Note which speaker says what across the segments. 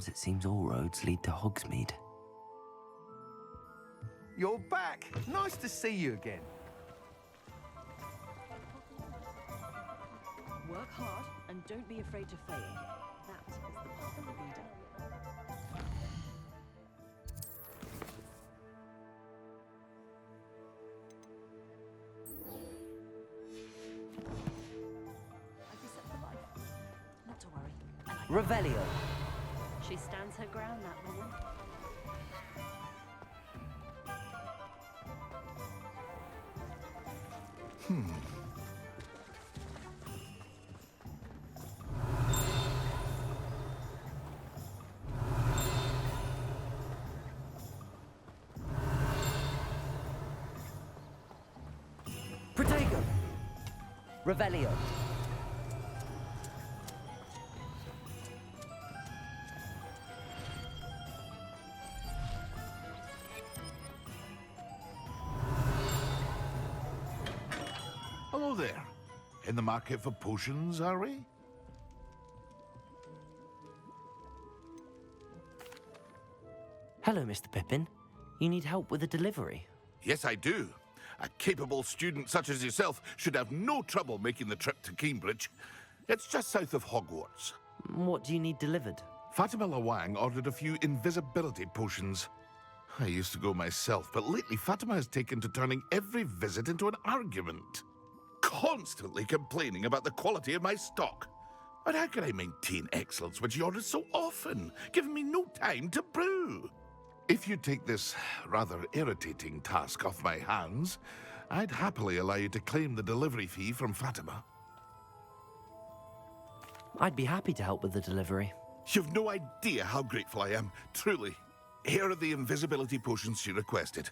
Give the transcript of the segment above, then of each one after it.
Speaker 1: as it seems all roads lead to Hogsmeade.
Speaker 2: You're back. Nice to see you again.
Speaker 3: Work hard and don't be afraid to fail. That is the path of the leader. I'd be set for life. Not to worry. I like
Speaker 1: Revelio.
Speaker 3: She stands her ground, that woman.
Speaker 1: Protego. Revelio.
Speaker 4: Hello there. In the market for potions, are we?
Speaker 1: Hello, Mr. Pippin. You need help with a delivery?
Speaker 4: Yes, I do. A capable student such as yourself should have no trouble making the trip to Cambridge. It's just south of Hogwarts.
Speaker 1: What do you need delivered?
Speaker 4: Fatima Lawang ordered a few invisibility potions. I used to go myself, but lately Fatima has taken to turning every visit into an argument. Constantly complaining about the quality of my stock. But how can I maintain excellence when she orders so often, giving me no time to brew? If you take this rather irritating task off my hands, I'd happily allow you to claim the delivery fee from Fatima.
Speaker 1: I'd be happy to help with the delivery.
Speaker 4: You've no idea how grateful I am, truly. Here are the invisibility potions she requested.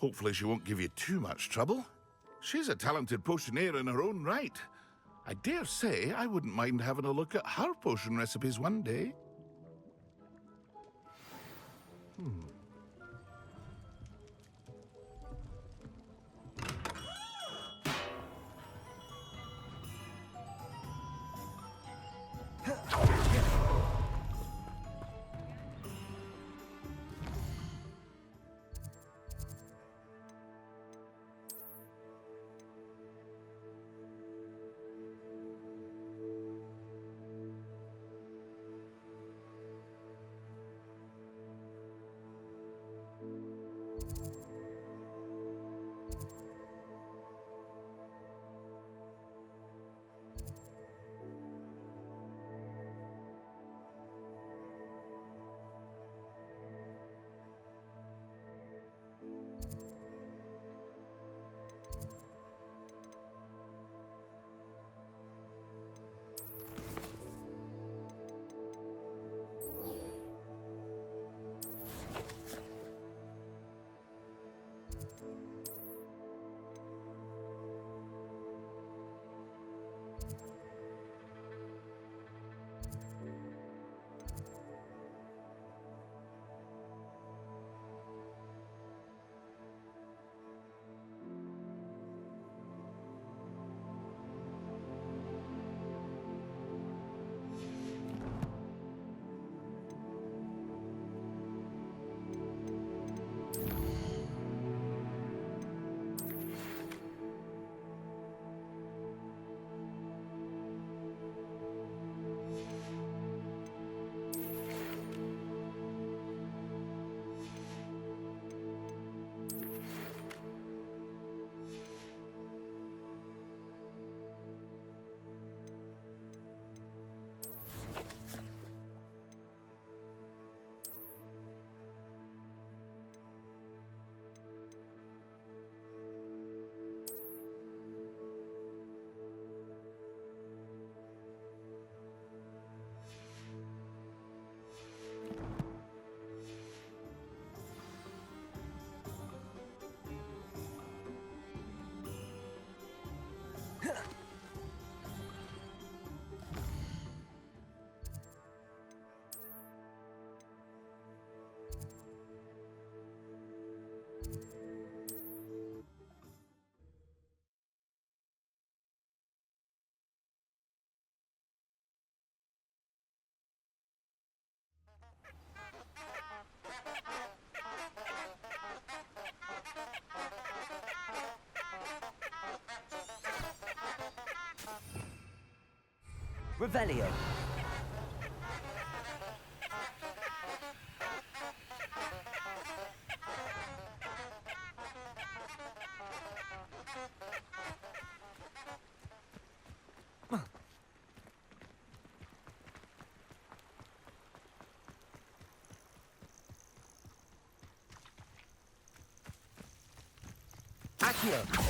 Speaker 4: Hopefully she won't give you too much trouble. She's a talented potioneer in her own right. I dare say I wouldn't mind having a look at her potion recipes one day.
Speaker 1: Revelio. Accio.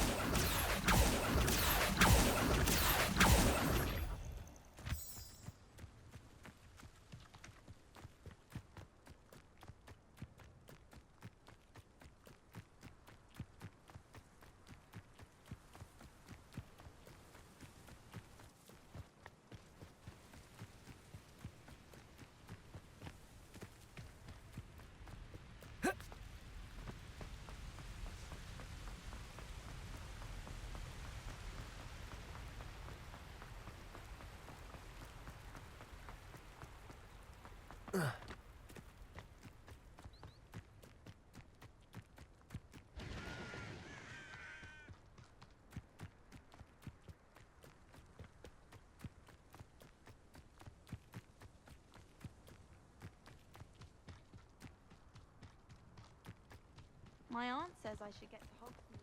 Speaker 5: My aunt says I should get to Hogwarts.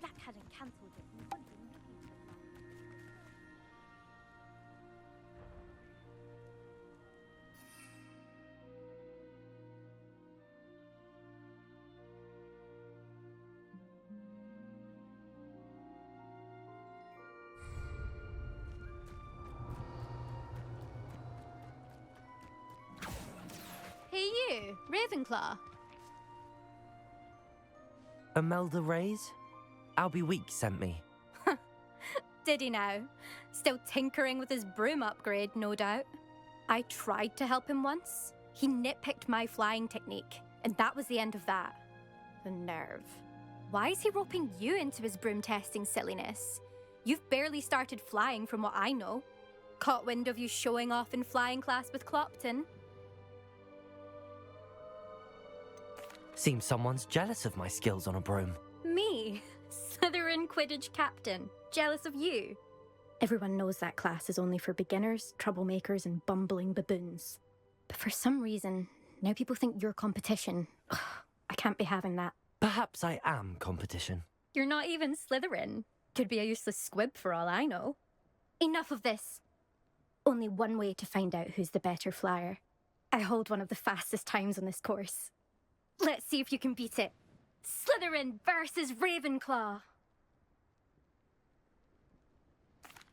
Speaker 5: Black hadn't cancelled it. No wonder nothing so long.
Speaker 6: Hey you, Ravenclaw.
Speaker 1: Imelda Reyes? Albie Weeks sent me.
Speaker 6: Did he now? Still tinkering with his broom upgrade, no doubt. I tried to help him once. He nitpicked my flying technique, and that was the end of that. The nerve. Why is he roping you into his broom testing silliness? You've barely started flying from what I know. Caught wind of you showing off in flying class with Clopton.
Speaker 1: Seems someone's jealous of my skills on a broom.
Speaker 6: Me, Slytherin Quidditch captain, jealous of you. Everyone knows that class is only for beginners, troublemakers, and bumbling baboons. But for some reason, now people think you're competition. Ugh, I can't be having that.
Speaker 1: Perhaps I am competition.
Speaker 6: You're not even Slytherin. Could be a useless squib for all I know. Enough of this. Only one way to find out who's the better flyer. I hold one of the fastest times on this course. Let's see if you can beat it. Slytherin versus Ravenclaw.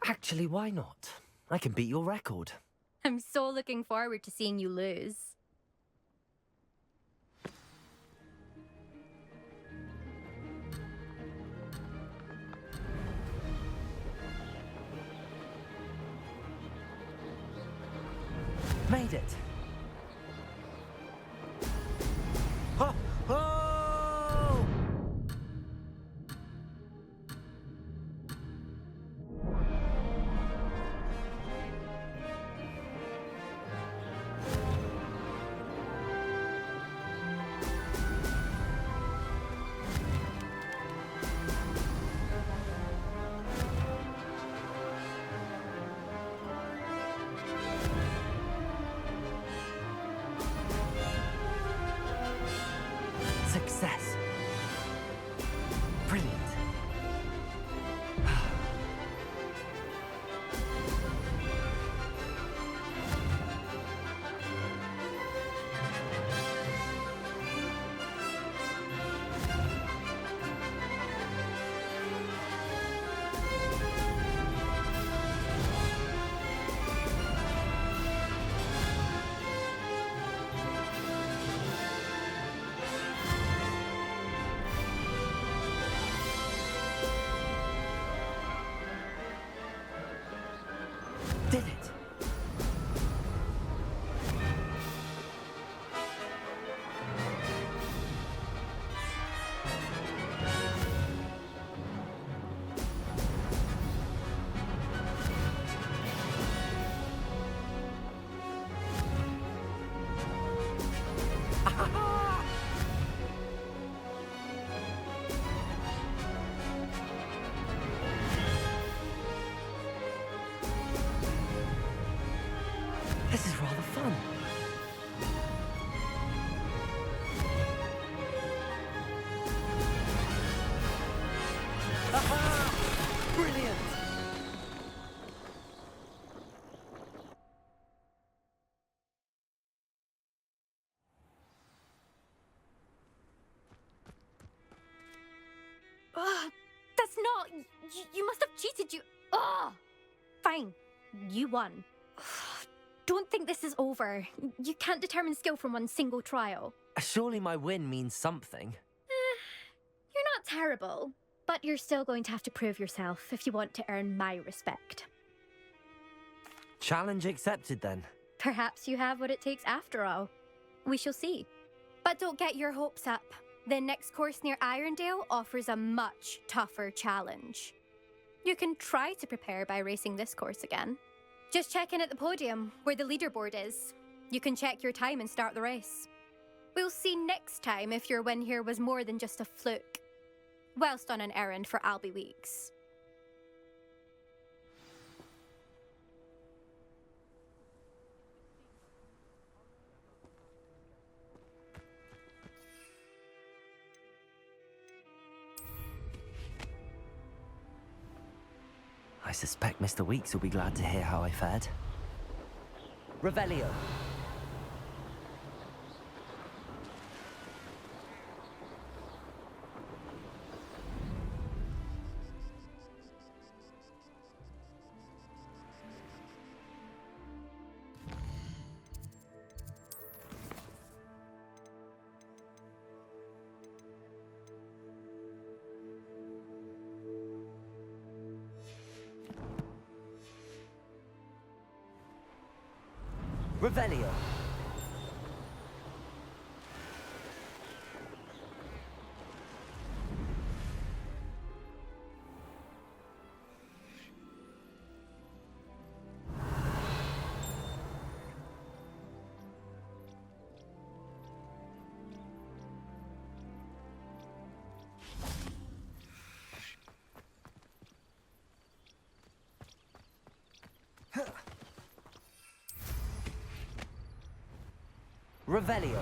Speaker 1: Actually, why not? I can beat your record.
Speaker 6: I'm so looking forward to seeing you lose.
Speaker 1: Made it. Oh! Oh! Brilliant!
Speaker 6: Ugh, that's not. You must have cheated. Ugh. Fine. You won. Don't think this is over. You can't determine skill from one single trial.
Speaker 1: Surely my win means something.
Speaker 6: You're not terrible, but you're still going to have to prove yourself if you want to earn my respect.
Speaker 1: Challenge accepted then.
Speaker 6: Perhaps you have what it takes after all. We shall see. But don't get your hopes up. The next course near Irondale offers a much tougher challenge. You can try to prepare by racing this course again. Just check in at the podium, where the leaderboard is. You can check your time and start the race. We'll see next time if your win here was more than just a fluke. Whilst on an errand for Albie Weeks.
Speaker 1: I suspect Mr. Weeks will be glad to hear how I fared. Revelio. Revelio. Revelio.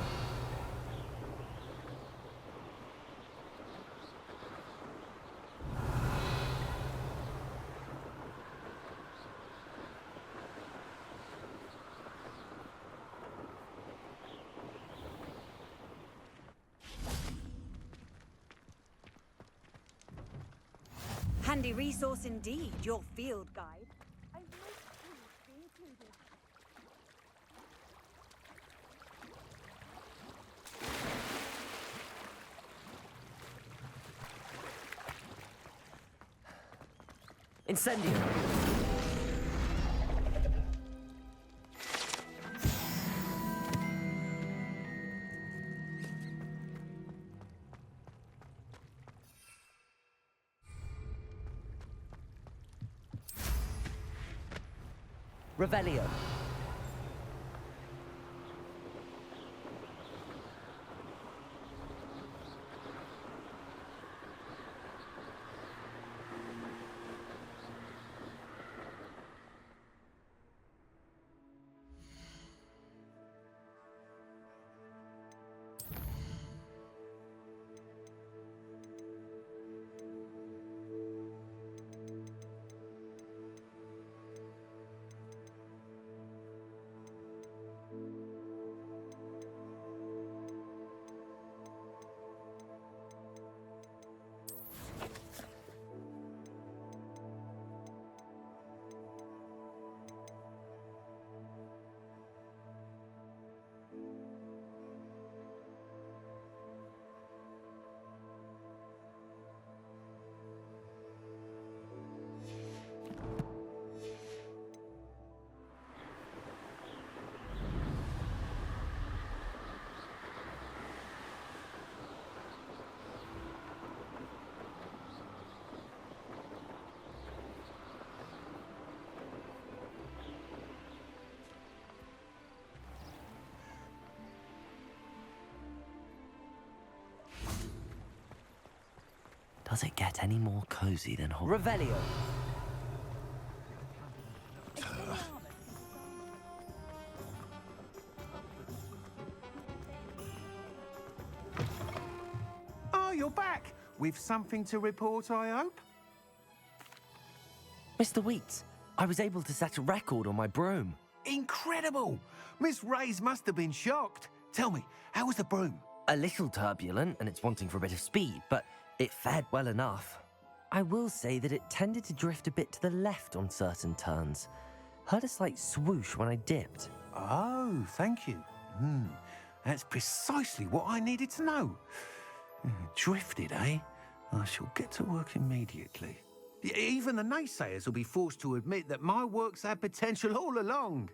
Speaker 3: Handy resource indeed, your field guide. I most pleased to be included.
Speaker 1: Incendio. Revelio. Does it get any more cozy than Hogwart? Revelio.
Speaker 2: Oh, you're back. With something to report, I hope?
Speaker 1: Mr. Weeks, I was able to set a record on my broom.
Speaker 2: Incredible! Miss Ray's must have been shocked. Tell me, how was the broom?
Speaker 1: A little turbulent and it's wanting for a bit of speed, but it fared well enough. I will say that it tended to drift a bit to the left on certain turns. Heard a slight swoosh when I dipped.
Speaker 2: Oh, thank you. That's precisely what I needed to know. Drifted, eh? I shall get to work immediately. Even the naysayers will be forced to admit that my work's had potential all along.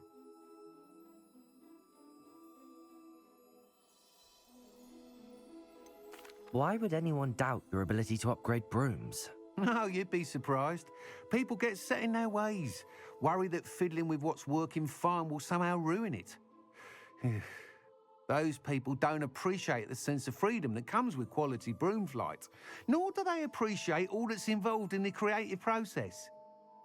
Speaker 1: Why would anyone doubt your ability to upgrade brooms?
Speaker 2: No, you'd be surprised. People get set in their ways, worry that fiddling with what's working fine will somehow ruin it. Those people don't appreciate the sense of freedom that comes with quality broom flight, nor do they appreciate all that's involved in the creative process.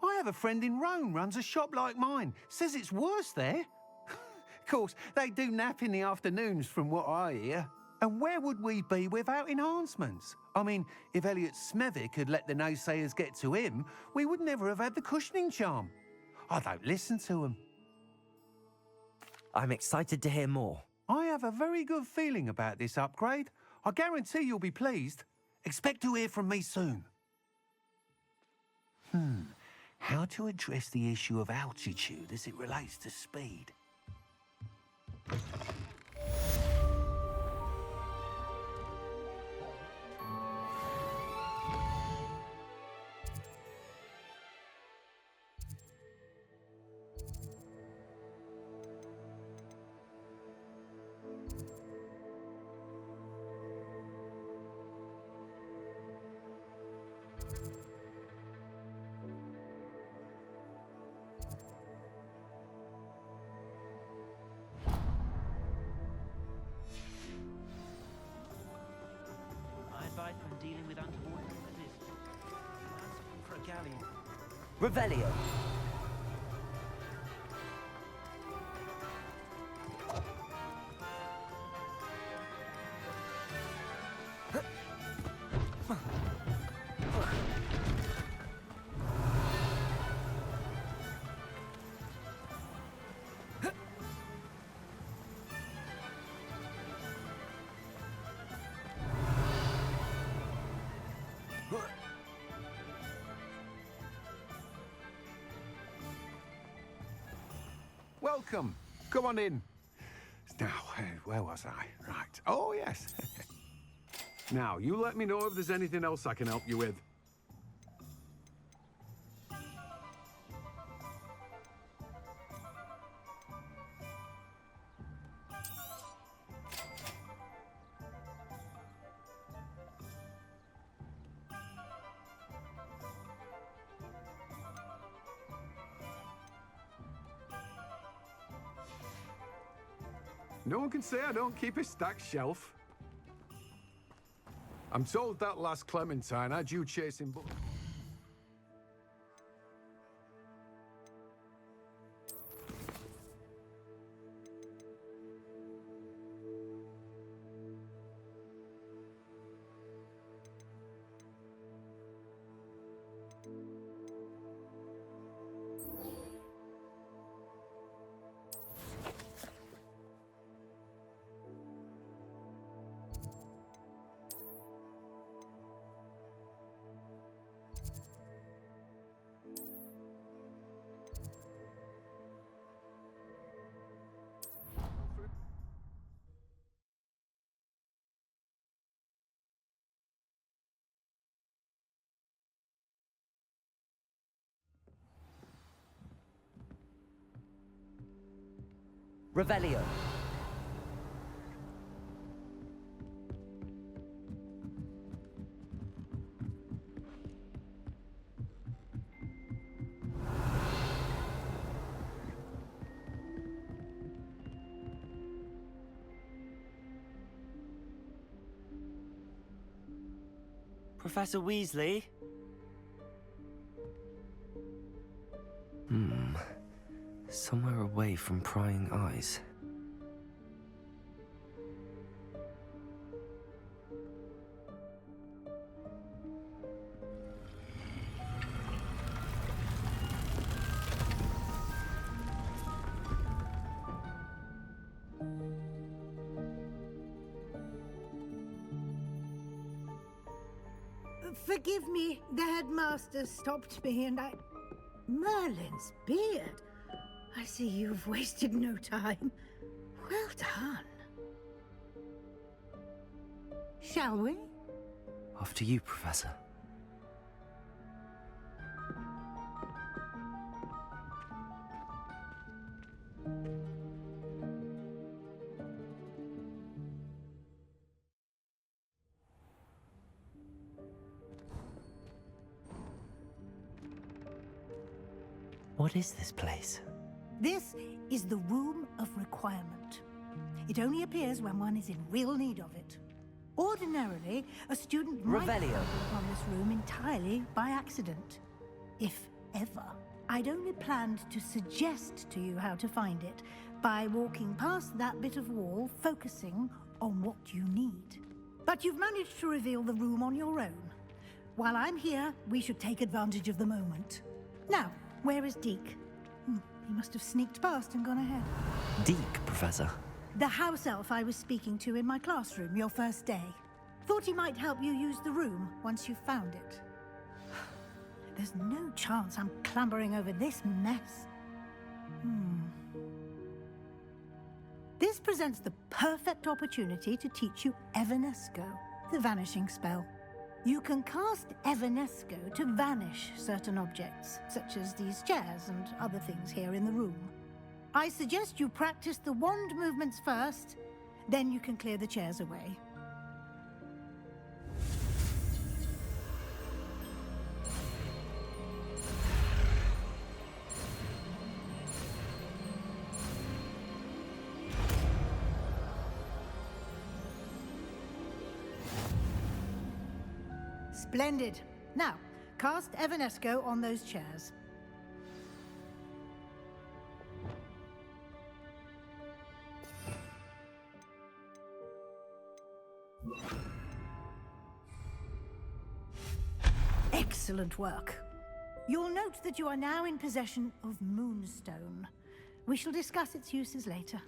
Speaker 2: I have a friend in Rome runs a shop like mine, says it's worse there. Of course, they do nap in the afternoons from what I hear. And where would we be without enhancements? I mean, if Elliot Smethwick had let the naysayers get to him, we would never have had the cushioning charm. I don't listen to them.
Speaker 1: I'm excited to hear more.
Speaker 2: I have a very good feeling about this upgrade. I guarantee you'll be pleased. Expect to hear from me soon. How to address the issue of altitude as it relates to speed?
Speaker 7: I advise when dealing with untoward noises. For a galleon.
Speaker 1: Revelio.
Speaker 2: Welcome. Come on in. Now, where was I? Right. Oh, yes. Now, you let me know if there's anything else I can help you with. No one can say I don't keep a stacked shelf. I'm told that last Clementine had you chasing books.
Speaker 1: Revelio. Professor Weasley? Somewhere away from prying eyes.
Speaker 8: Forgive me, the headmaster stopped me and I... Merlin's beard. I see you've wasted no time. Well done. Shall we?
Speaker 1: After you, Professor. What is this place?
Speaker 8: This is the Room of Requirement. It only appears when one is in real need of it. Ordinarily, a student might
Speaker 1: Revelio.
Speaker 8: stumble upon this room entirely by accident. If ever. I'd only planned to suggest to you how to find it by walking past that bit of wall, focusing on what you need. But you've managed to reveal the room on your own. While I'm here, we should take advantage of the moment. Now, where is Deke? He must have sneaked past and gone ahead.
Speaker 1: Deke, Professor.
Speaker 8: The house elf I was speaking to in my classroom your first day. Thought he might help you use the room once you've found it. There's no chance I'm clambering over this mess. This presents the perfect opportunity to teach you Evanesco, the vanishing spell. You can cast Evanesco to vanish certain objects, such as these chairs and other things here in the room. I suggest you practice the wand movements first, then you can clear the chairs away. Splendid. Now, cast Evanesco on those chairs. Excellent work. You'll note that you are now in possession of Moonstone. We shall discuss its uses later.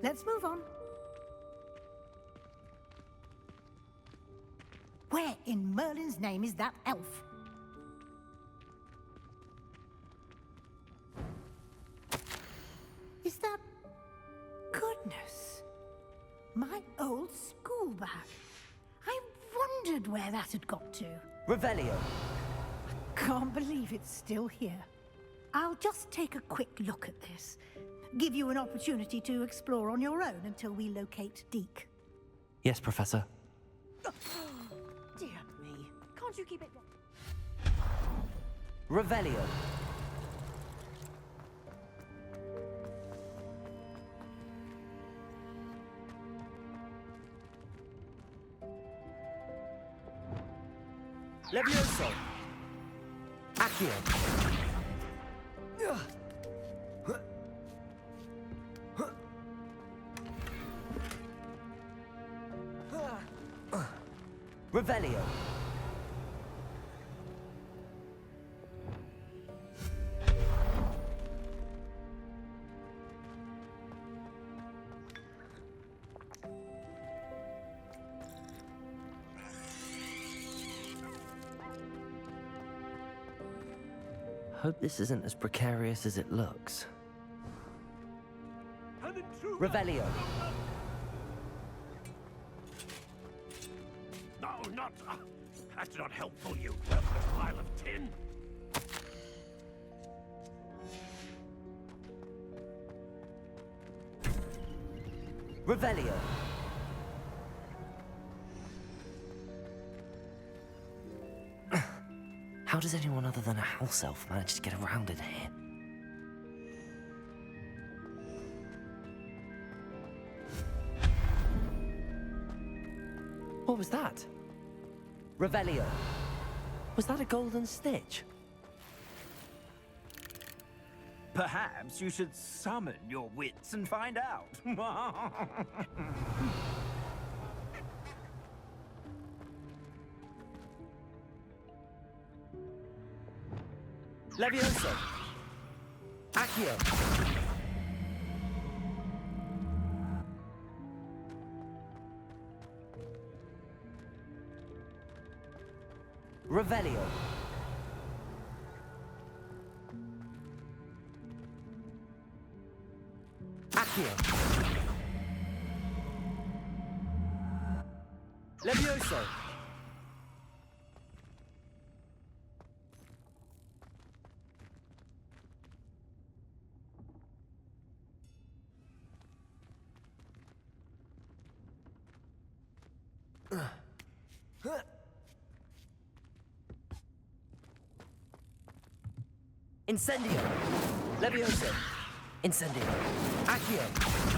Speaker 8: Let's move on. Where in Merlin's name is that elf? Is that... Goodness. My old school bag. I wondered where that had got to.
Speaker 1: Revelio.
Speaker 8: Can't believe it's still here. I'll just take a quick look at this. Give you an opportunity to explore on your own until we locate Deke.
Speaker 1: Yes, Professor.
Speaker 3: Dear me. Can't you keep it...
Speaker 1: Revelio.
Speaker 9: Levioso!
Speaker 1: Accio. Revelio. Hope this isn't as precarious as it looks. Revelio.
Speaker 9: No, not... that's not helpful, you worthless pile of tin!
Speaker 1: Revelio. How does anyone other than a house elf manage to get around in here? What was that? Revelio. Was that a golden stitch?
Speaker 7: Perhaps you should summon your wits and find out.
Speaker 1: Levioso. Accio. Revelio. Accio. Levioso. Incendio. Levioso. Incendio. Accio.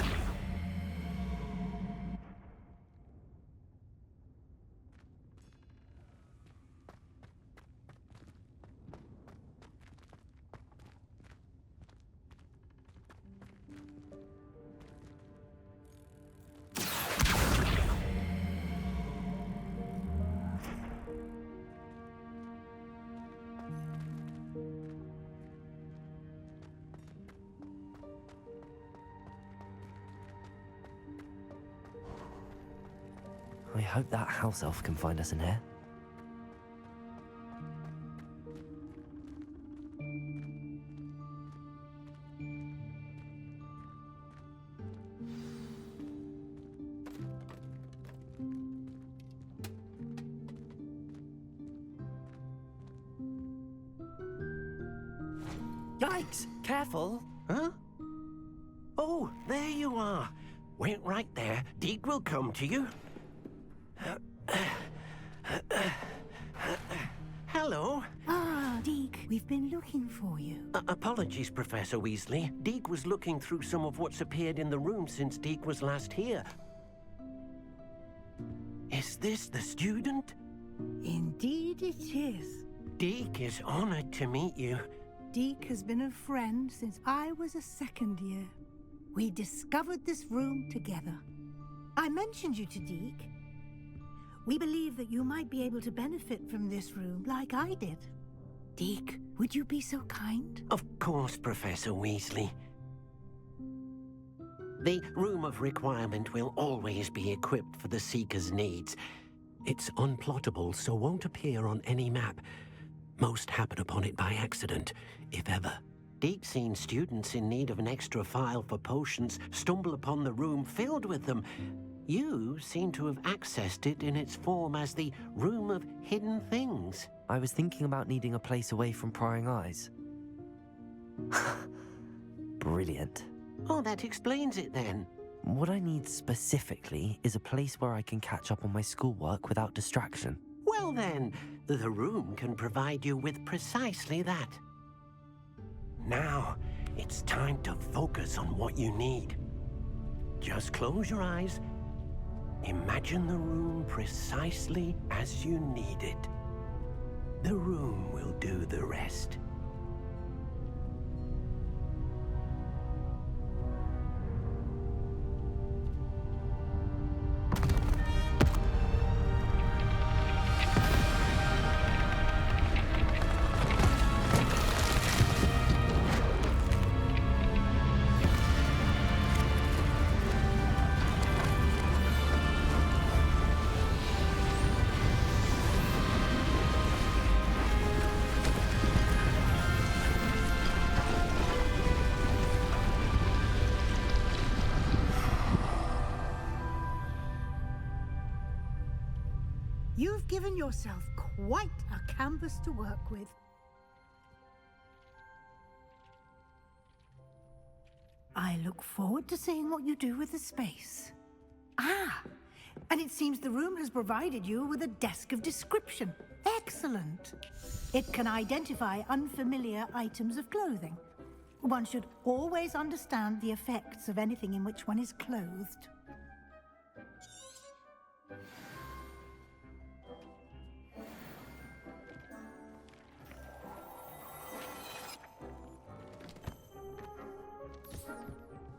Speaker 1: I hope that house elf can find us in here.
Speaker 10: Yikes!
Speaker 1: Careful.
Speaker 10: Huh? Oh, there you are. Wait right there. Deke will come to you. Hello.
Speaker 8: Ah, Deke, we've been looking for you.
Speaker 10: Apologies, Professor Weasley. Deke was looking through some of what's appeared in the room since Deke was last here. Is this the student?
Speaker 8: Indeed it is.
Speaker 10: Deke is honored to meet you.
Speaker 8: Deke has been a friend since I was a second year. We discovered this room together. I mentioned you to Deke. We believe that you might be able to benefit from this room like I did. Deke, would you be so kind?
Speaker 10: Of course, Professor Weasley. The Room of Requirement will always be equipped for the Seeker's needs. It's unplottable, so won't appear on any map. Most happen upon it by accident, if ever. Deke's seen students in need of an extra file for potions stumble upon the room filled with them. You seem to have accessed it in its form as the Room of Hidden Things.
Speaker 1: I was thinking about needing a place away from prying eyes. Brilliant.
Speaker 10: Oh, that explains it then.
Speaker 1: What I need specifically is a place where I can catch up on my schoolwork without distraction.
Speaker 10: Well then, the room can provide you with precisely that. Now, it's time to focus on what you need. Just close your eyes. Imagine the room precisely as you need it. The room will do the rest.
Speaker 8: You've given yourself quite a canvas to work with. I look forward to seeing what you do with the space. Ah, and it seems the room has provided you with a desk of description. Excellent. It can identify unfamiliar items of clothing. One should always understand the effects of anything in which one is clothed.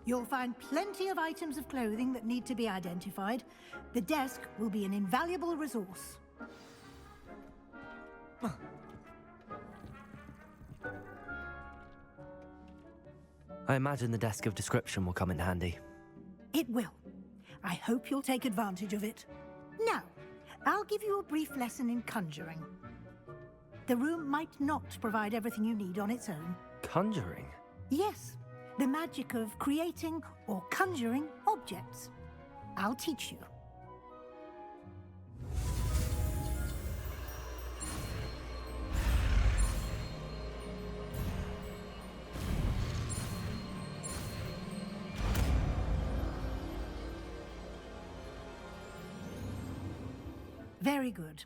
Speaker 8: You'll find plenty of items of clothing that need to be identified. The desk will be an invaluable resource.
Speaker 1: I imagine the desk of description will come in handy.
Speaker 8: It will. I hope you'll take advantage of it. Now, I'll give you a brief lesson in conjuring. The room might not provide everything you need on its own.
Speaker 1: Conjuring?
Speaker 8: Yes, the magic of creating or conjuring objects. I'll teach you. Very good.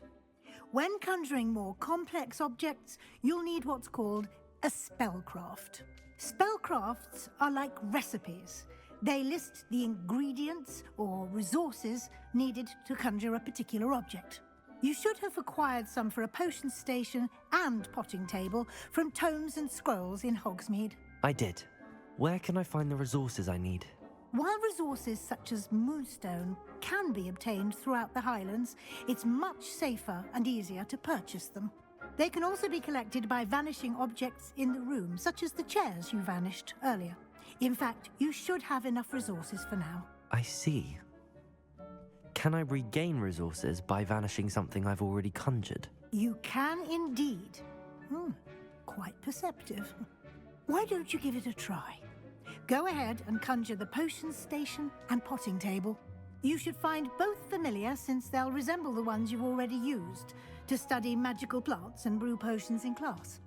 Speaker 8: When conjuring more complex objects, you'll need what's called a spellcraft. Spellcrafts are like recipes. They list the ingredients or resources needed to conjure a particular object. You should have acquired some for a potion station and potting table from tomes and scrolls in Hogsmeade.
Speaker 1: I did. Where can I find the resources I need?
Speaker 8: While resources such as moonstone can be obtained throughout the Highlands, it's much safer and easier to purchase them. They can also be collected by vanishing objects in the room, such as the chairs you vanished earlier. In fact, you should have enough resources for now.
Speaker 1: I see. Can I regain resources by vanishing something I've already conjured?
Speaker 8: You can indeed. Quite perceptive. Why don't you give it a try? Go ahead and conjure the potion station and potting table. You should find both familiar, since they'll resemble the ones you've already used to study magical plants and brew potions in class.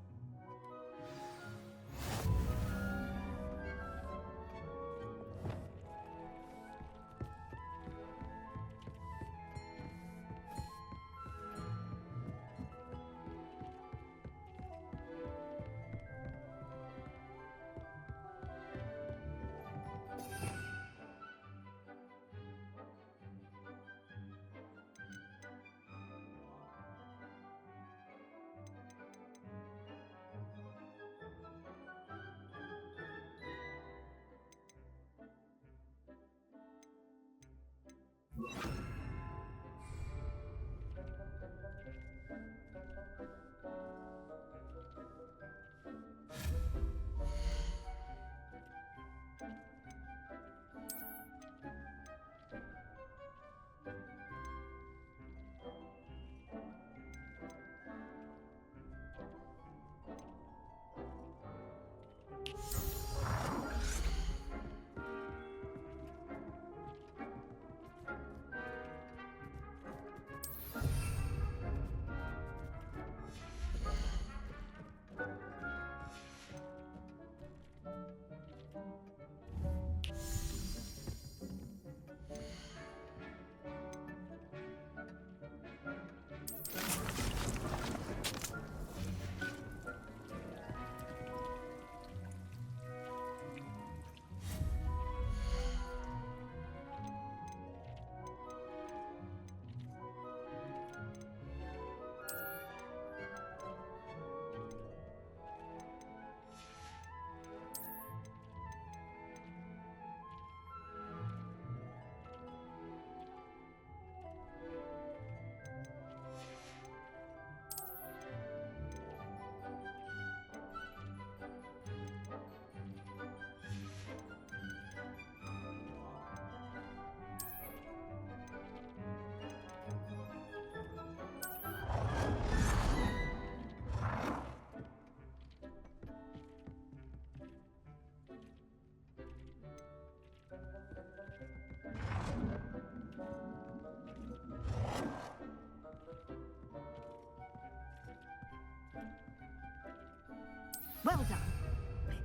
Speaker 8: Well done.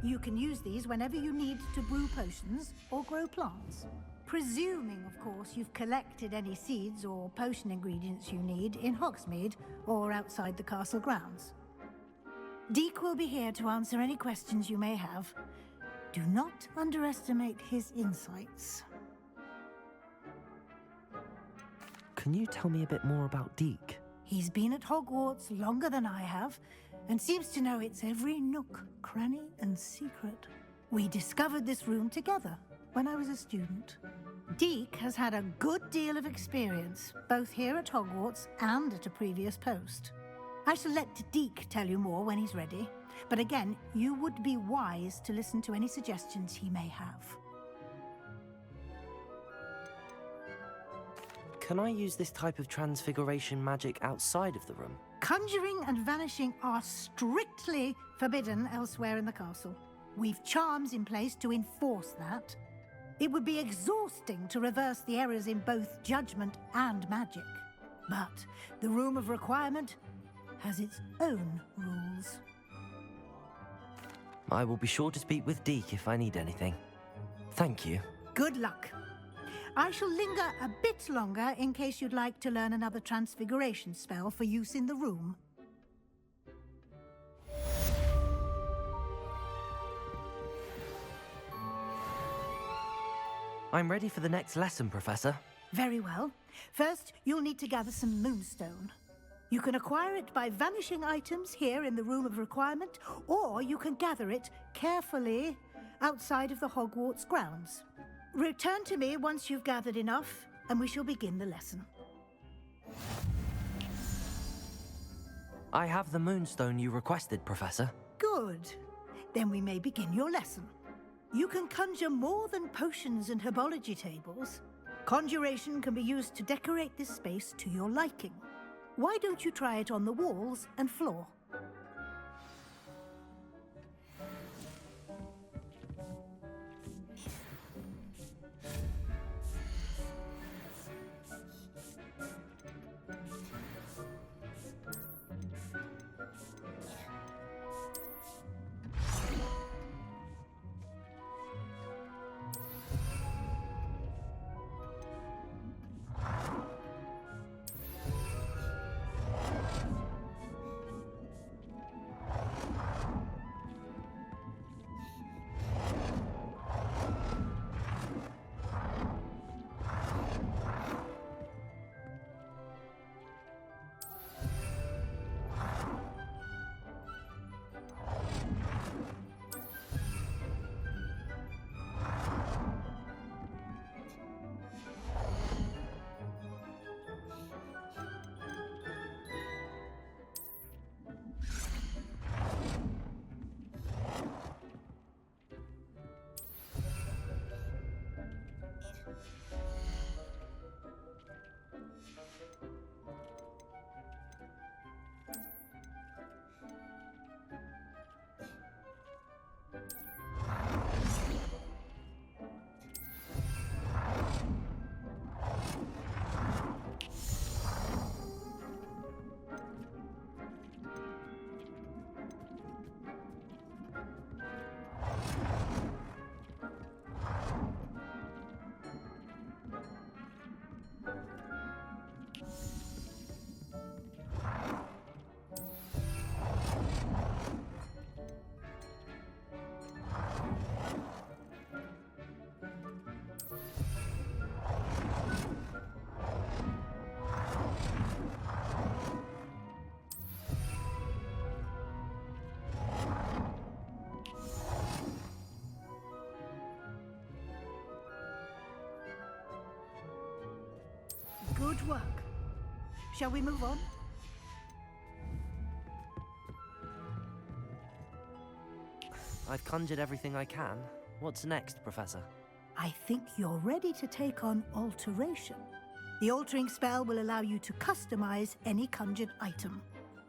Speaker 8: You can use these whenever you need to brew potions or grow plants. Presuming, of course, you've collected any seeds or potion ingredients you need in Hogsmeade or outside the castle grounds. Deek will be here to answer any questions you may have. Do not underestimate his insights.
Speaker 1: Can you tell me a bit more about Deek?
Speaker 8: He's been at Hogwarts longer than I have, and seems to know its every nook, cranny, and secret. We discovered this room together when I was a student. Deek has had a good deal of experience, both here at Hogwarts and at a previous post. I shall let Deek tell you more when he's ready, but again, you would be wise to listen to any suggestions he may have.
Speaker 1: Can I use this type of transfiguration magic outside of the room?
Speaker 8: Conjuring and vanishing are strictly forbidden elsewhere in the castle. We've charms in place to enforce that. It would be exhausting to reverse the errors in both judgment and magic. But the Room of Requirement has its own rules.
Speaker 1: I will be sure to speak with Deke if I need anything. Thank you.
Speaker 8: Good luck. I shall linger a bit longer in case you'd like to learn another transfiguration spell for use in the room.
Speaker 1: I'm ready for the next lesson, Professor.
Speaker 8: Very well. First, you'll need to gather some moonstone. You can acquire it by vanishing items here in the Room of Requirement, or you can gather it carefully outside of the Hogwarts grounds. Return to me once you've gathered enough, and we shall begin the lesson.
Speaker 1: I have the moonstone you requested, Professor.
Speaker 8: Good. Then we may begin your lesson. You can conjure more than potions and herbology tables. Conjuration can be used to decorate this space to your liking. Why don't you try it on the walls and floor? Good work. Shall we move on?
Speaker 1: I've conjured everything I can. What's next, Professor?
Speaker 8: I think you're ready to take on alteration. The altering spell will allow you to customize any conjured item.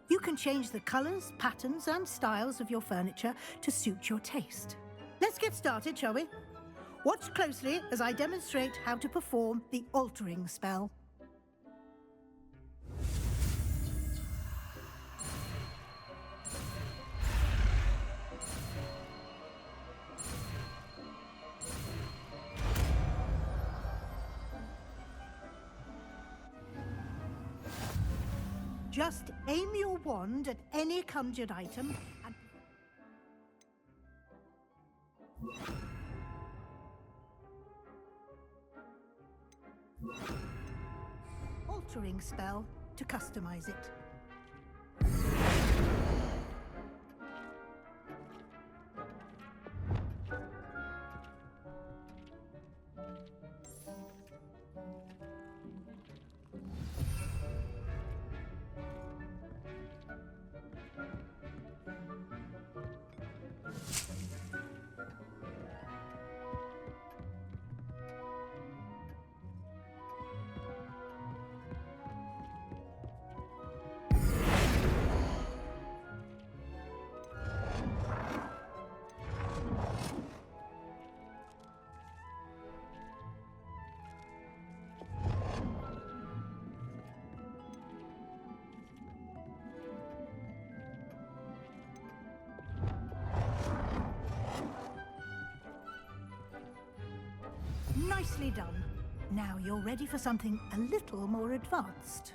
Speaker 8: You can change the colors, patterns, and styles of your furniture to suit your taste. Let's get started, shall we? Watch closely as I demonstrate how to perform the altering spell. Just aim your wand at any conjured item and... altering spell to customize it. Nicely done. Now you're ready for something a little more advanced.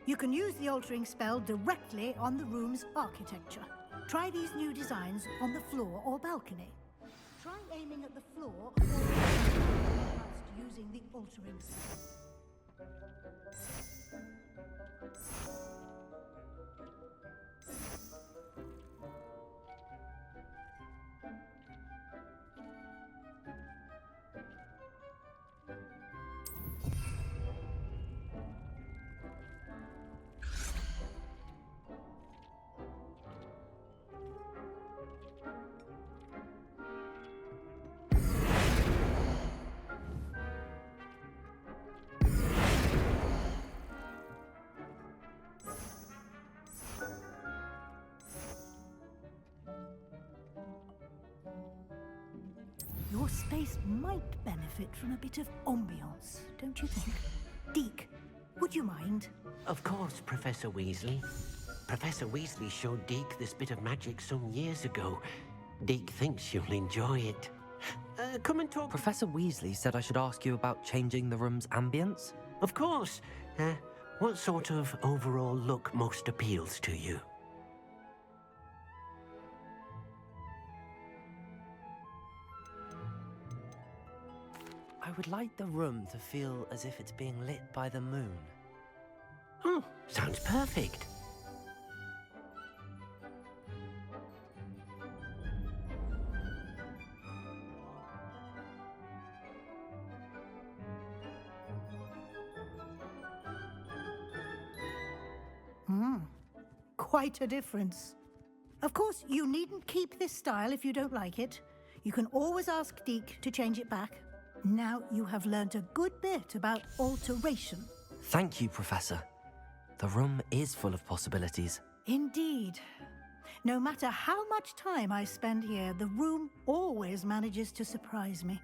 Speaker 8: You can use the altering spell directly on the room's architecture. Try these new designs on the floor or balcony. Try aiming at the floor or whilst using the altering spell. Your space might benefit from a bit of ambiance, don't you think? Deke, would you mind?
Speaker 10: Of course, Professor Weasley. Professor Weasley showed Deke this bit of magic some years ago. Deke thinks you'll enjoy it. Come and talk.
Speaker 1: Professor Weasley said I should ask you about changing the room's ambience.
Speaker 10: Of course. What sort of overall look most appeals to you?
Speaker 1: I would like the room to feel as if it's being lit by the moon.
Speaker 10: Oh, sounds perfect.
Speaker 8: Quite a difference. Of course, you needn't keep this style if you don't like it. You can always ask Deke to change it back. Now you have learnt a good bit about alteration.
Speaker 1: Thank you, Professor. The room is full of possibilities.
Speaker 8: Indeed. No matter how much time I spend here, the room always manages to surprise me.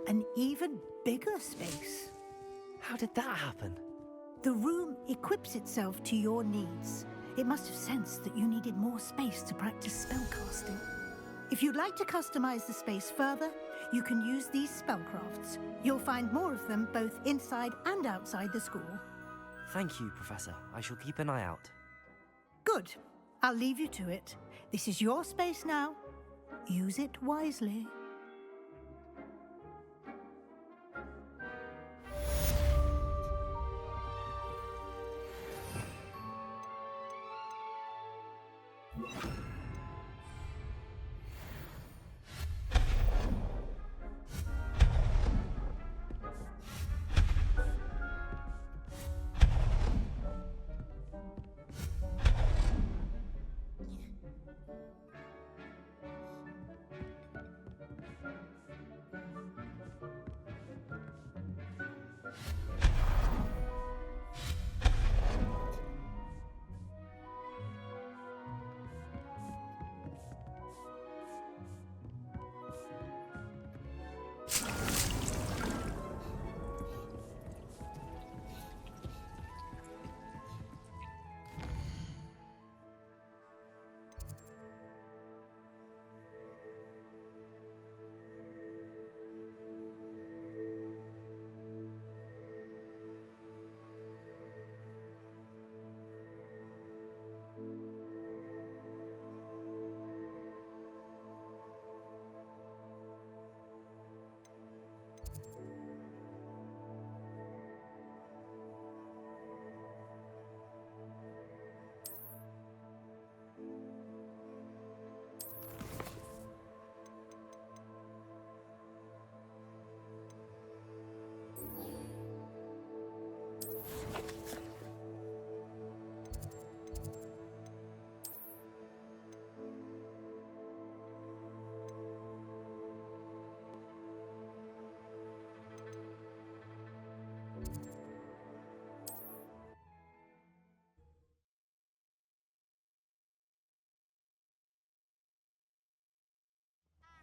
Speaker 8: An even bigger space.
Speaker 1: How did that happen?
Speaker 8: The room equips itself to your needs. It must have sensed that you needed more space to practice spellcasting. If you'd like to customize the space further, you can use these spellcrafts. You'll find more of them both inside and outside the school.
Speaker 1: Thank you, Professor. I shall keep an eye out.
Speaker 8: Good. I'll leave you to it. This is your space now. Use it wisely.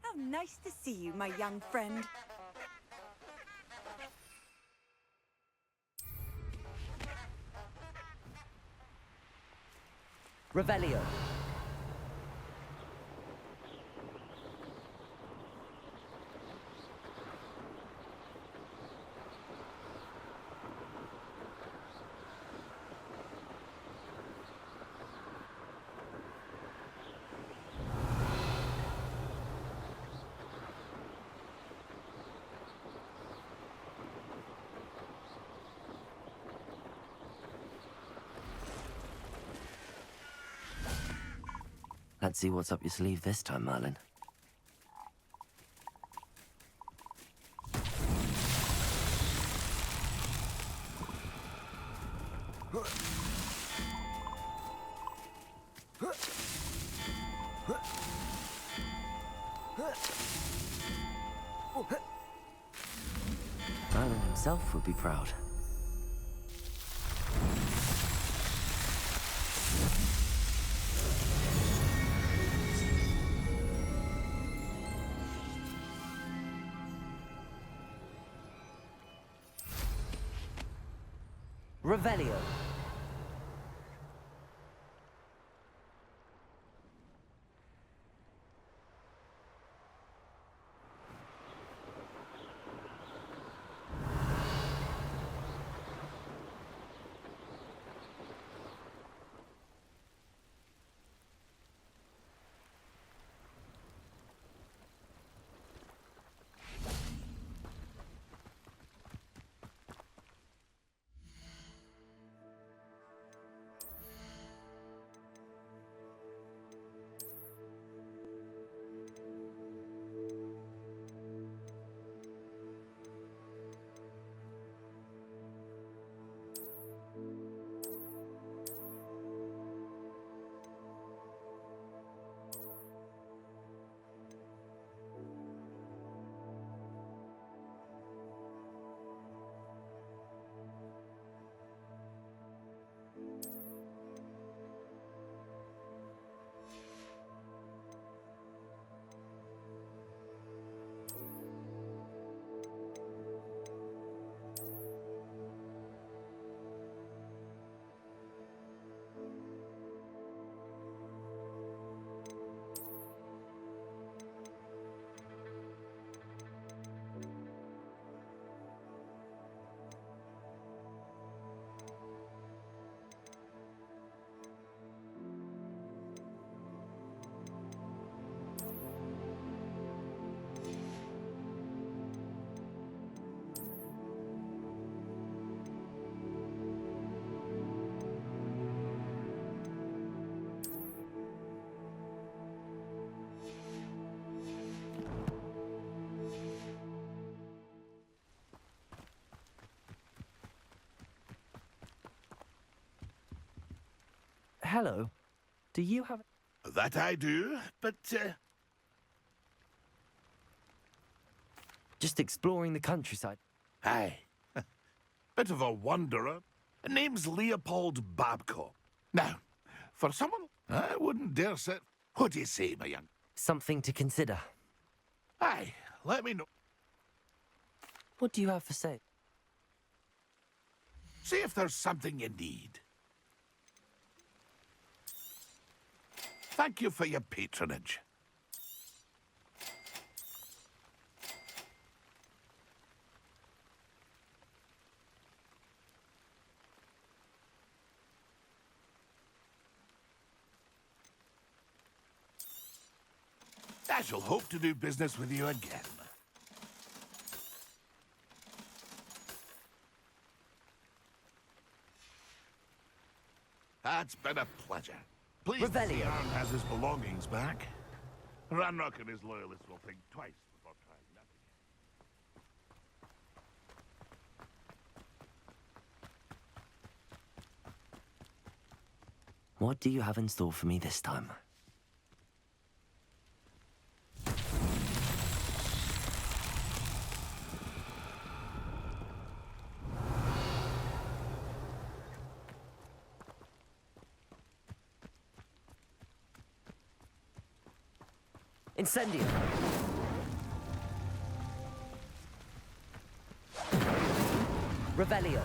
Speaker 3: How nice to see you, my young friend.
Speaker 1: Revelio. Let's see what's up your sleeve this time, Merlin. Merlin himself would be proud. Revelio. Hello. Do you have...
Speaker 4: That I do, but
Speaker 1: Just exploring the countryside.
Speaker 4: aye. Bit of a wanderer. Name's Leopold Babcock. Now, for someone I wouldn't dare say... What do you say, my young?
Speaker 1: Something to consider.
Speaker 4: Aye, let me know.
Speaker 1: What do you have for sale?
Speaker 4: See if there's something you need. Thank you for your patronage. I shall hope to do business with you again. That's been a pleasure. Please,
Speaker 1: Revelio.
Speaker 4: Arn has his belongings back. Ranrock and his loyalists will think twice before trying that again.
Speaker 1: What do you have in store for me this time? Incendio! Revelio.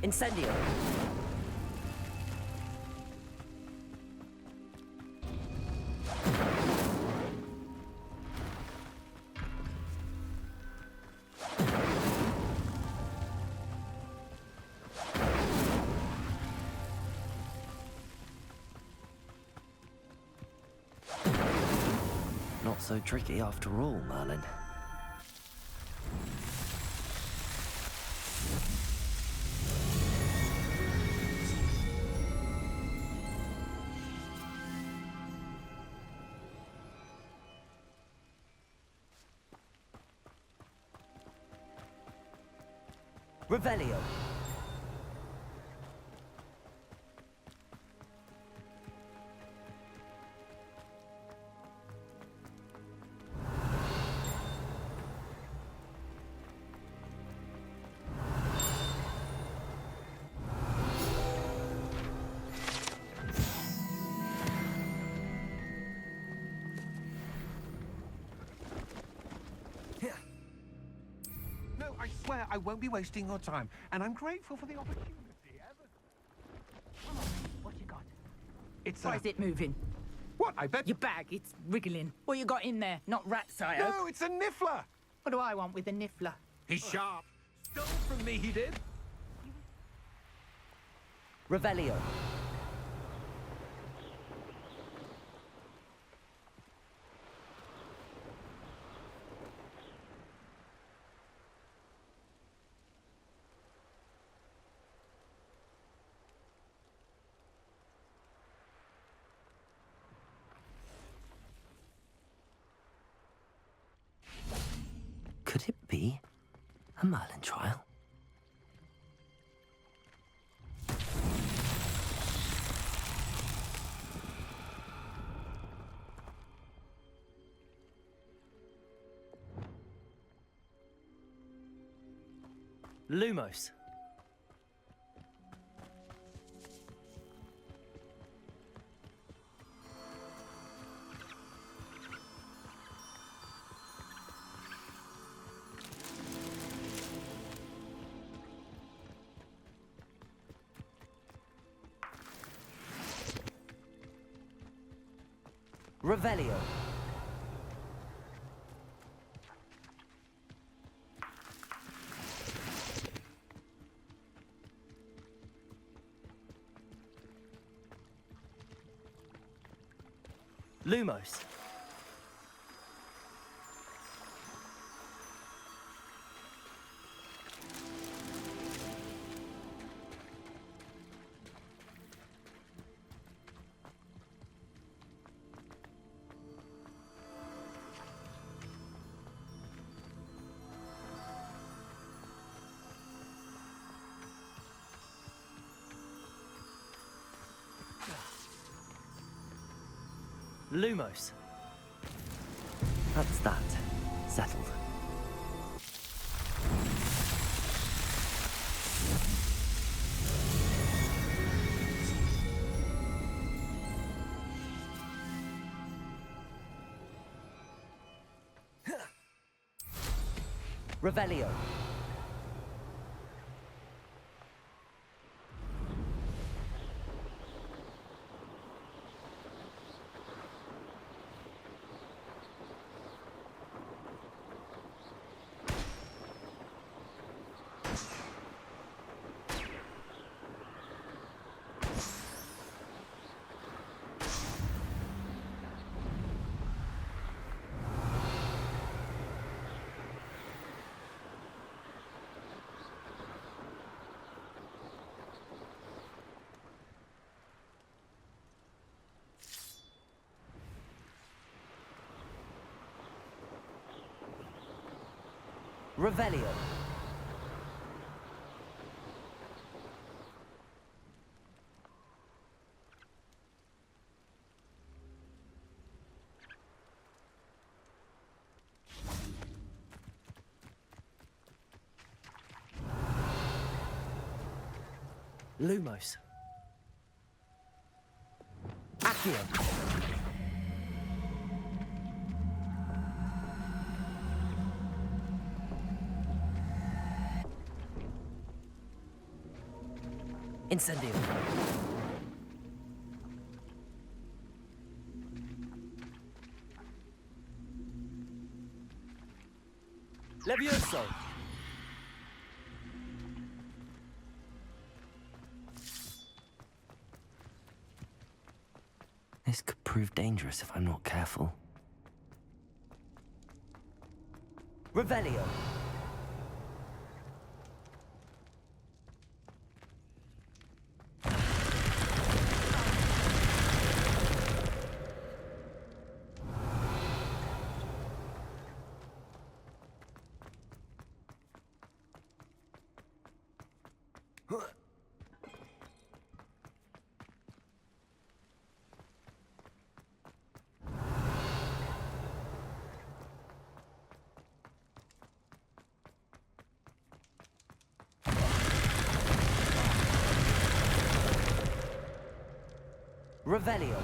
Speaker 1: Incendio. Not so tricky after all, Merlin. Revelio.
Speaker 2: No, I swear I won't be wasting your time, and I'm grateful for the opportunity.
Speaker 11: What you got?
Speaker 2: It's
Speaker 11: Why is it moving?
Speaker 2: What? I bet
Speaker 11: Your bag, it's wriggling. What you got in there? Not rats, I hope.
Speaker 2: No, it's a niffler.
Speaker 11: What do I want with a niffler?
Speaker 2: He's sharp. Stole from me, he did.
Speaker 1: Revelio. Could it be a Merlin trial? Lumos. Revelio. Lumos. Lumos. That's that. Settled. Revelio. Revelio. Lumos. Accio. Incendio. Levioso. This could prove dangerous if I'm not careful. Revelio. Revelio.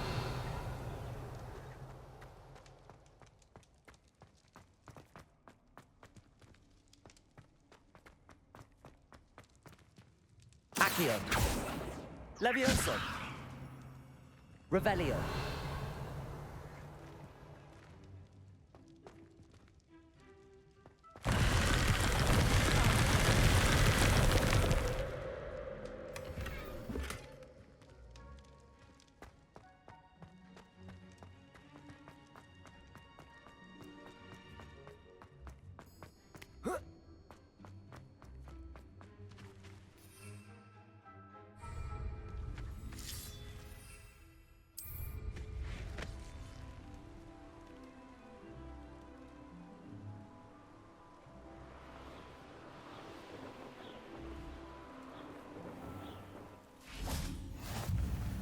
Speaker 1: Accio. Levioso. Revelio.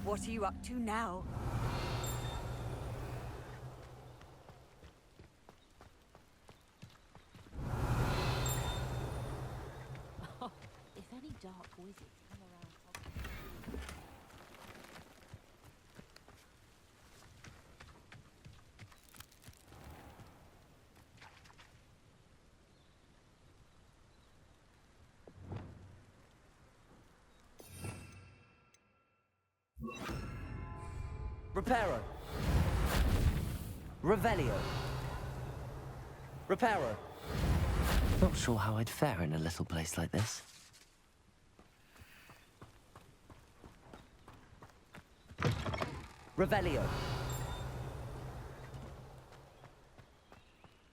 Speaker 3: What are you up to now?
Speaker 5: If any dark wizards come around Hogwarts...
Speaker 1: Reparo. Revelio. Reparo. Not sure how I'd fare in a little place like this. Revelio.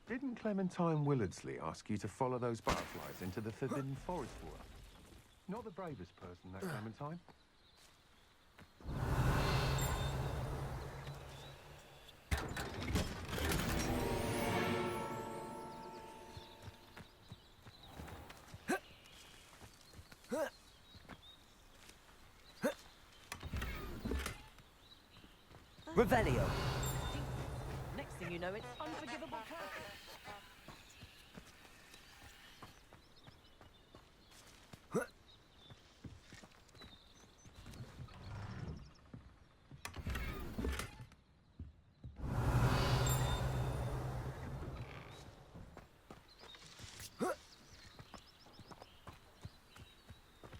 Speaker 2: Didn't Clementine Willardsley ask you to follow those butterflies into the Forbidden Forest for her? Not the bravest person, that Clementine.
Speaker 1: Revelio.
Speaker 11: Next thing you know, it's unforgivable purple.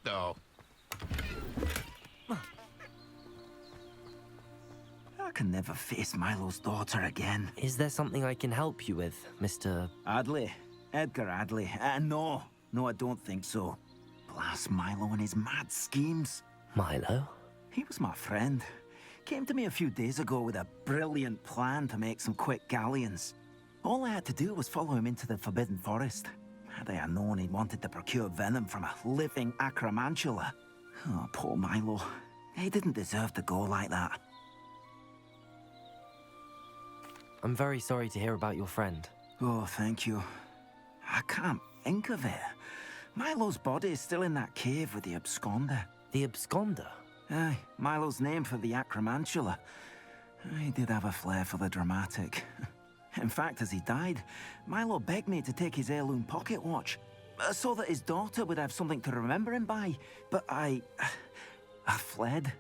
Speaker 4: No.
Speaker 12: I can never face Milo's daughter again.
Speaker 1: Is there something I can help you with, Mr.
Speaker 12: Adley. Edgar Adley. No. No, I don't think so. Blast Milo and his mad schemes.
Speaker 1: Milo?
Speaker 12: He was my friend. Came to me a few days ago with a brilliant plan to make some quick galleons. All I had to do was follow him into the Forbidden Forest. Had I known he wanted to procure venom from a living acromantula. Oh, poor Milo. He didn't deserve to go like that.
Speaker 1: I'm very sorry to hear about your friend.
Speaker 12: Oh, thank you. I can't think of it. Milo's body is still in that cave with the absconder.
Speaker 1: The absconder?
Speaker 12: Aye, Milo's name for the acromantula. He did have a flair for the dramatic. In fact, as he died, Milo begged me to take his heirloom pocket watch, so that his daughter would have something to remember him by. But I I fled.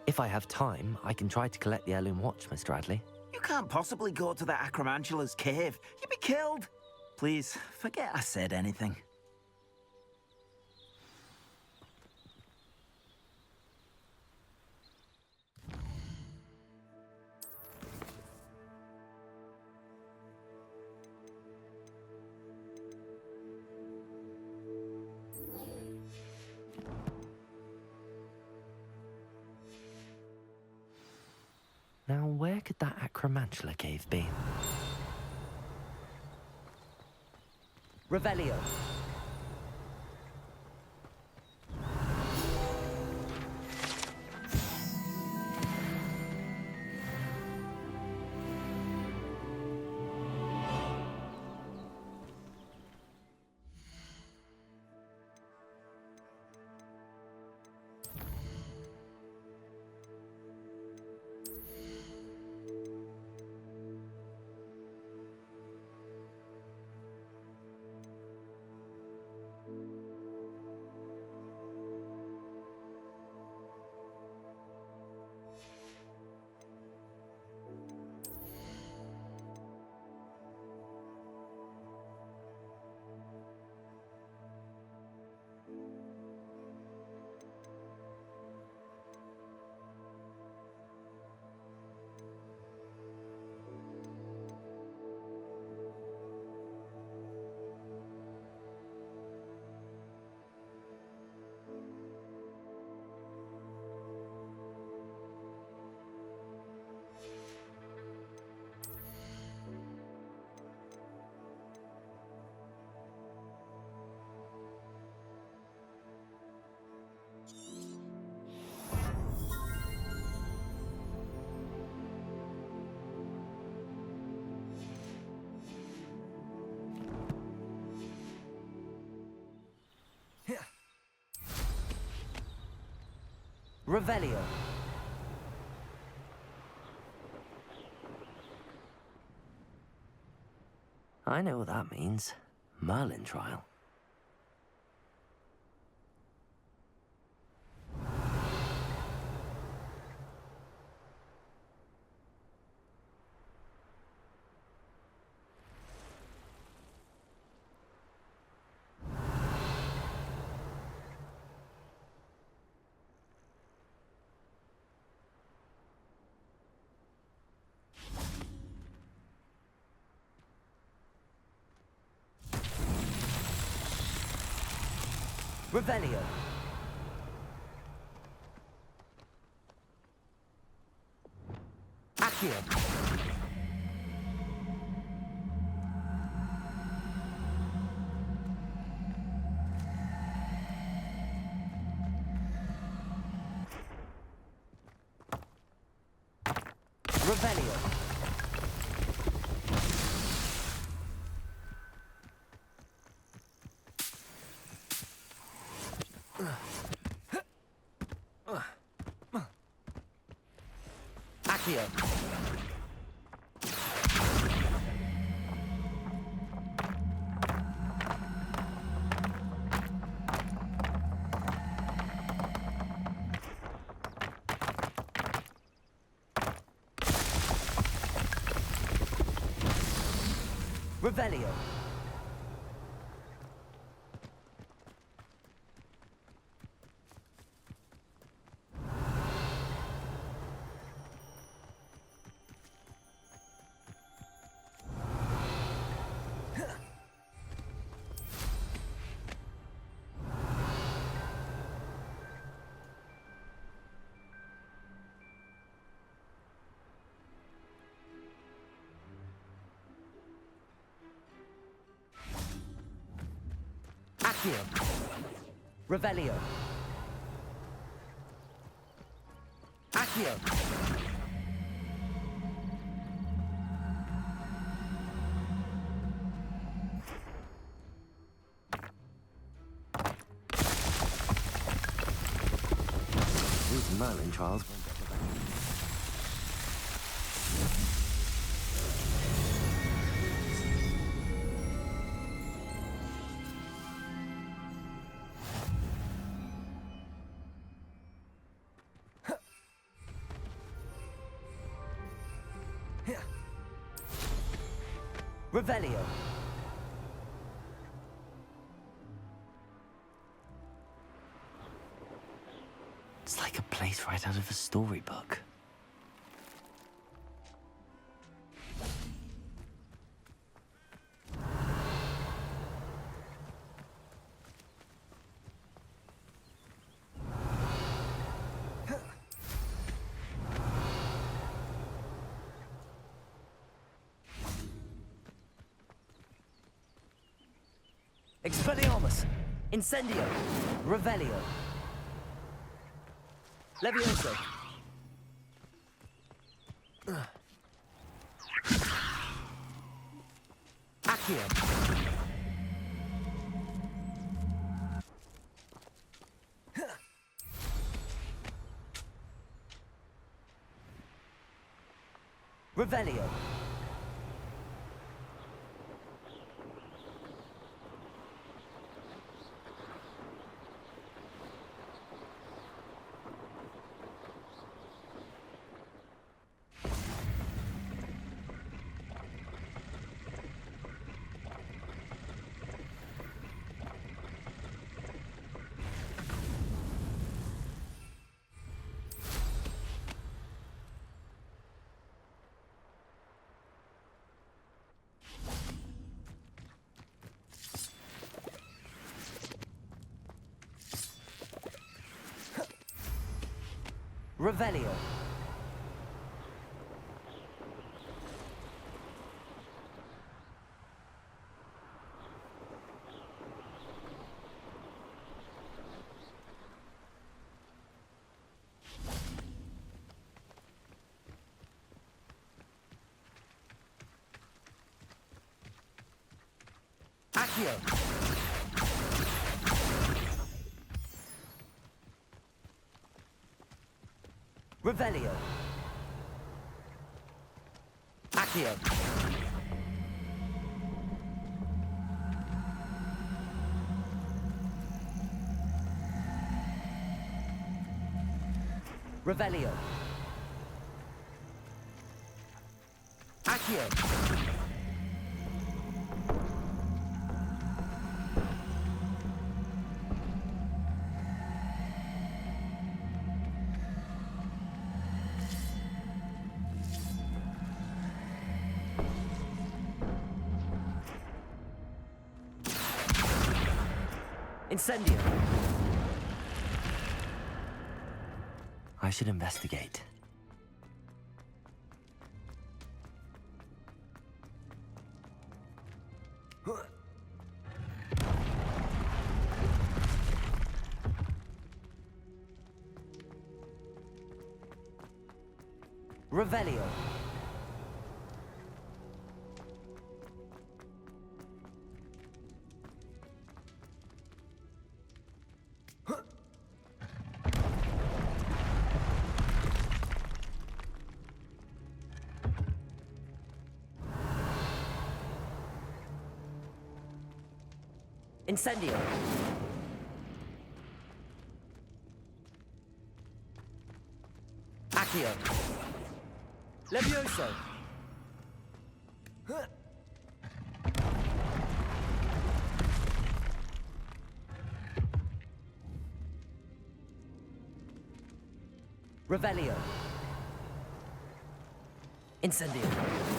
Speaker 1: If I have time, I can try to collect the heirloom watch, Mr. Adley.
Speaker 12: You can't possibly go to the Acromantula's cave. You'd be killed. Please, forget I said anything.
Speaker 1: Now, where could that Acromantula cave be? Revelio. Revelio. I know what that means. Merlin trial. Revelio. Accio. Revelio. Accio. Revelio. Accio. Revelio. Accio. These Merlin trials won't get the better. Revelio. It's like a place right out of a storybook. Expelliarmus! Incendio! Revelio! Levioso! Accio! Revelio! Revelio. Accio. Revelio. Accio. Revelio. Accio. Incendio. I should investigate. Revelio. Incendio. Accio. Levioso. Revelio. Incendio.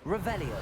Speaker 1: Revelio.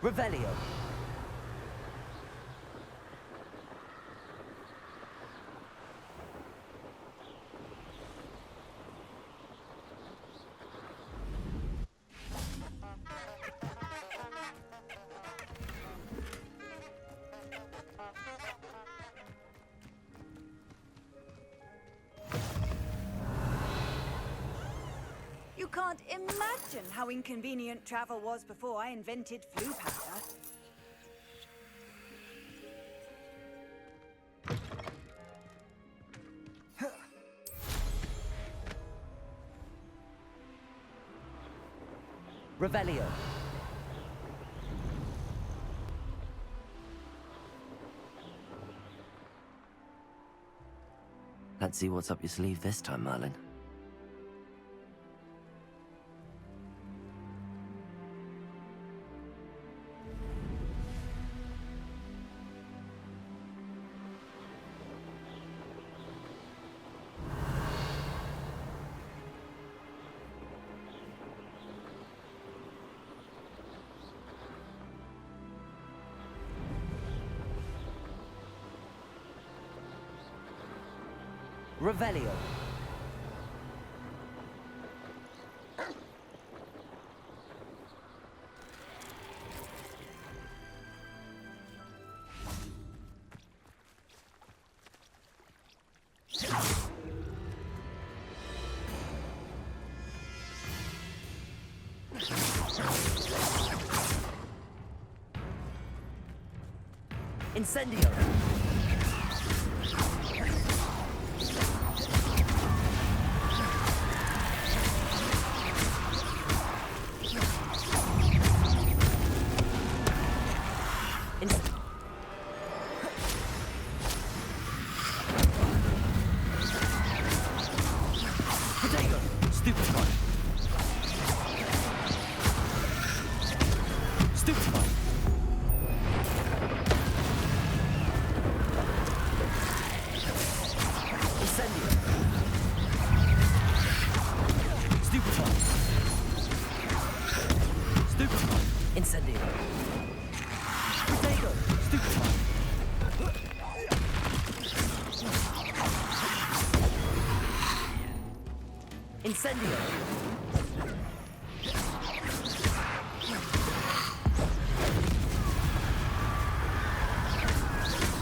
Speaker 1: Revelio.
Speaker 3: You can't imagine how inconvenient travel was before I invented flu powder.
Speaker 1: Revelio. Let's see what's up your sleeve this time, Merlin. Revelio. Incendio. Incendio!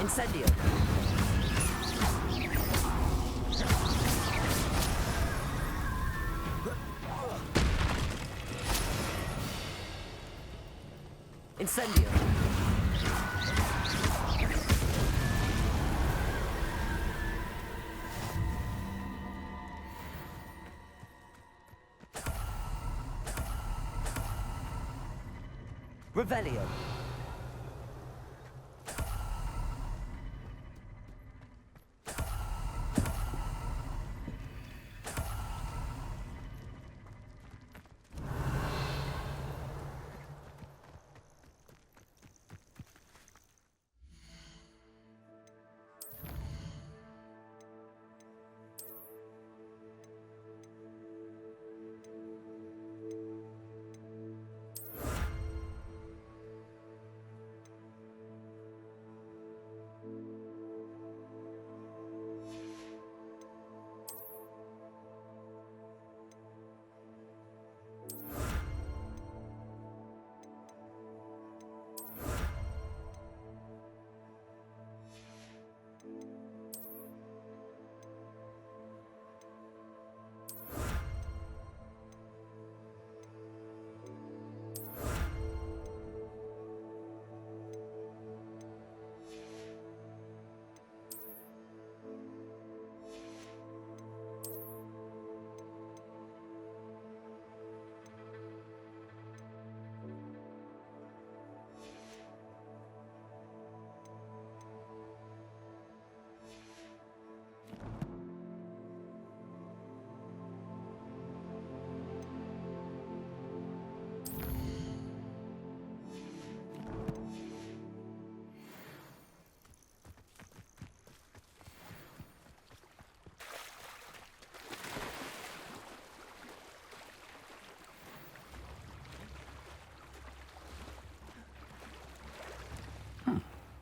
Speaker 1: Incendio! Incendio! Revelio.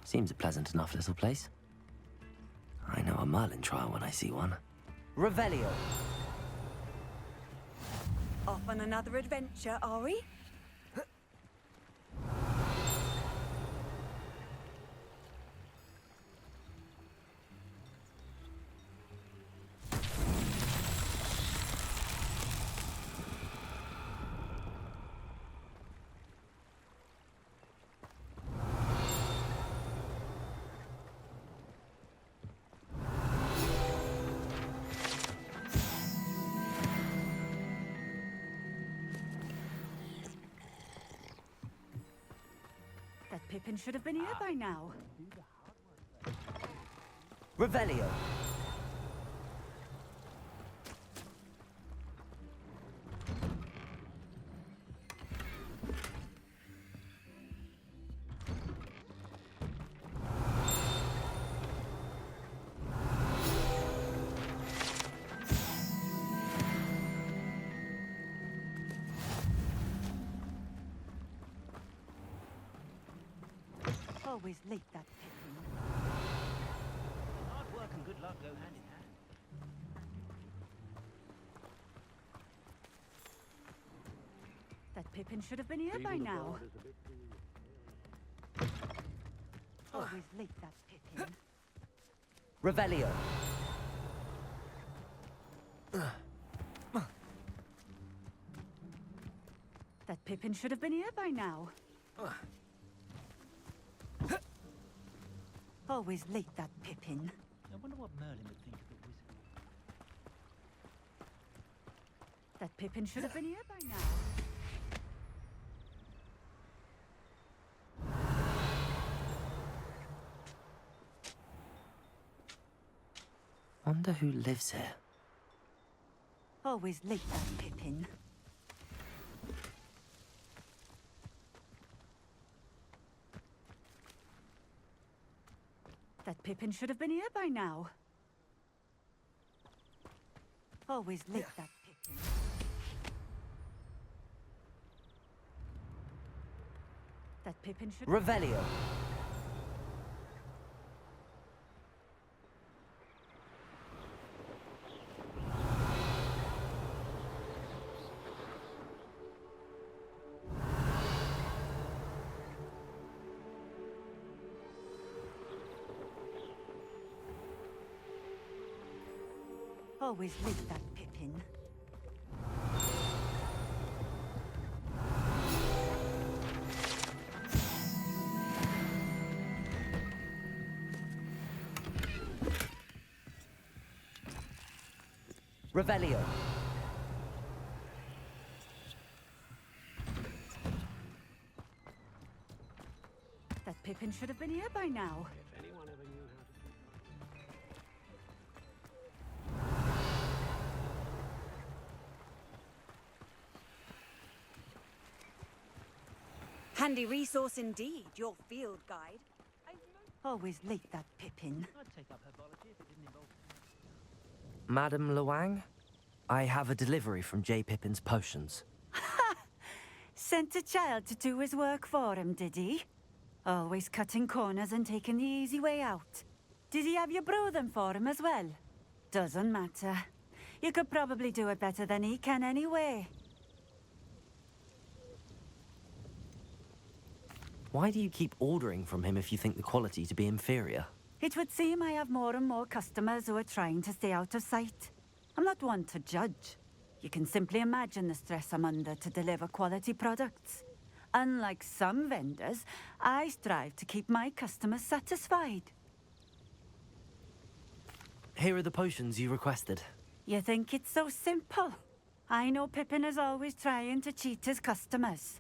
Speaker 1: Seems a pleasant enough little place. I know a Merlin trial when I see one. Revelio.
Speaker 3: Off on another adventure, are we? That Pippin should have been here by now.
Speaker 1: Revelio.
Speaker 3: Always late, that Pippin.
Speaker 7: Hard work and good luck go hand in hand.
Speaker 3: That Pippin should have been here by now. Always late, that Pippin.
Speaker 1: Revelio.
Speaker 3: That Pippin should have been here by now. Always late, that Pippin.
Speaker 7: I wonder what Merlin would think of the wizard.
Speaker 3: That Pippin should have been here by now.
Speaker 1: Wonder who lives here.
Speaker 3: Always late, that Pippin. That Pippin should have been here by now. Always late, that Pippin. That Pippin should...
Speaker 1: Revelio.
Speaker 3: Always late, that Pippin.
Speaker 1: Revelio.
Speaker 3: That Pippin should have been here by now.
Speaker 10: If anyone ever knew how to...
Speaker 3: Handy resource indeed, your field guide. Always late, that Pippin.
Speaker 7: I'd take up herbology if it didn't involve...
Speaker 1: Madam Luang, I have a delivery from J. Pippin's potions.
Speaker 3: Sent a child to do his work for him, did he? Always cutting corners and taking the easy way out. Did he have you brew them for him as well? Doesn't matter. You could probably do it better than he can anyway.
Speaker 1: Why do you keep ordering from him if you think the quality to be inferior?
Speaker 3: It would seem I have more and more customers who are trying to stay out of sight. I'm not one to judge. You can simply imagine the stress I'm under to deliver quality products. Unlike some vendors, I strive to keep my customers satisfied.
Speaker 1: Here are the potions you requested.
Speaker 3: You think it's so simple? I know Pippin is always trying to cheat his customers.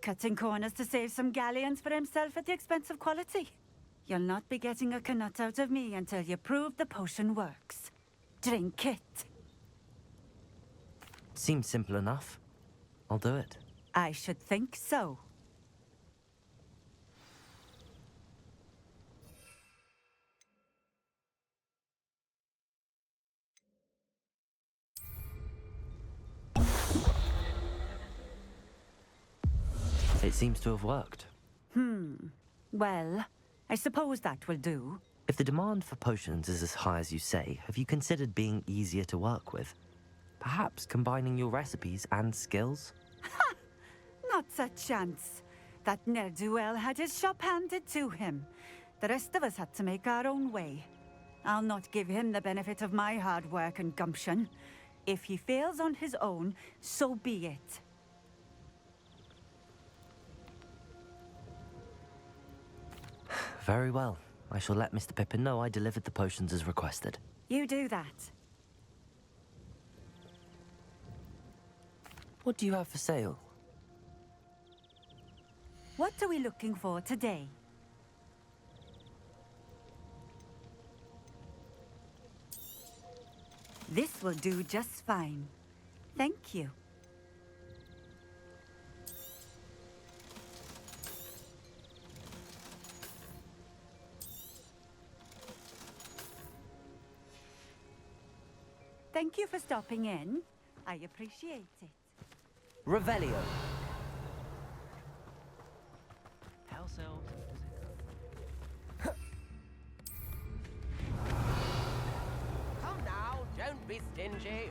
Speaker 3: Cutting corners to save some galleons for himself at the expense of quality. You'll not be getting a canut out of me until you prove the potion works. Drink it.
Speaker 1: Seems simple enough. I'll do it.
Speaker 3: I should think so.
Speaker 1: It seems to have worked.
Speaker 3: Well, I suppose that will do.
Speaker 1: If the demand for potions is as high as you say, have you considered being easier to work with? Perhaps combining your recipes and skills?
Speaker 3: Not a chance. That ne'er-do-well had his shop handed to him. The rest of us had to make our own way. I'll not give him the benefit of my hard work and gumption. If he fails on his own, so be it.
Speaker 1: Very well. I shall let Mr. Pippin know I delivered the potions as requested.
Speaker 3: You do that.
Speaker 1: What do you have for sale?
Speaker 3: What are we looking for today? This will do just fine. Thank you. Thank you for stopping in. I appreciate it.
Speaker 1: Revelio.
Speaker 7: House elves.
Speaker 13: Come now, don't be stingy.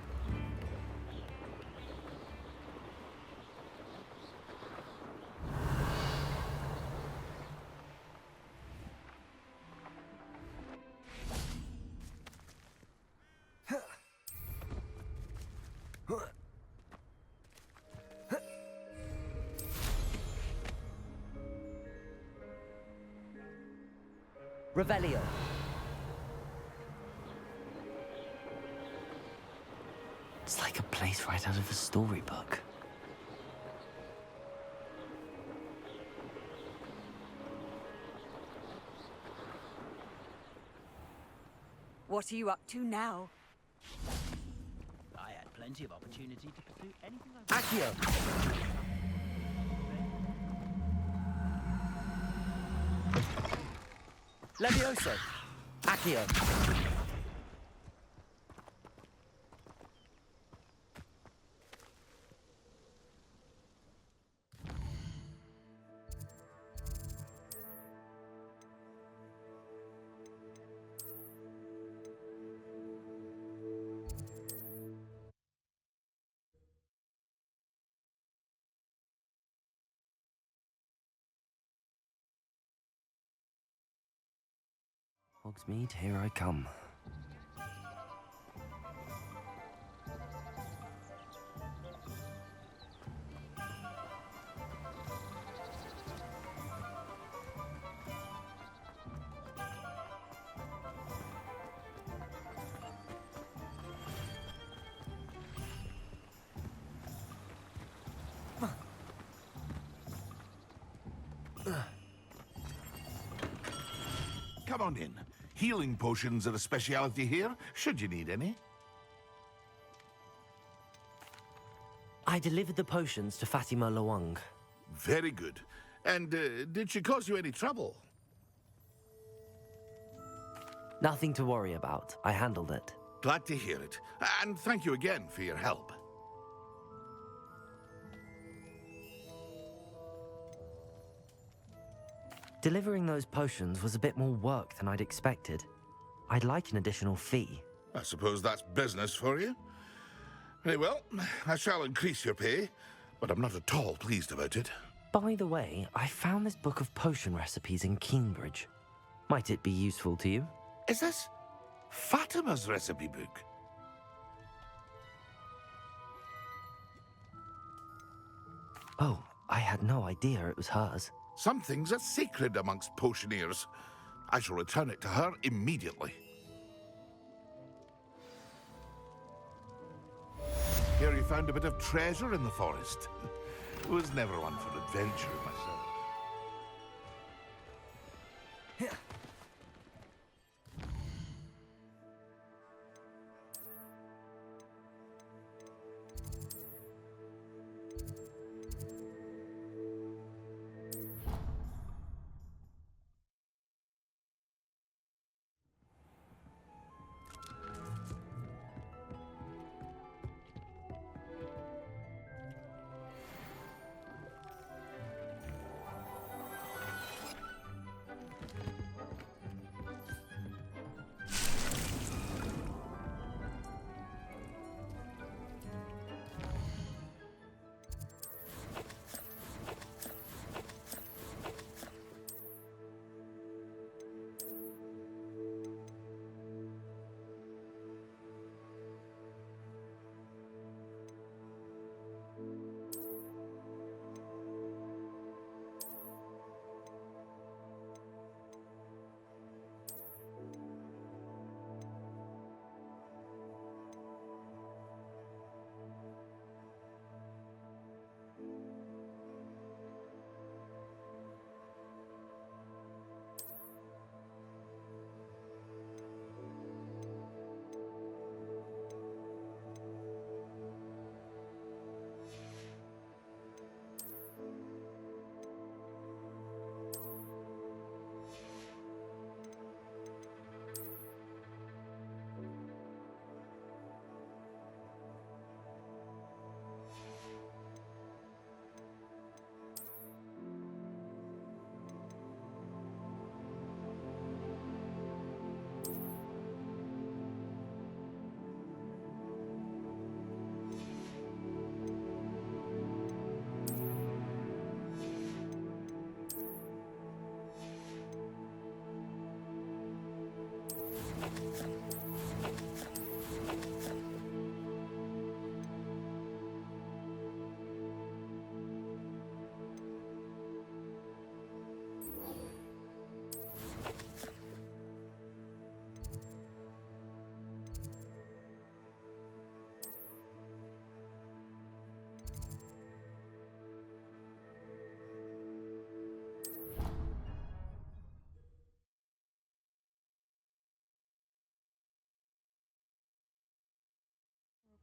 Speaker 1: Revelio. It's like a place right out of a storybook.
Speaker 14: What are you up to now?
Speaker 7: I had plenty of opportunity to pursue anything I
Speaker 1: Accio! Levioso! Accio! Hogsmeade, here I come.
Speaker 4: Come on in. Healing potions are a speciality here, should you need any.
Speaker 1: I delivered the potions to Fatima Lawang.
Speaker 4: Very good. And did she cause you any trouble?
Speaker 1: Nothing to worry about. I handled it.
Speaker 4: Glad to hear it. And thank you again for your help.
Speaker 1: Delivering those potions was a bit more work than I'd expected. I'd like an additional fee.
Speaker 4: I suppose that's business for you. Very well, I shall increase your pay, but I'm not at all pleased about it.
Speaker 1: By the way, I found this book of potion recipes in Cambridge. Might it be useful to you?
Speaker 4: Is this Fatima's recipe book?
Speaker 1: Oh, I had no idea it was hers.
Speaker 4: Some things are sacred amongst potioneers. I shall return it to her immediately. Here you found a bit of treasure in the forest. Was never one for adventure myself.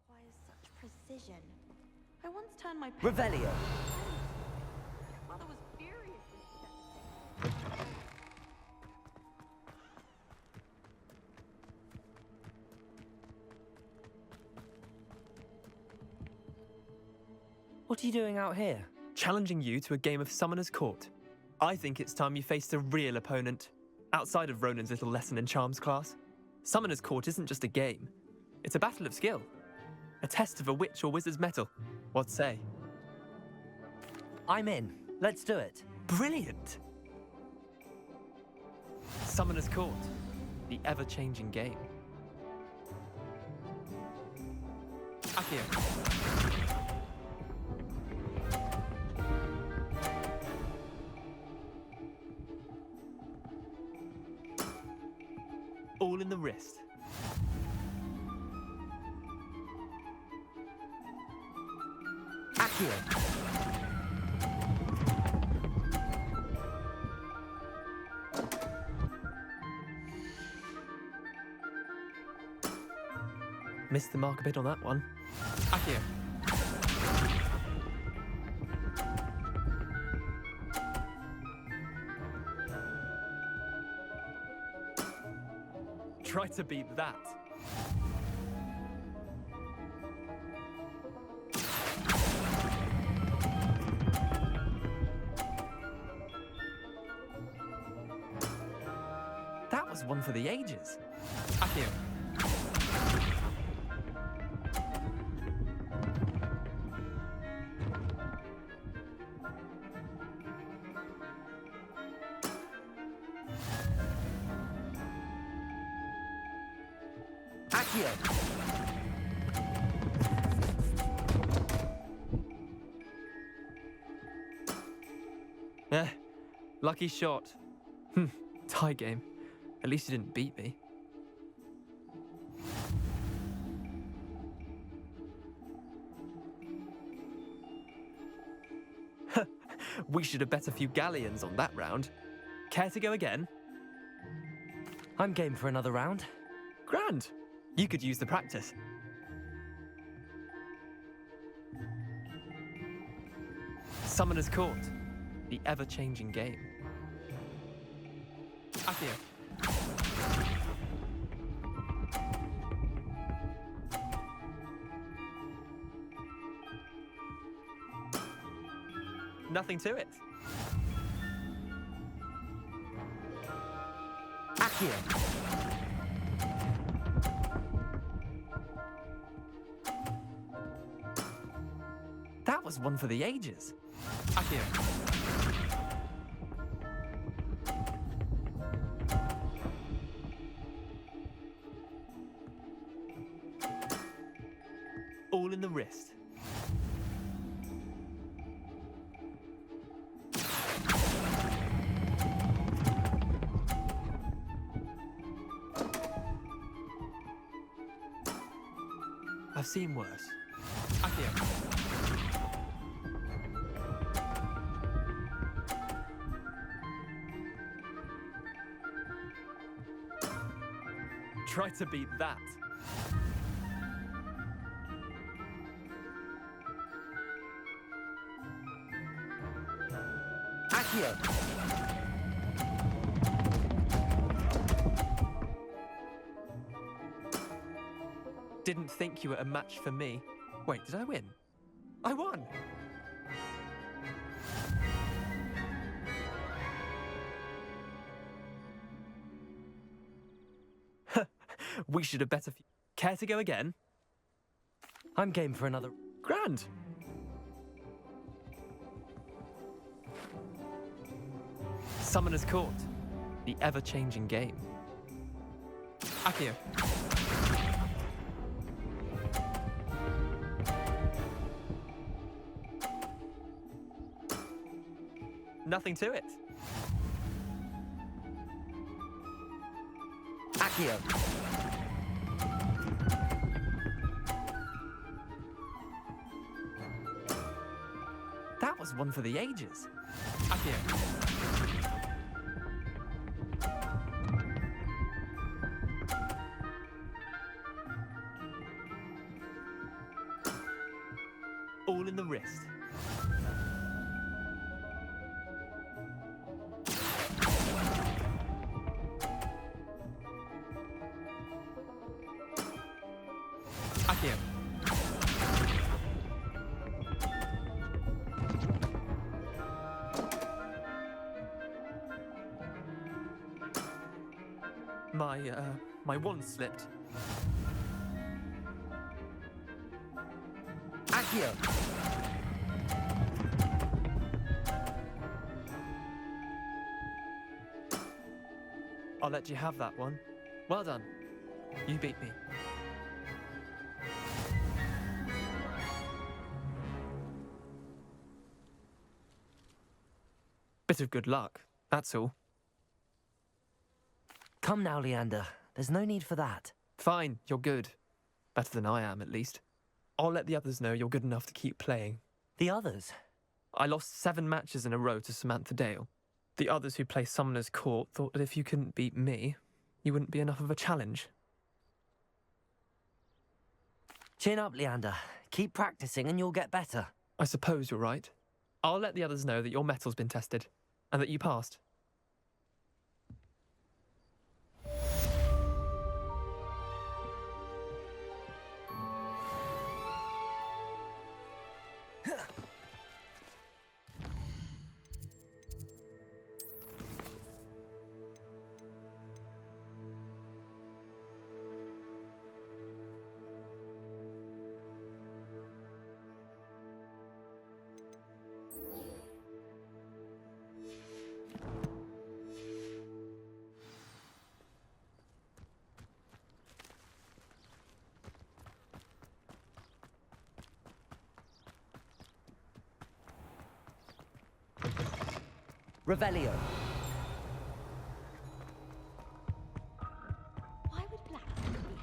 Speaker 15: Requires such precision. I once turned my
Speaker 1: Revelio.
Speaker 15: Mother was furious when she said the same.
Speaker 1: What are you doing out here?
Speaker 16: Challenging you to a game of Summoner's Court. I think it's time you faced a real opponent, outside of Ronan's little lesson in Charms class. Summoner's Court isn't just a game. It's a battle of skill. A test of a witch or wizard's mettle. What say?
Speaker 1: I'm in. Let's do it.
Speaker 16: Brilliant! Summoner's Court, the ever-changing game. Akio. All in the wrist.
Speaker 1: Akio.
Speaker 16: Missed the mark a bit on that one. Akio. Try to beat that. That was one for the ages. Akio.
Speaker 1: Akio.
Speaker 16: Lucky shot. Tie game. At least you didn't beat me. We should have bet a few galleons on that round. Care to go again?
Speaker 1: I'm game for another round.
Speaker 16: Grand. You could use the practice. Summoner's Court, the ever-changing game. Akio. Nothing to it.
Speaker 1: Akio.
Speaker 16: That was one for the ages. Akio. All in the wrist. I've seen worse. Akio. Try to beat that.
Speaker 1: Akio.
Speaker 16: Didn't think you were a match for me. Wait, did I win? I won! We should have bet a few. Care to go again?
Speaker 1: I'm game for another.
Speaker 16: Grand! Summoner's Court, the ever-changing game. Accio. Nothing to it.
Speaker 1: Accio.
Speaker 16: That was one for the ages. Accio. All in the wrist. Accio. My wand slipped.
Speaker 1: Accio.
Speaker 16: I'll let you have that one. Well done. You beat me. Bit of good luck, that's all.
Speaker 1: Come now, Leander. There's no need for that.
Speaker 16: Fine, you're good. Better than I am, at least. I'll let the others know you're good enough to keep playing.
Speaker 1: The others?
Speaker 16: I lost 7 matches in a row to Samantha Dale. The others who play Summoner's Court thought that if you couldn't beat me, you wouldn't be enough of a challenge.
Speaker 1: Chin up, Leander. Keep practicing and you'll get better.
Speaker 16: I suppose you're right. I'll let the others know that your metal's been tested, and that you passed.
Speaker 1: Revelio.
Speaker 5: Why would blacksmith be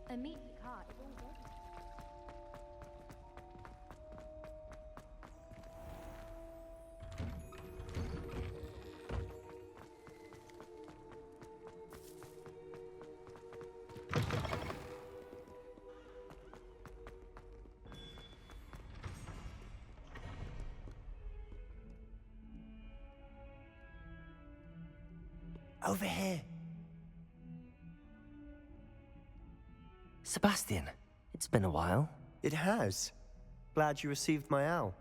Speaker 5: A meat cart is all good.
Speaker 1: Over here. Sebastian, it's been a while.
Speaker 17: It has. Glad you received my owl.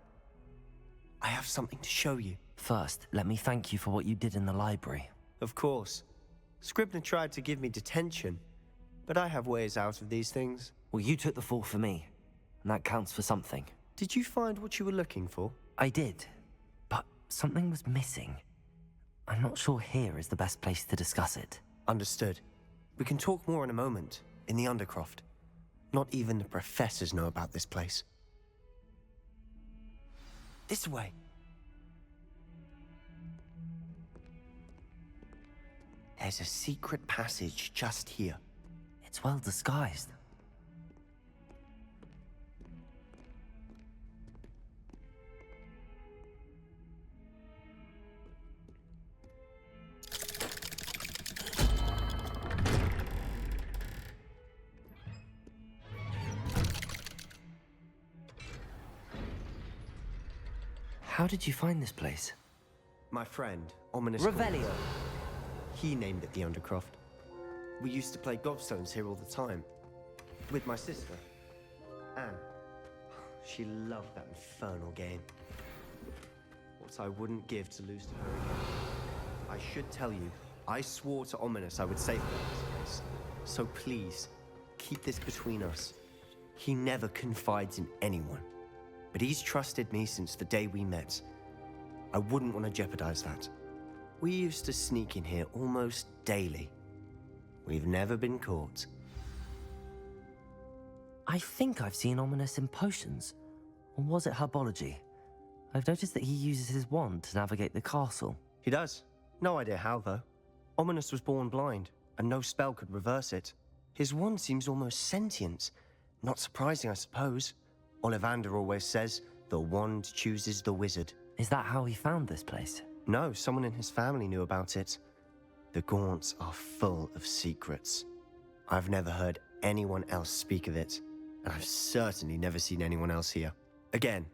Speaker 17: I have something to show you.
Speaker 1: First, let me thank you for what you did in the library.
Speaker 17: Of course. Scribner tried to give me detention, but I have ways out of these things.
Speaker 1: Well, you took the fall for me, and that counts for something.
Speaker 17: Did you find what you were looking for?
Speaker 1: I did, but something was missing. I'm not sure here is the best place to discuss it.
Speaker 17: Understood. We can talk more in a moment, in the Undercroft. Not even the professors know about this place. This way. There's a secret passage just here.
Speaker 1: It's well disguised. How did you find this place?
Speaker 17: My friend, Ominous
Speaker 1: Revelio.
Speaker 17: Corpse. He named it the Undercroft. We used to play gobstones here all the time. With my sister, Anne. She loved that infernal game. What I wouldn't give to lose to her again. I should tell you, I swore to Ominous I would safeguard this place. So please, keep this between us. He never confides in anyone. But he's trusted me since the day we met. I wouldn't want to jeopardize that. We used to sneak in here almost daily. We've never been caught.
Speaker 1: I think I've seen Ominous in potions. Or was it herbology? I've noticed that he uses his wand to navigate the castle.
Speaker 17: He does. No idea how, though. Ominous was born blind, and no spell could reverse it. His wand seems almost sentient. Not surprising, I suppose. Ollivander always says, the wand chooses the wizard.
Speaker 1: Is that how he found this place?
Speaker 17: No, someone in his family knew about it. The Gaunts are full of secrets. I've never heard anyone else speak of it, and I've certainly never seen anyone else here. Again,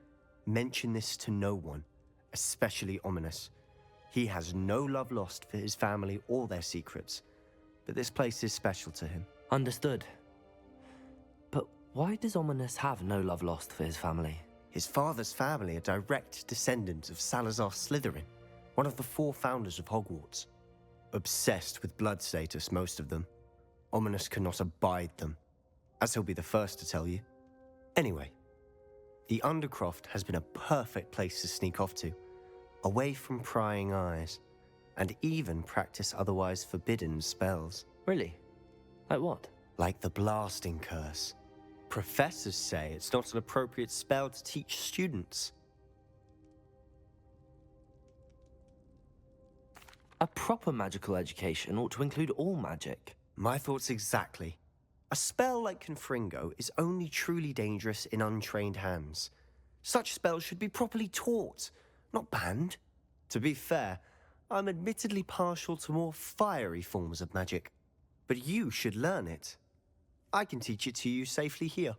Speaker 17: mention this to no one, especially Ominous. He has no love lost for his family or their secrets, but this place is special to him.
Speaker 1: Understood. But why does Ominous have no love lost for his family?
Speaker 17: His father's family are direct descendants of Salazar Slytherin, one of the 4 founders of Hogwarts. Obsessed with blood status, most of them. Ominous cannot abide them, as he'll be the first to tell you. Anyway, the Undercroft has been a perfect place to sneak off to, away from prying eyes, and even practice otherwise forbidden spells.
Speaker 1: Really? Like what?
Speaker 17: Like the Blasting Curse. Professors say it's not an appropriate spell to teach students.
Speaker 1: A proper magical education ought to include all magic.
Speaker 17: My thoughts exactly. A spell like Confringo is only truly dangerous in untrained hands. Such spells should be properly taught, not banned. To be fair, I'm admittedly partial to more fiery forms of magic. But you should learn it. I can teach it to you safely here.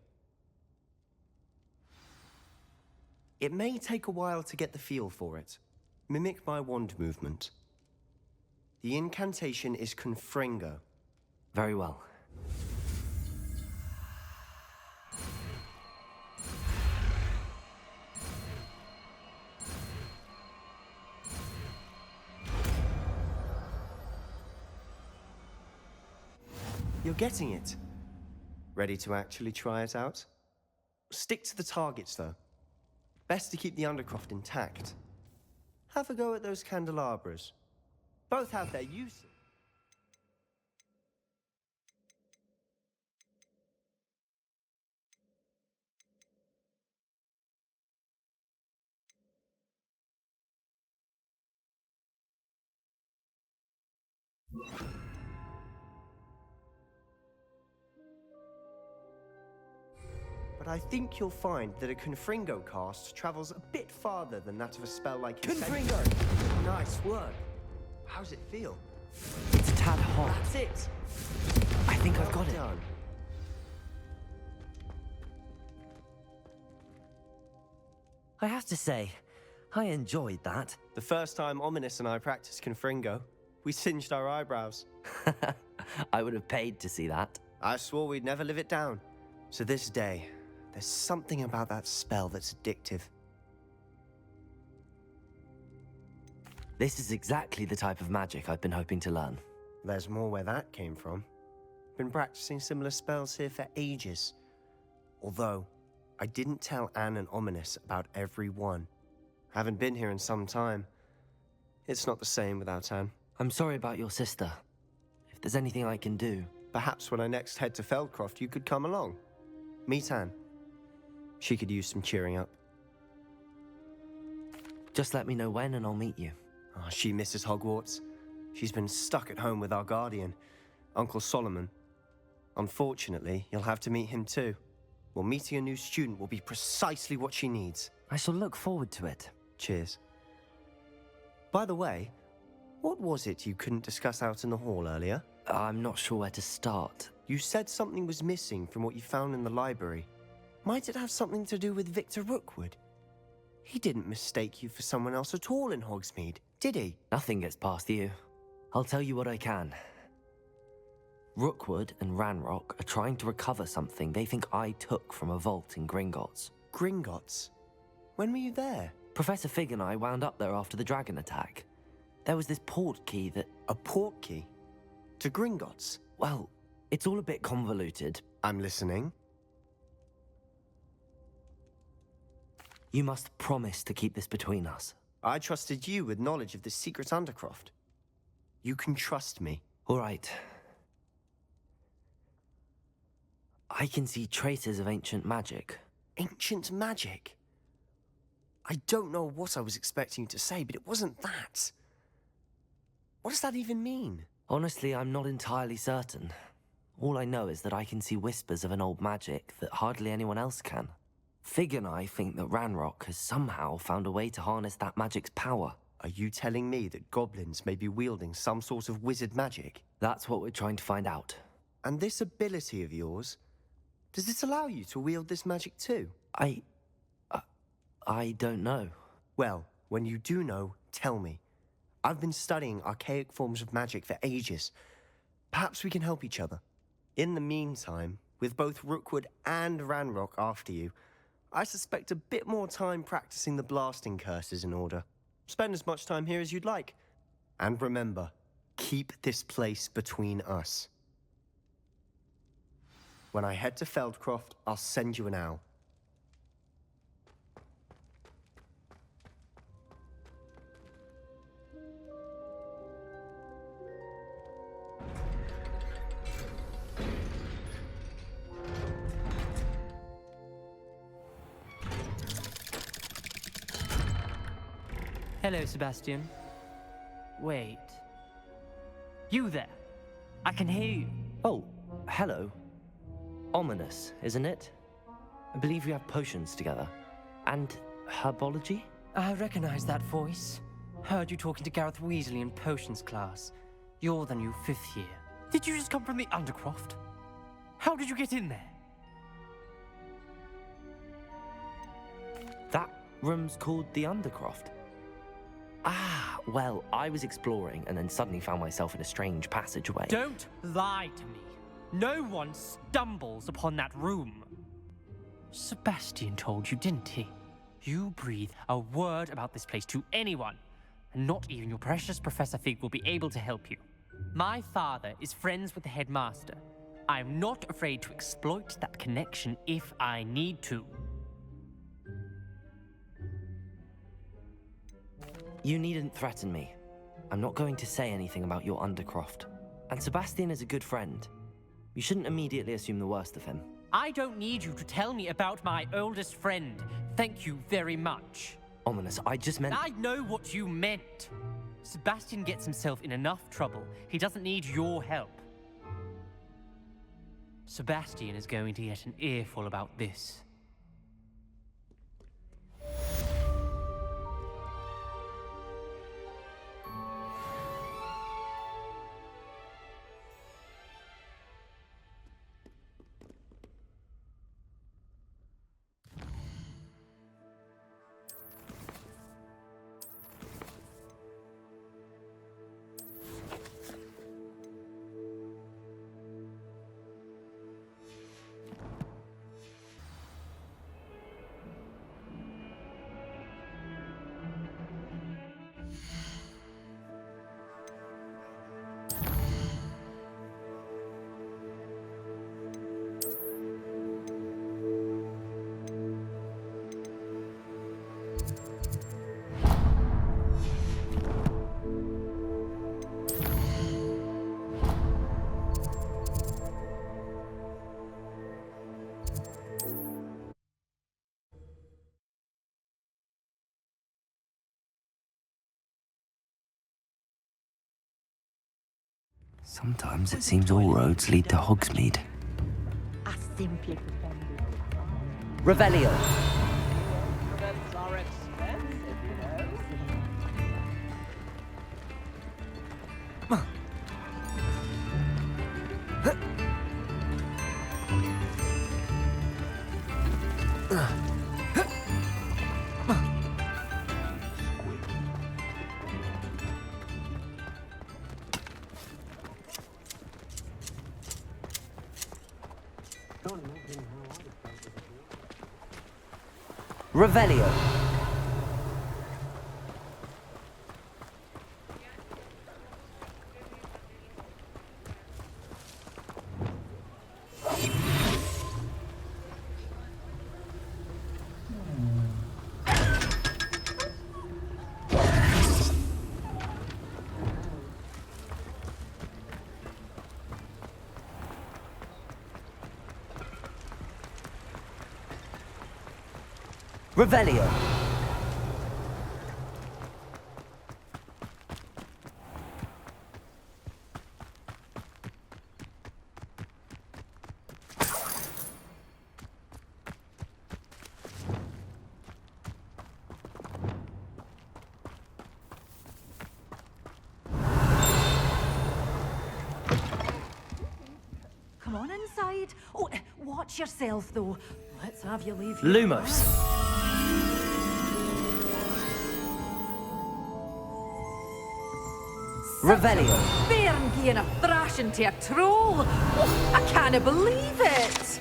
Speaker 17: It may take a while to get the feel for it. Mimic my wand movement. The incantation is Confringo.
Speaker 1: Very well.
Speaker 17: You're getting it. Ready to actually try it out? Stick to the targets, though. Best to keep the Undercroft intact. Have a go at those candelabras. Both have their uses. But I think you'll find that a Confringo cast travels a bit farther than that of a spell like
Speaker 1: Confringo!
Speaker 17: Nice work. How's it feel?
Speaker 1: It's a tad hot.
Speaker 17: That's it.
Speaker 1: I think I've got it.
Speaker 17: Done.
Speaker 1: I have to say, I enjoyed that.
Speaker 17: The first time Ominous and I practiced Confringo, we singed our eyebrows.
Speaker 1: I would have paid to see that.
Speaker 17: I swore we'd never live it down. To this day, there's something about that spell that's addictive.
Speaker 1: This is exactly the type of magic I've been hoping to learn.
Speaker 17: There's more where that came from. Been practicing similar spells here for ages. Although, I didn't tell Anne and Ominous about every one. Haven't been here in some time. It's not the same without Anne.
Speaker 1: I'm sorry about your sister. If there's anything I can do...
Speaker 17: Perhaps when I next head to Feldcroft, you could come along. Meet Anne. She could use some cheering up.
Speaker 1: Just let me know when and I'll meet you.
Speaker 17: Oh, she misses Hogwarts. She's been stuck at home with our guardian, Uncle Solomon. Unfortunately, you'll have to meet him too. Well, meeting a new student will be precisely what she needs.
Speaker 1: I shall look forward to it.
Speaker 17: Cheers. By the way, what was it you couldn't discuss out in the hall earlier?
Speaker 1: I'm not sure where to start.
Speaker 17: You said something was missing from what you found in the library. Might it have something to do with Victor Rookwood? He didn't mistake you for someone else at all in Hogsmeade, did he?
Speaker 1: Nothing gets past you. I'll tell you what I can. Rookwood and Ranrock are trying to recover something they think I took from a vault in Gringotts.
Speaker 17: Gringotts? When were you there?
Speaker 1: Professor Fig and I wound up there after the dragon attack. There was this port key that...
Speaker 17: A port key? To Gringotts?
Speaker 1: Well, It's all a bit convoluted.
Speaker 17: I'm listening.
Speaker 1: You must promise to keep this between us.
Speaker 17: I trusted you with knowledge of this secret undercroft. You can trust me.
Speaker 1: All right. I can see traces of ancient magic.
Speaker 17: Ancient magic? I don't know what I was expecting you to say, but it wasn't that. What does that even mean?
Speaker 1: Honestly, I'm not entirely certain. All I know is that I can see whispers of an old magic that hardly anyone else can. Fig and I think that Ranrock has somehow found a way to harness that magic's power.
Speaker 17: Are you telling me that goblins may be wielding some sort of wizard magic?
Speaker 1: That's what we're trying to find out.
Speaker 17: And this ability of yours, does it allow you to wield this magic too?
Speaker 1: I don't know.
Speaker 17: Well, when you do know, tell me. I've been studying archaic forms of magic for ages. Perhaps we can help each other. In the meantime, with both Rookwood and Ranrock after you, I suspect a bit more time practicing the blasting curse is in order. Spend as much time here as you'd like. And remember, keep this place between us. When I head to Feldcroft, I'll send you an owl.
Speaker 18: Hello, Sebastian. Wait. You there? I can hear you.
Speaker 1: Oh, hello. Ominous, isn't it? I believe we have potions together. And herbology?
Speaker 18: I recognize that voice. Heard you talking to Gareth Weasley in potions class. You're the new 5th year. Did you just come from the Undercroft? How did you get in there?
Speaker 1: That room's called the Undercroft. Ah, well, I was exploring and then suddenly found myself in a strange passageway.
Speaker 18: Don't lie to me. No one stumbles upon that room. Sebastian told you, didn't he? You breathe a word about this place to anyone, and not even your precious Professor Fig will be able to help you. My father is friends with the headmaster. I'm not afraid to exploit that connection if I need to.
Speaker 1: You needn't threaten me. I'm not going to say anything about your Undercroft. And Sebastian is a good friend. You shouldn't immediately assume the worst of him.
Speaker 18: I don't need you to tell me about my oldest friend. Thank you very much.
Speaker 1: Ominous, I just meant...
Speaker 18: I know what you meant. Sebastian gets himself in enough trouble. He doesn't need your help. Sebastian is going to get an earful about this.
Speaker 1: Sometimes it seems all roads lead to Hogsmeade. Revelio!
Speaker 13: Events are expensive, you know.
Speaker 1: Revelio! Revelio.
Speaker 14: Come on inside. Oh, watch yourself, though. Let's have you leave.
Speaker 1: Lumos. Revelio.
Speaker 14: Bairn giving a thrashing to a troll. Oh, I can't believe it.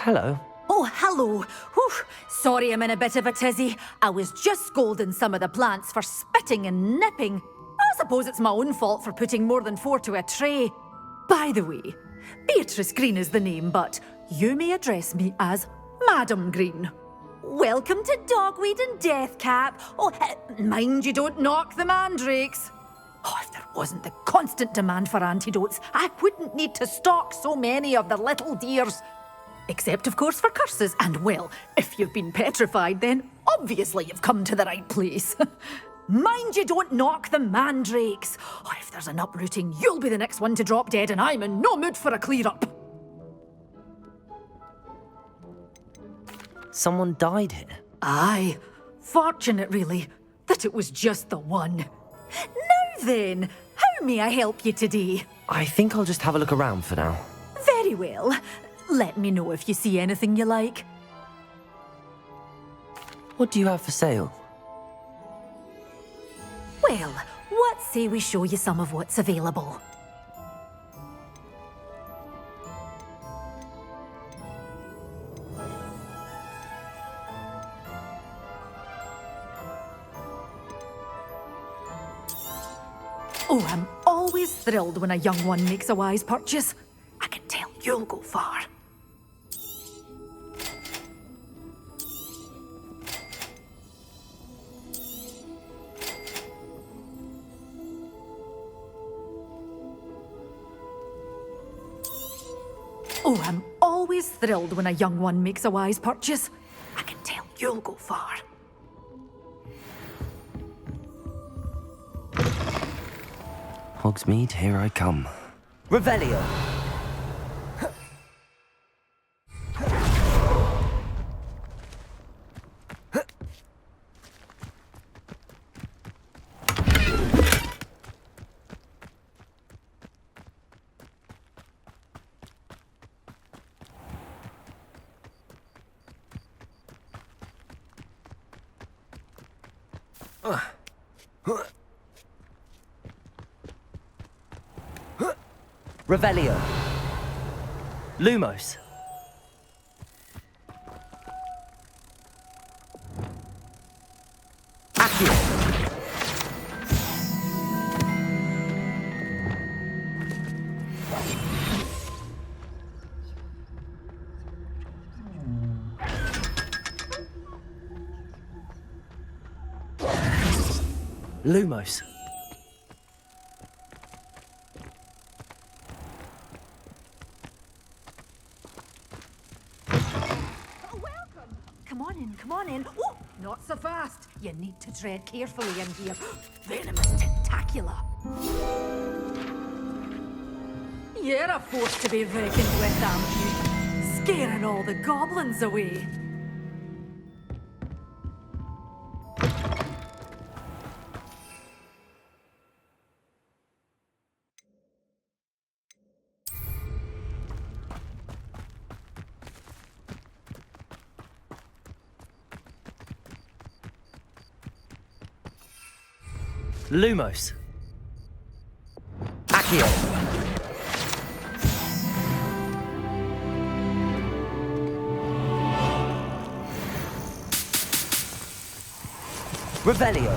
Speaker 1: Hello.
Speaker 14: Oh, hello. Whew. Sorry I'm in a bit of a tizzy. I was just scolding some of the plants for spitting and nipping. I suppose it's my own fault for putting more than 4 to a tray. By the way, Beatrice Green is the name, but you may address me as Madam Green. Welcome to Dogweed and Deathcap. Oh, mind you don't knock the mandrakes. Oh, if there wasn't the constant demand for antidotes, I wouldn't need to stock so many of the little dears. Except, of course, for curses. And, well, if you've been petrified, then obviously you've come to the right place. Mind you don't knock the mandrakes. Oh, if there's an uprooting, you'll be the next one to drop dead, and I'm in no mood for a clear-up.
Speaker 1: Someone died here.
Speaker 14: Aye. Fortunate, really, that it was just the one. Now then, how may I help you today?
Speaker 1: I think I'll just have a look around for now.
Speaker 14: Very well. Let me know if you see anything you like.
Speaker 1: What do you have for sale?
Speaker 14: Well, what say we show you some of what's available? Oh, I'm always thrilled when a young one makes a wise purchase. I can tell you'll go far. Oh, I'm always thrilled when a young one makes a wise purchase. I can tell you'll go far.
Speaker 1: Hogsmeade, here I come. Revelio. Revelio. Lumos. Accio. Lumos.
Speaker 14: Come on in. Oh, not so fast. You need to tread carefully in here. Venomous tentacula. You're a force to be reckoned with, aren't you? Scaring all the goblins away.
Speaker 1: Lumos. Accio. Revelio.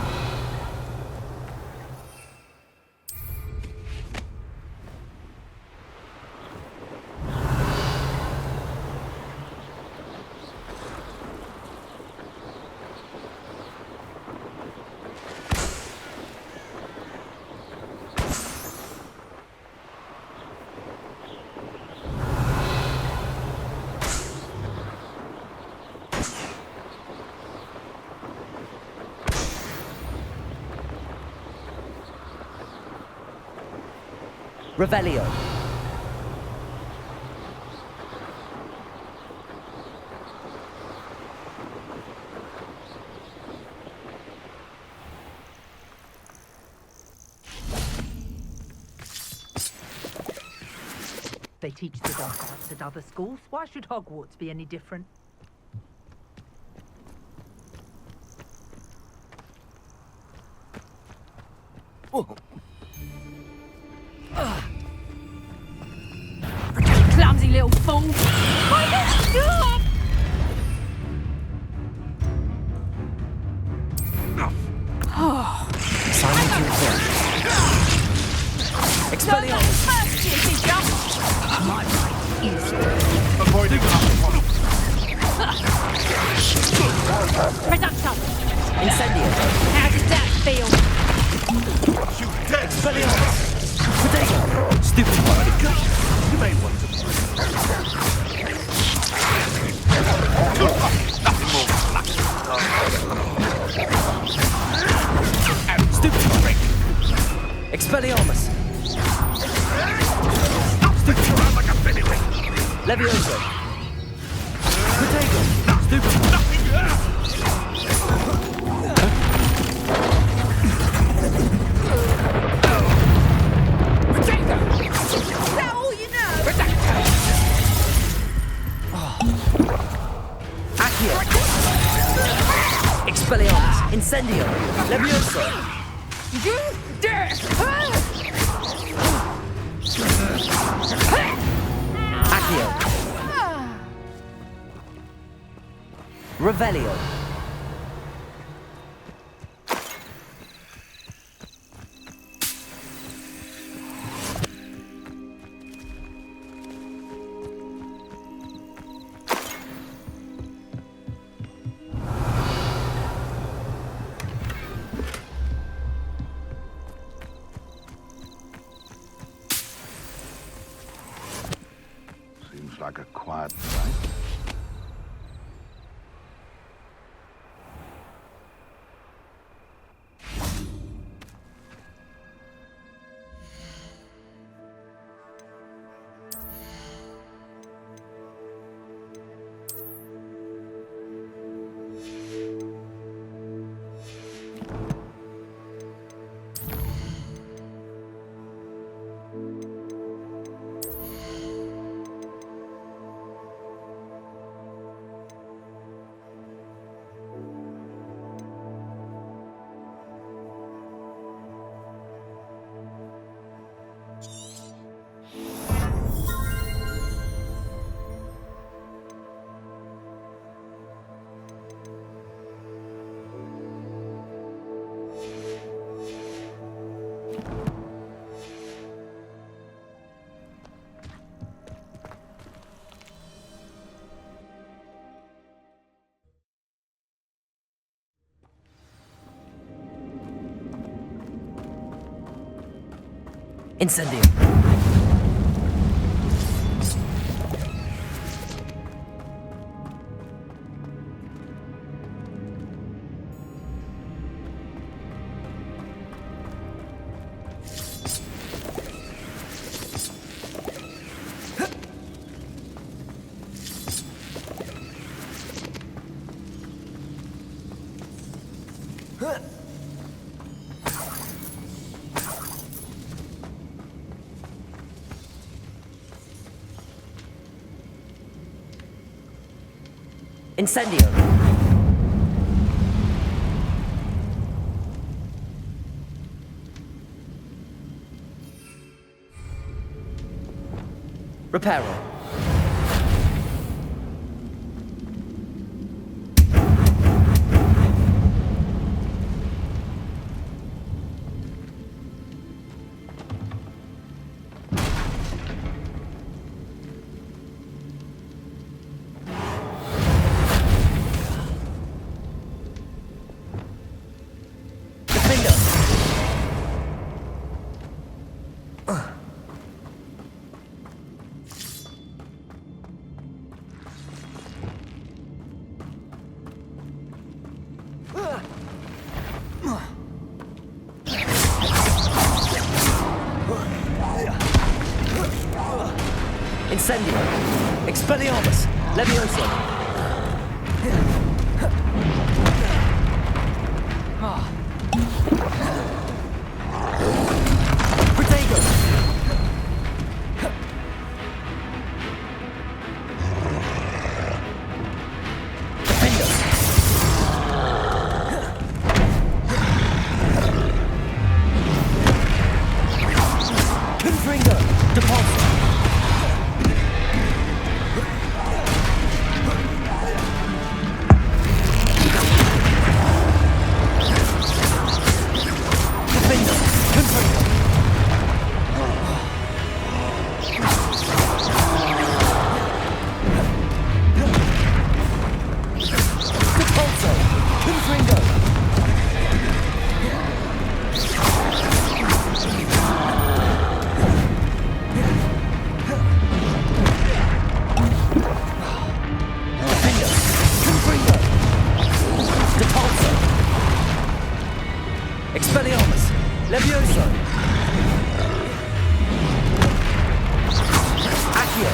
Speaker 1: Revelio.
Speaker 11: They teach the dark arts at other schools. Why should Hogwarts be any different?
Speaker 14: Clumsy little fool! Why did you stop? Oh.
Speaker 1: Simon to return. Expelliarmus!
Speaker 14: First, cheeky jump! My right is...
Speaker 4: Avoiding
Speaker 14: Reduction!
Speaker 1: Incendio.
Speaker 14: How does that feel?
Speaker 4: You dead!
Speaker 1: Expelliarmus! Protego!
Speaker 4: Stupid one! You may want to... Nothing more
Speaker 1: Stupid break! Expelliarmus!
Speaker 4: Stupid around like a pennyweight!
Speaker 1: Levioso! Protego!
Speaker 4: Stupid! Nothing!
Speaker 14: Is that all you know?
Speaker 1: Accio! Expelliarmus! Incendio! Levioso!
Speaker 14: You dare!
Speaker 1: Accio! Revelio!
Speaker 4: Seems like a quiet night.
Speaker 1: Incendio! Incendio! Reparo! Incendio. Expelliarmus. Levioso. Protego. Defendo. Confringo. Deposit. Expelliarmus! Levioso! Accio!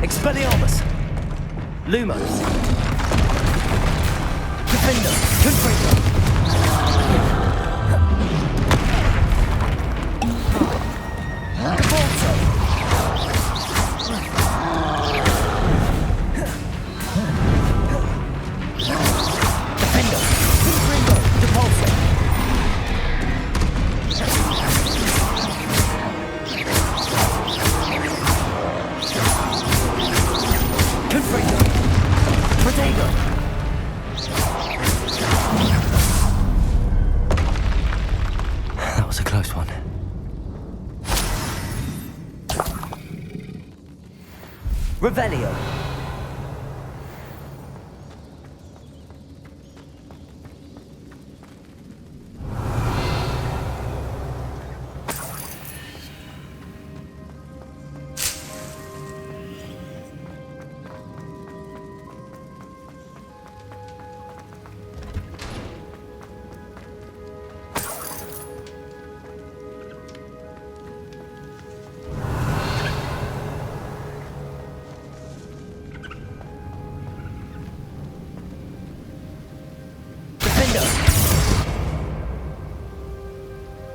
Speaker 1: Expelliarmus! Lumos! Defendo! Confringo! Devolso! That was a close one. Revelio.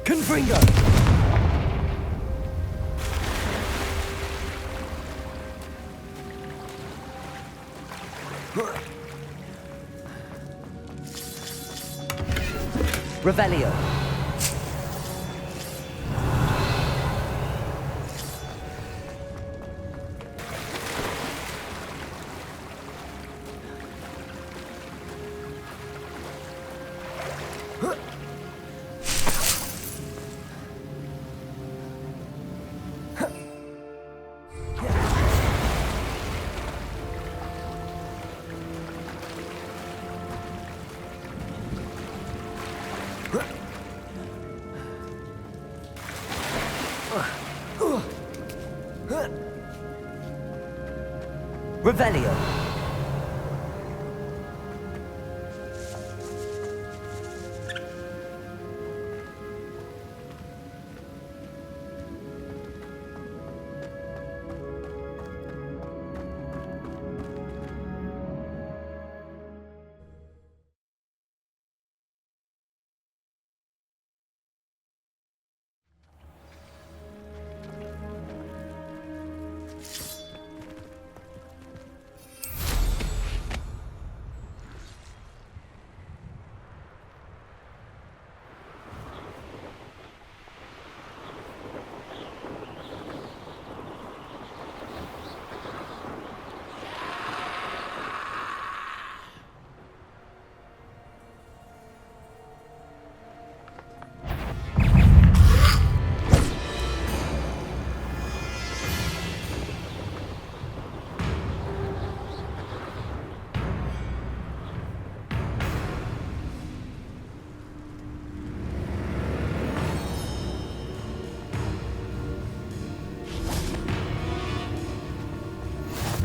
Speaker 1: Confringo! Revelio. Revelio.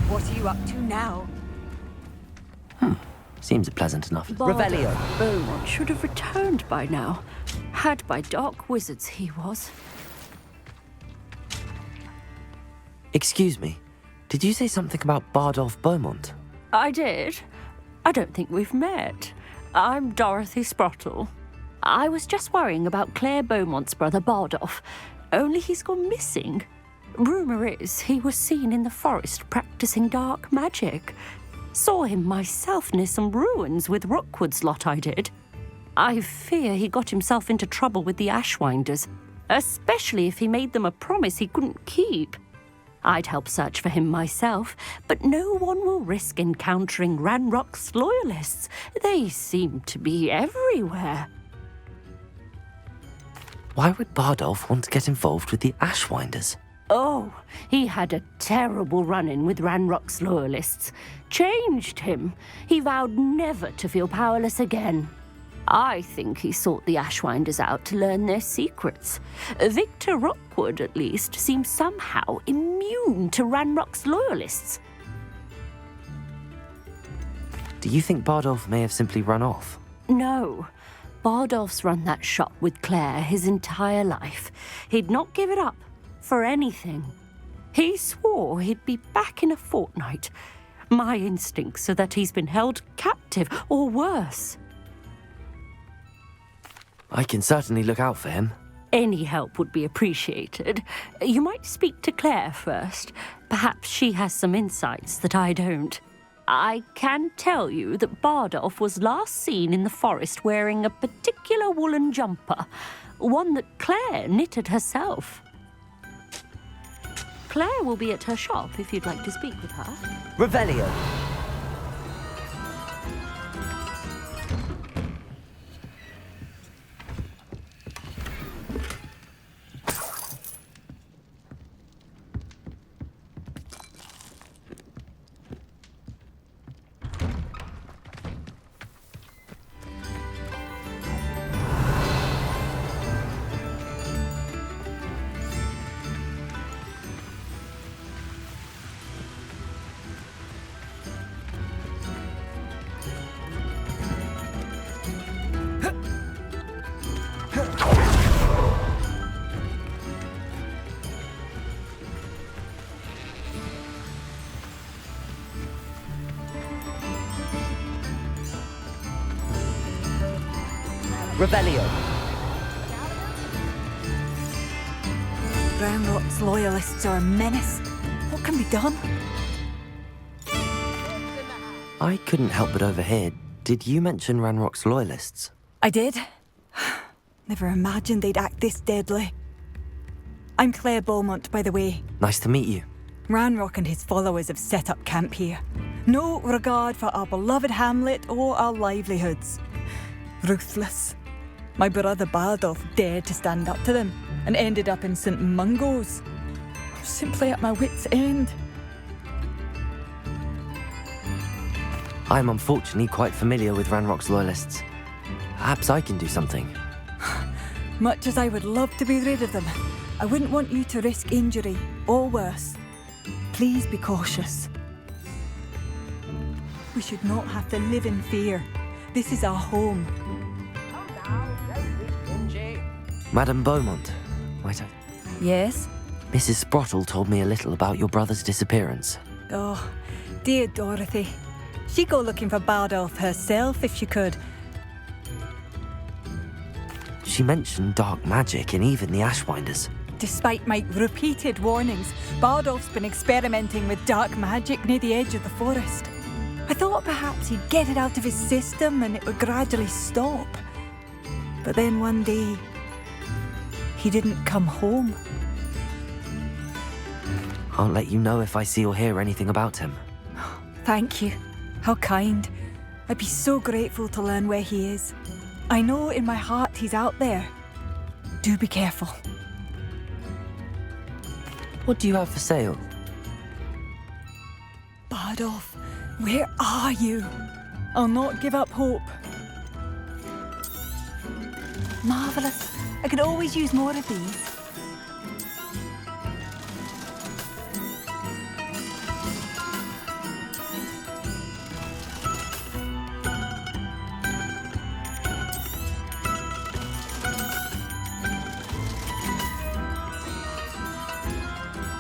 Speaker 15: What are you up to now?
Speaker 1: Seems pleasant enough.
Speaker 19: Revelio. Beaumont should have returned by now. Had by dark wizards he was.
Speaker 1: Excuse me, did you say something about Bardolph Beaumont?
Speaker 19: I did. I don't think we've met. I'm Dorothy Sprottle. I was just worrying about Claire Beaumont's brother Bardolph, only he's gone missing. Rumour is he was seen in the forest practicing dark magic. Saw him myself near some ruins with Rookwood's lot I did. I fear he got himself into trouble with the Ashwinders, especially if he made them a promise he couldn't keep. I'd help search for him myself, but no one will risk encountering Ranrock's loyalists. They seem to be everywhere.
Speaker 1: Why would Bardolph want to get involved with the Ashwinders?
Speaker 19: Oh, he had a terrible run-in with Ranrock's loyalists. Changed him. He vowed never to feel powerless again. I think he sought the Ashwinders out to learn their secrets. Victor Rookwood, at least, seems somehow immune to Ranrock's loyalists.
Speaker 1: Do you think Bardolph may have simply run off?
Speaker 19: No. Bardolph's run that shop with Claire his entire life. He'd not give it up for anything. He swore he'd be back in a fortnight. My instincts are that he's been held captive, or worse.
Speaker 1: I can certainly look out for him.
Speaker 19: Any help would be appreciated. You might speak to Claire first. Perhaps she has some insights that I don't. I can tell you that Bardolph was last seen in the forest wearing a particular woolen jumper, one that Claire knitted herself. Claire will be at her shop if you'd like to speak with her.
Speaker 1: Revelio. Revelio.
Speaker 20: Ranrock's loyalists are a menace. What can be done?
Speaker 1: I couldn't help but overhear. Did you mention Ranrock's loyalists?
Speaker 20: I did. Never imagined they'd act this deadly. I'm Claire Beaumont, by the way.
Speaker 1: Nice to meet you.
Speaker 20: Ranrock and his followers have set up camp here. No regard for our beloved hamlet or our livelihoods. Ruthless. My brother Bardolph dared to stand up to them and ended up in St. Mungo's. Simply at my wit's end.
Speaker 1: I'm unfortunately quite familiar with Ranrock's loyalists. Perhaps I can do something.
Speaker 20: Much as I would love to be rid of them, I wouldn't want you to risk injury or worse. Please be cautious. We should not have to live in fear. This is our home.
Speaker 1: Madame Beaumont, might I?
Speaker 20: Yes?
Speaker 1: Mrs. Sprottle told me a little about your brother's disappearance.
Speaker 20: Oh, dear Dorothy. She'd go looking for Bardolph herself if she could.
Speaker 1: She mentioned dark magic and even the Ashwinders.
Speaker 20: Despite my repeated warnings, Bardolph's been experimenting with dark magic near the edge of the forest. I thought perhaps he'd get it out of his system and it would gradually stop. But then one day, he didn't come home.
Speaker 1: I'll let you know if I see or hear anything about him.
Speaker 20: Thank you. How kind. I'd be so grateful to learn where he is. I know in my heart he's out there. Do be careful.
Speaker 1: What do you have for sale?
Speaker 20: Bardolph, where are you? I'll not give up hope. Marvelous. I could always use more of these.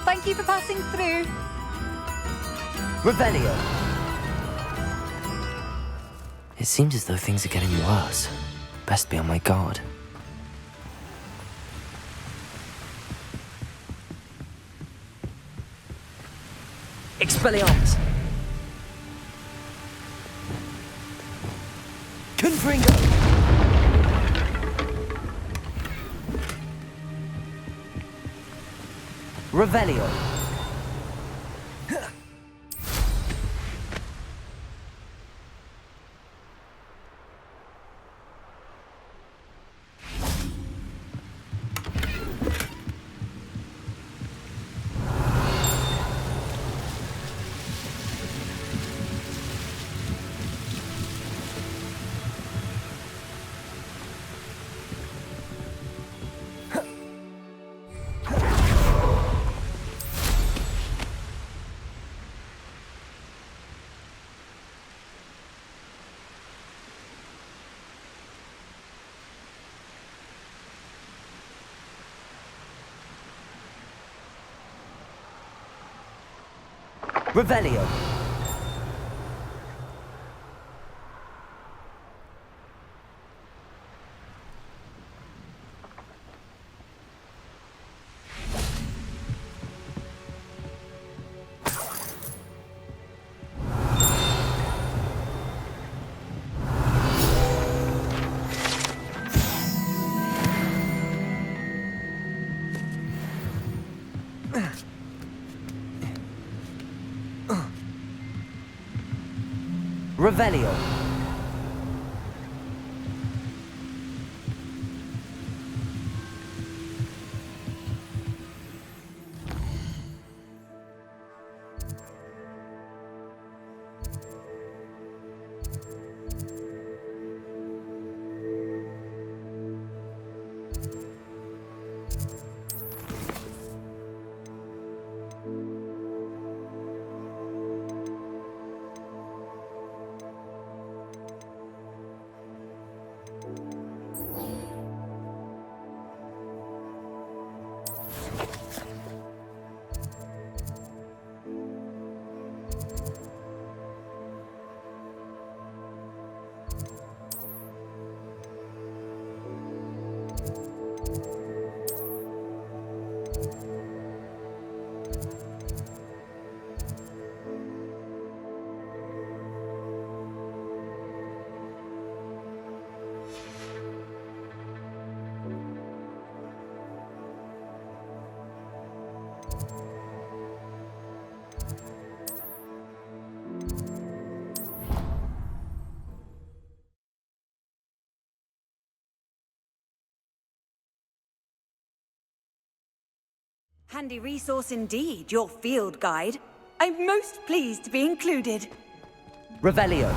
Speaker 14: Thank you for passing through.
Speaker 1: Revelio. It seems as though things are getting worse. Best be on my guard. Expelliarmus. Confringo. Revelio. Revelio. Revelio.
Speaker 21: Handy resource indeed, your field guide. I'm most pleased to be included.
Speaker 1: Revelio.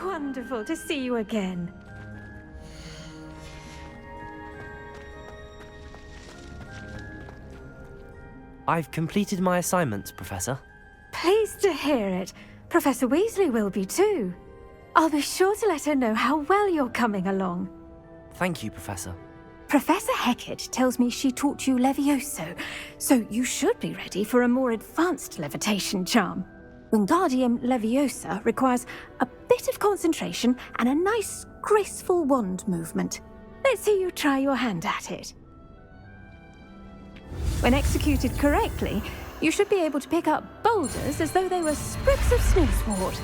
Speaker 22: Wonderful to see you again.
Speaker 1: I've completed my assignments, Professor.
Speaker 22: Pleased to hear it. Professor Weasley will be too. I'll be sure to let her know how well you're coming along.
Speaker 1: Thank you, Professor.
Speaker 22: Professor Hecat tells me she taught you Levioso, so you should be ready for a more advanced levitation charm. Wingardium Leviosa requires a bit of concentration and a nice graceful wand movement. Let's see you try your hand at it. When executed correctly, you should be able to pick up boulders as though they were sprigs of snowsword.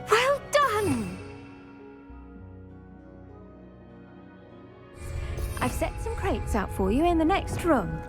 Speaker 22: Well done! I've set some crates out for you in the next room.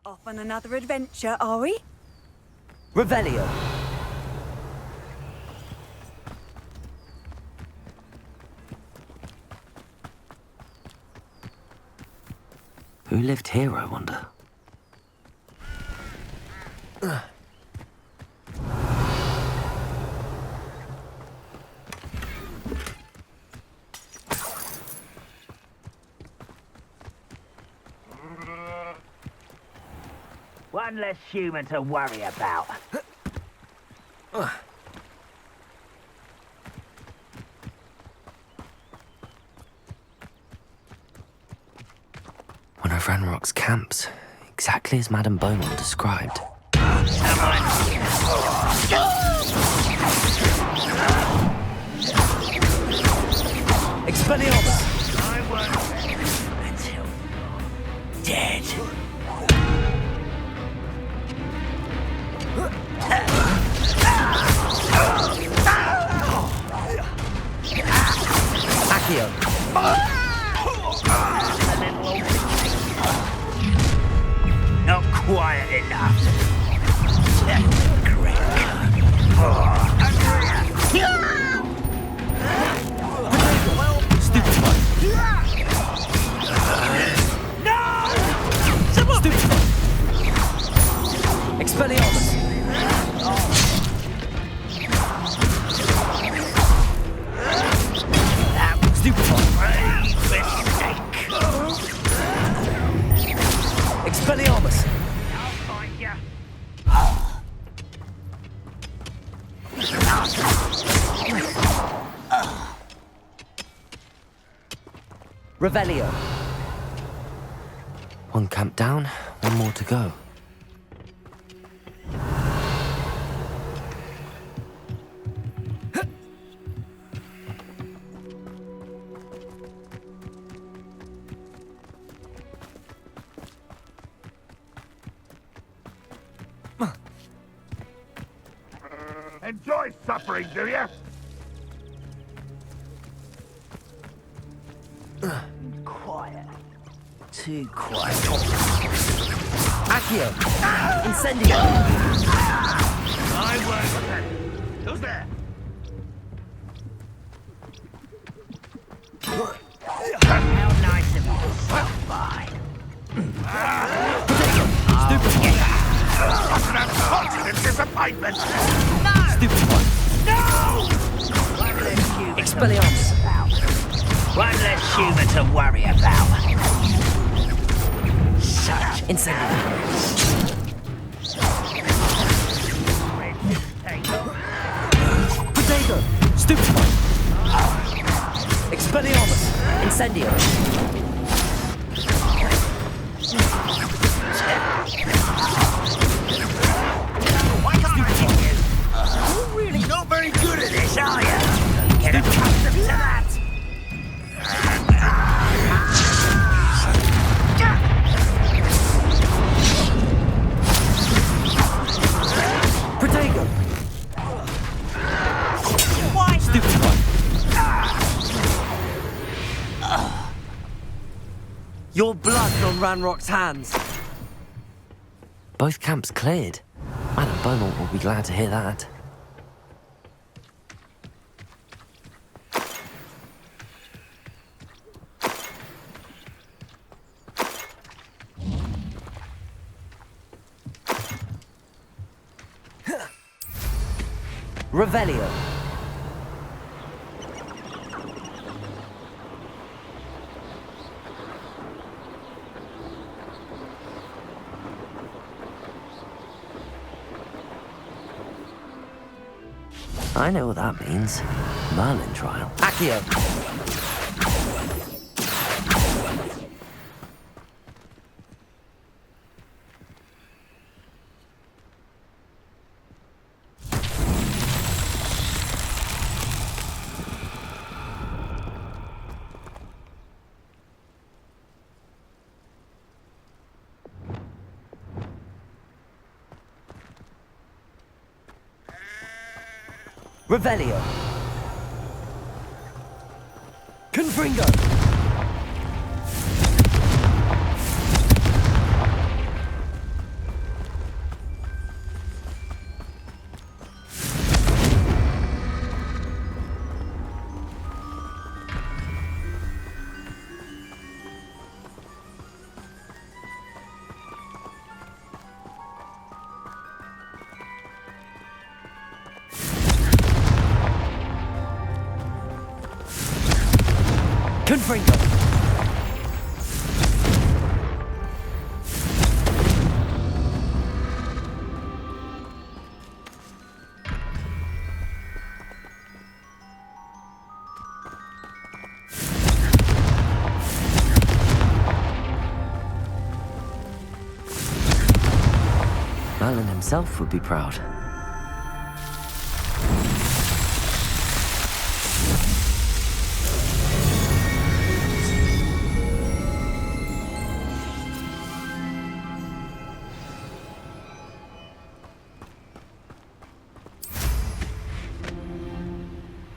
Speaker 21: Off on another adventure, are we?
Speaker 1: Revelio. Who lived here, I wonder?
Speaker 6: One less human to worry about.
Speaker 1: One of Ranrock's camps, exactly as Madame Beaumont described. Expelliarmus!
Speaker 6: I won't until dead.
Speaker 1: Accio.
Speaker 6: Not quiet enough.
Speaker 1: Expelliarmus!
Speaker 6: That was a grave mistake.
Speaker 1: Revelio. One camp down, one more to go.
Speaker 4: Enjoy suffering, do you?
Speaker 1: Quiet. Too quiet. Accio! Incendio!
Speaker 4: I work with them. Who's there?
Speaker 6: How nice of you to stop by.
Speaker 4: Constant disappointment.
Speaker 1: Stupid one.
Speaker 6: No!
Speaker 1: Expelliarmus.
Speaker 6: One less human to worry about. Such
Speaker 1: Incendio. Potato. Stupid one. Expelliarmus. Incendio.
Speaker 6: You're really not very good at this, are you? Get accustomed to that.
Speaker 1: Protego.
Speaker 6: Why?
Speaker 1: Stupid one. Your blood's on Ranrock's hands. Both camps cleared. Madame Beaumont will be glad to hear that. Revelio. I know what that means. Merlin trial. Accio. Revelio. Confringo. Confringo. Merlin himself would be proud.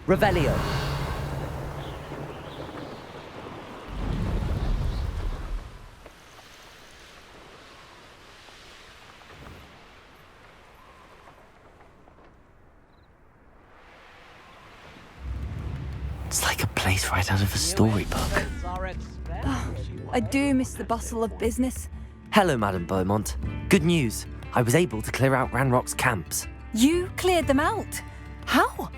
Speaker 1: Revelio. It's like a place right out of a storybook.
Speaker 20: I do miss the bustle of business.
Speaker 1: Hello, Madame Beaumont. Good news. I was able to clear out Ranrock's camps.
Speaker 20: You cleared them out? How?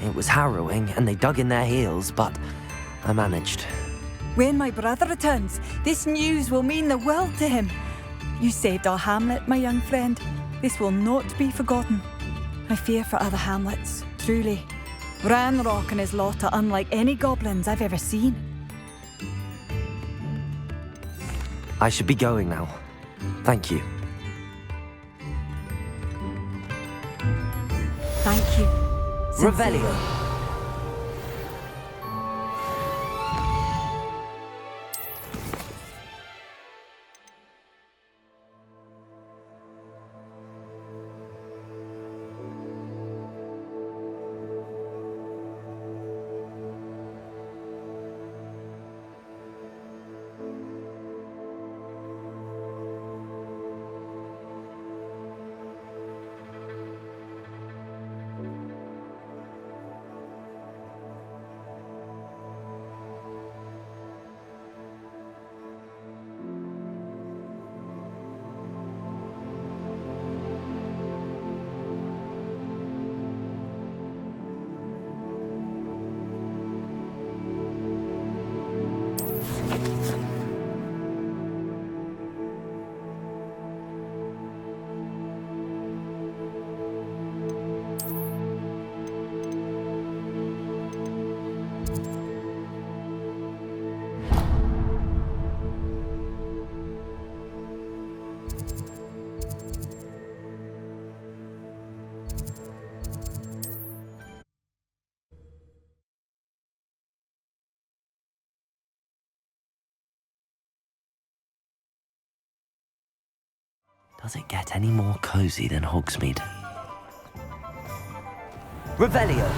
Speaker 1: It was harrowing, and they dug in their heels, but I managed.
Speaker 20: When my brother returns, this news will mean the world to him. You saved our hamlet, my young friend. This will not be forgotten. I fear for other hamlets, truly. Ranrock and his lot are unlike any goblins I've ever seen.
Speaker 1: I should be going now. Thank you.
Speaker 20: Thank you.
Speaker 1: Revelio. Does it get any more cozy than Hogsmeade? Revelio!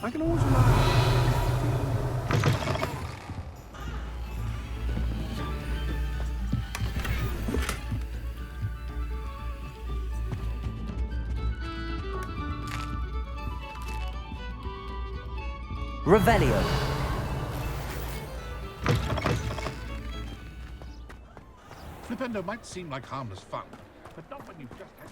Speaker 2: I can always rely.
Speaker 1: Revelio.
Speaker 4: Flipendo might seem like harmless fun, but not when you've just had...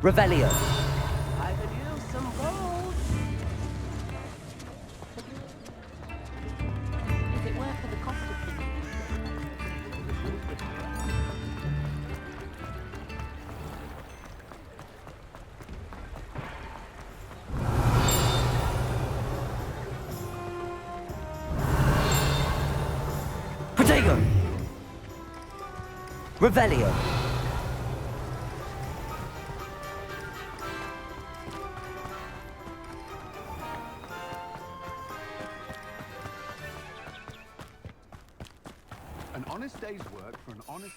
Speaker 1: Revelio.
Speaker 13: I could use some gold.
Speaker 5: If it weren't for the cost of things.
Speaker 1: Protego. Revelio.
Speaker 2: An honest day's work for an honest...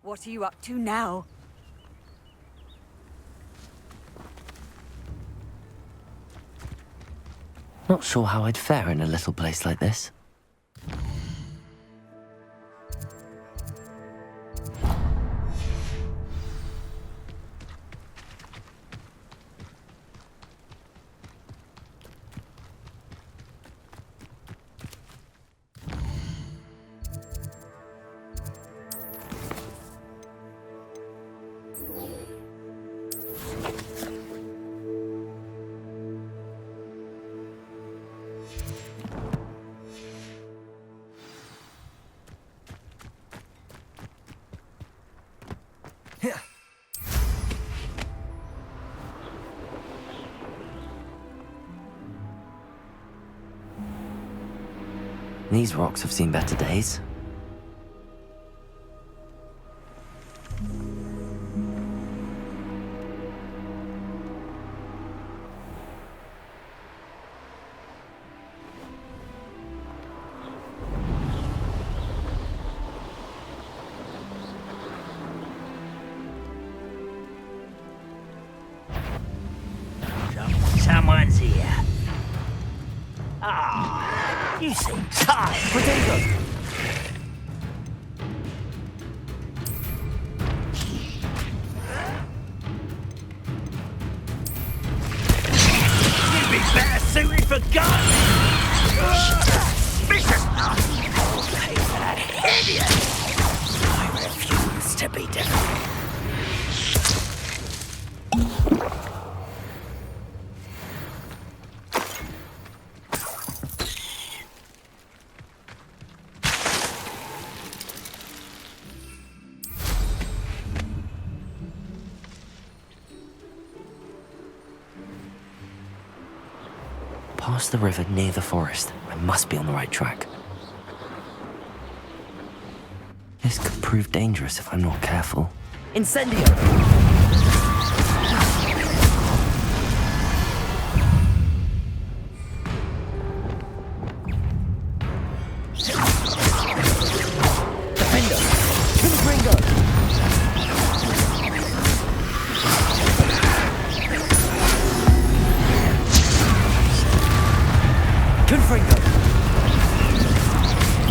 Speaker 21: What are you up to now?
Speaker 1: Not sure how I'd fare in a little place like this. These rocks have seen better days.
Speaker 6: Someone's here. Ah, you seem tired.
Speaker 1: Potato!
Speaker 6: You'd be better suited for guns. Vicious. Hey, that idiot. I refuse to be defeated.
Speaker 1: Past the river near the forest. I must be on the right track. This could prove dangerous if I'm not careful. Incendio!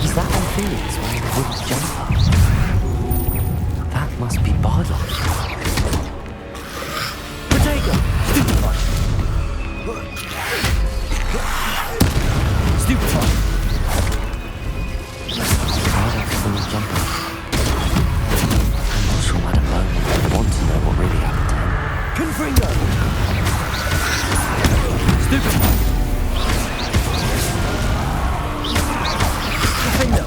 Speaker 1: Is that on Felix wearing a wood jumper? That must be Bardock. Potato! Stupefy! Stupefy! Bardock's full of jumper. I'm not sure Madame Bowman would want to know what really happened to him. Confringo! Stupefy! Confringo!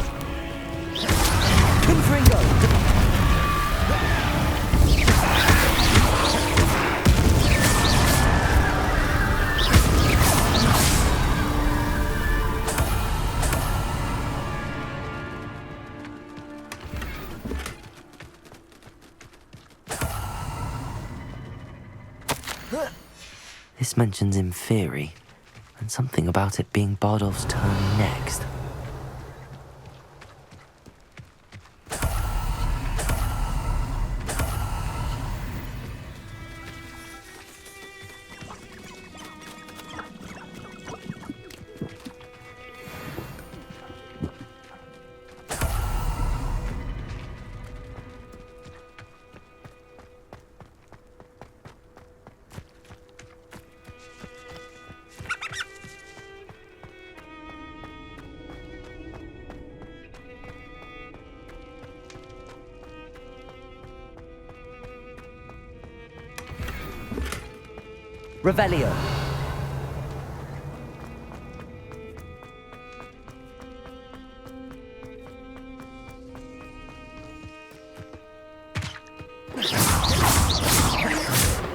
Speaker 1: Confringo! This mentions Inferi, and something about it being Bardolph's turn next. Revelio.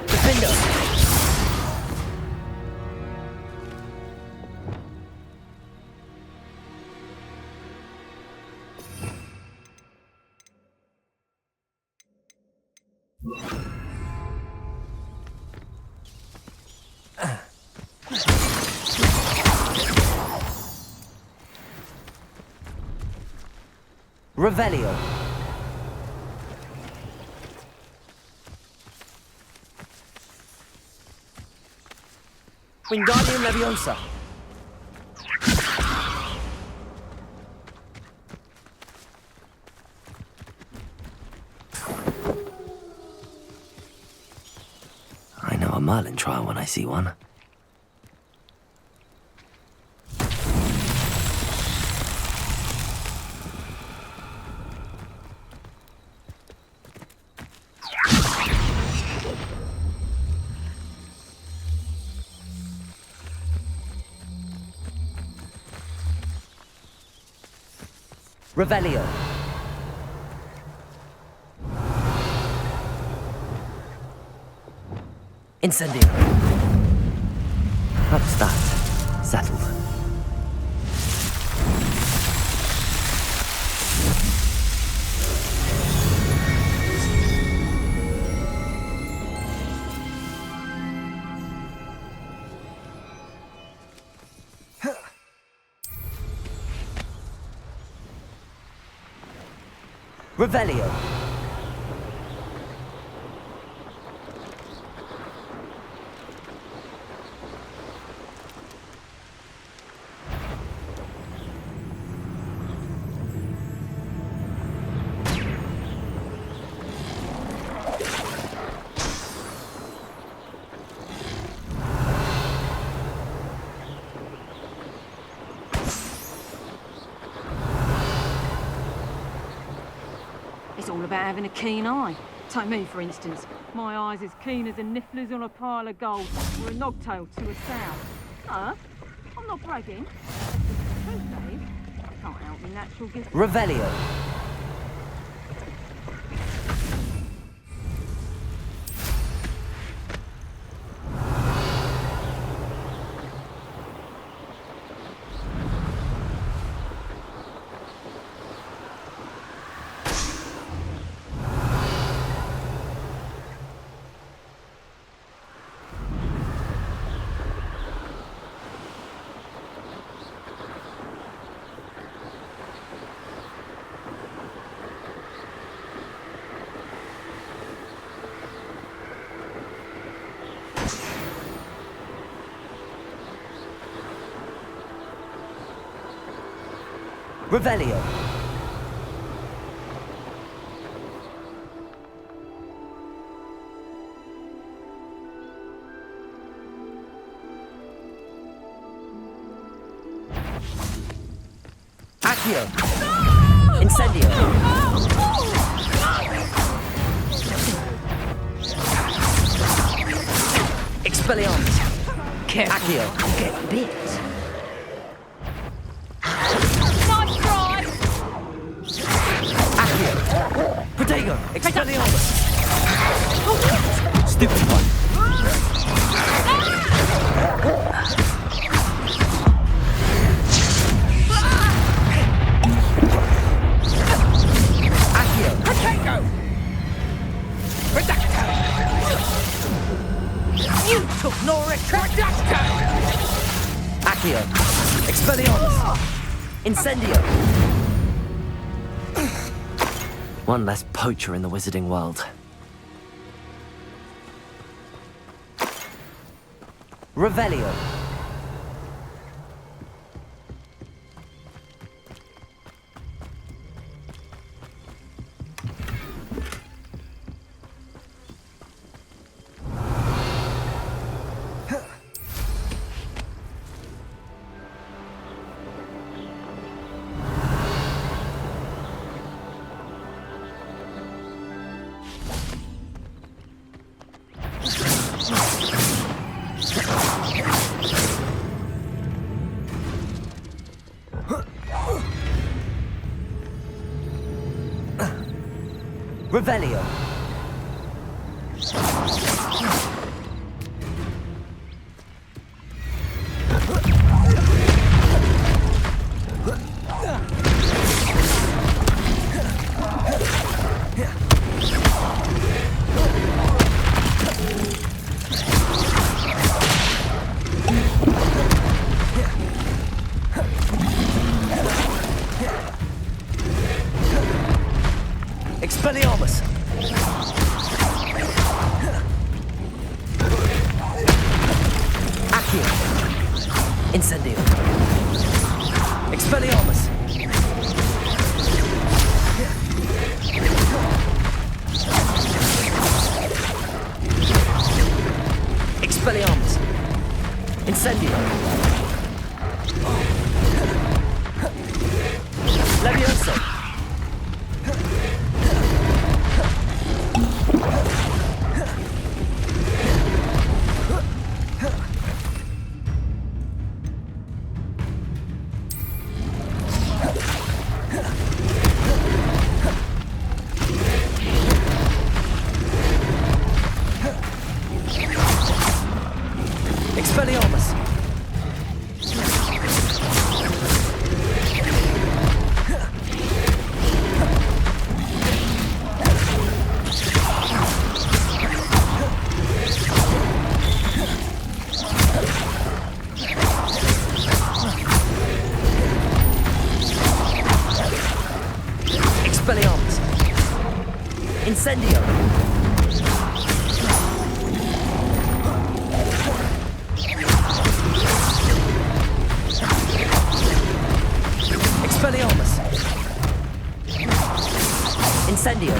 Speaker 1: Defender. Revelio. Wingardium Leviosa. I know a Merlin trial when I see one. Revelio. Incendio. That's that. Settled. Revelio.
Speaker 8: It's all about having a keen eye. Take me, for instance. My eye's as keen as a niffler's on a pile of gold, or a nogtail to a sow. No, I'm not bragging. Truth, Dave. I can't help my natural gift.
Speaker 1: Revelio. Revelio. Accio. Incendio. Expelliarmus.
Speaker 8: Careful.
Speaker 1: Accio.
Speaker 8: Get bit.
Speaker 1: Protego! Expelliarmus! Stupid one! Accio!
Speaker 8: Protego! Reducto! You took no reducto!
Speaker 1: Accio! Expelliarmus! Incendio! One less poacher in the wizarding world. Revelio. Revelio. Expelliarmus! Accio! Incendio. Expelliarmus. Expelliarmus. Incendio. Levioso. Expelliarmus. Expelliarmus. Incendio. Expelliarmus. Incendio.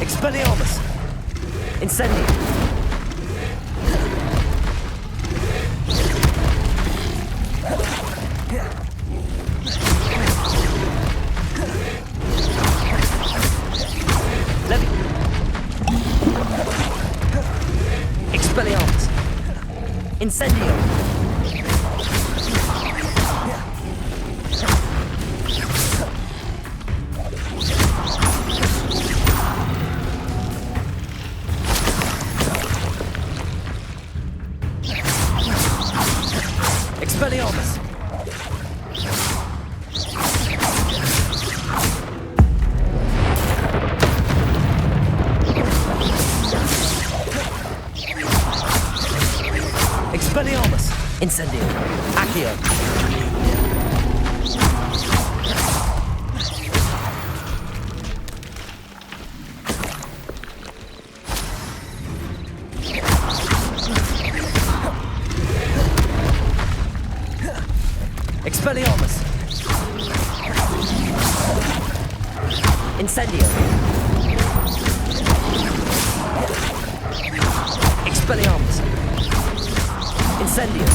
Speaker 1: Expelliarmus. Incendio. Expelliarmus. Incendio. Expelliarmus. Expelliarmus. Incendio. Accio. Expelliarmus. Incendio. Expelliarmus. Incendio.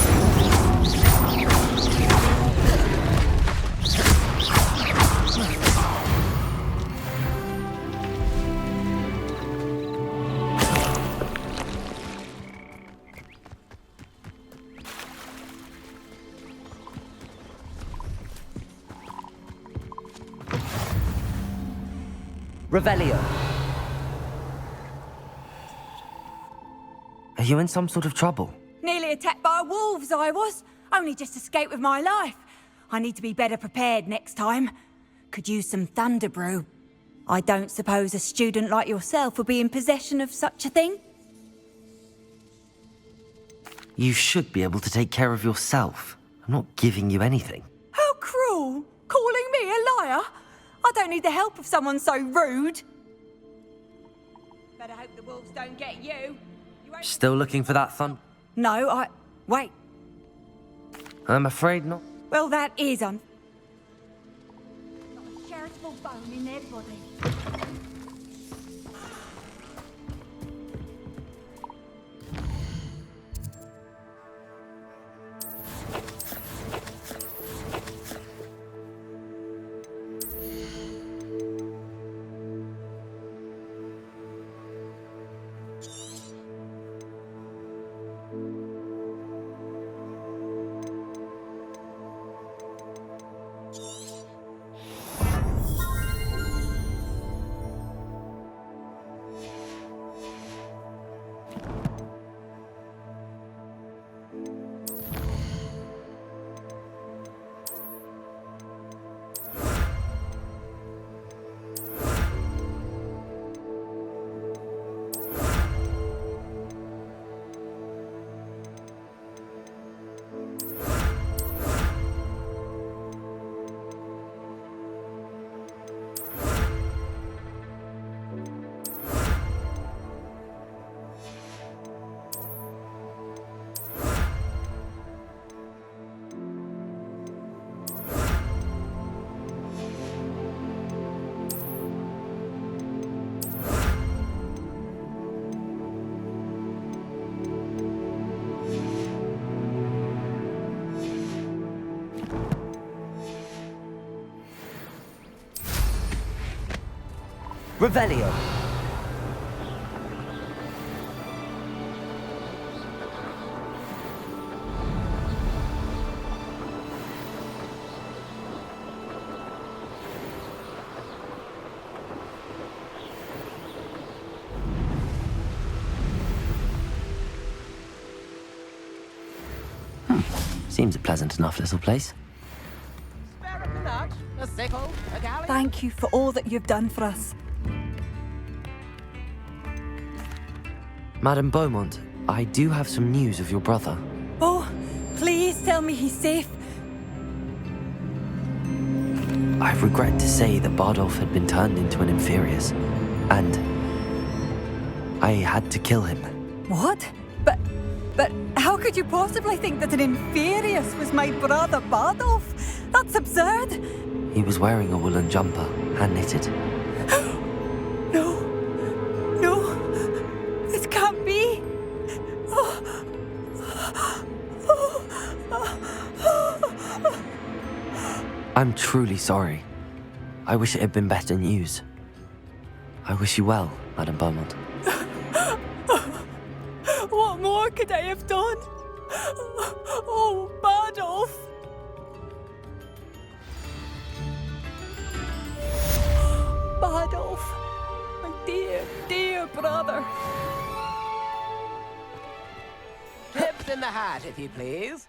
Speaker 1: Revelio. Are you in some sort of trouble?
Speaker 21: Nearly attacked by wolves, I was. Only just escaped with my life. I need to be better prepared next time. Could use some thunder brew. I don't suppose a student like yourself would be in possession of such a thing?
Speaker 1: You should be able to take care of yourself. I'm not giving you anything.
Speaker 21: How cruel! Calling me a liar? I don't need the help of someone so rude. Better hope the wolves don't get you.
Speaker 1: Still looking for that thunder?
Speaker 21: No, wait.
Speaker 1: I'm afraid not.
Speaker 21: Well, that is not a charitable bone in their body.
Speaker 1: Revelio. Seems a pleasant enough little place.
Speaker 20: Thank you for all that you've done for us.
Speaker 1: Madame Beaumont, I do have some news of your brother.
Speaker 20: Oh, please tell me he's safe.
Speaker 1: I regret to say that Bardolph had been turned into an Inferius, and I had to kill him.
Speaker 20: What? But how could you possibly think that an Inferius was my brother Bardolph? That's absurd.
Speaker 1: He was wearing a woolen jumper, hand-knitted.
Speaker 20: No, this can't be.
Speaker 1: I'm truly sorry. I wish it had been better news. I wish you well, Madame Beaumont.
Speaker 20: What more could I have done? Oh, Bardolph! Bardolph, my dear, dear brother.
Speaker 13: Tips in the hat, if you please.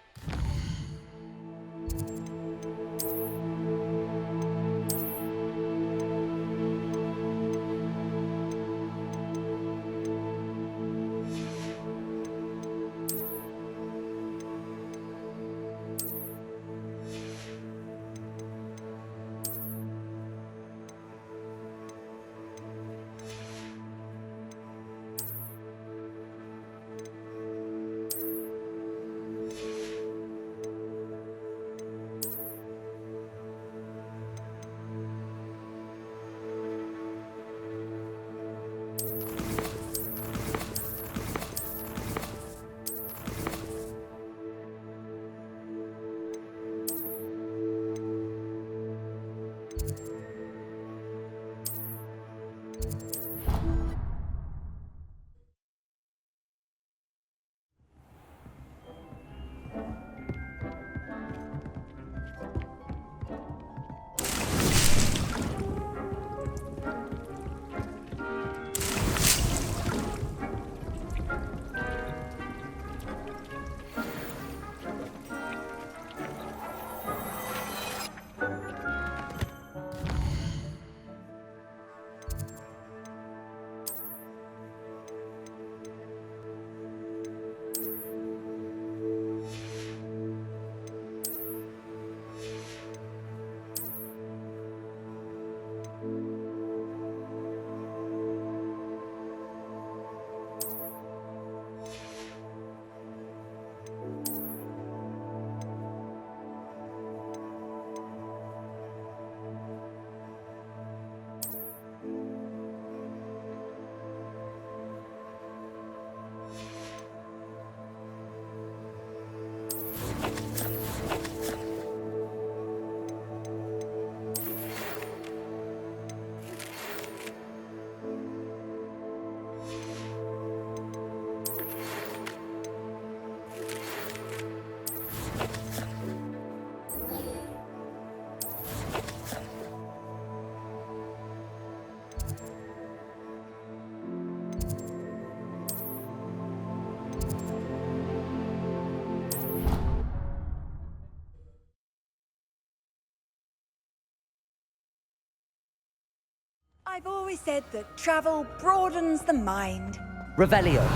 Speaker 21: I've always said that travel broadens the mind.
Speaker 1: Revelio.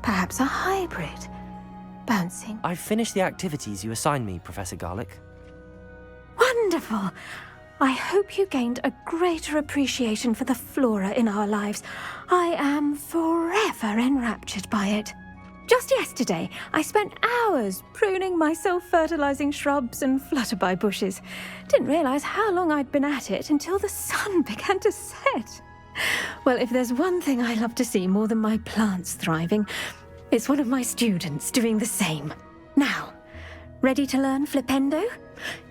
Speaker 22: Perhaps a hybrid. Bouncing.
Speaker 1: I've finished the activities you assigned me, Professor Garlick.
Speaker 22: Wonderful! I hope you gained a greater appreciation for the flora in our lives. I am forever enraptured by it. Just yesterday, I spent hours pruning my self-fertilizing shrubs and flutterby bushes. Didn't realize how long I'd been at it until the sun began to set. Well, if there's one thing I love to see more than my plants thriving, it's one of my students doing the same. Now, Ready to learn flipendo?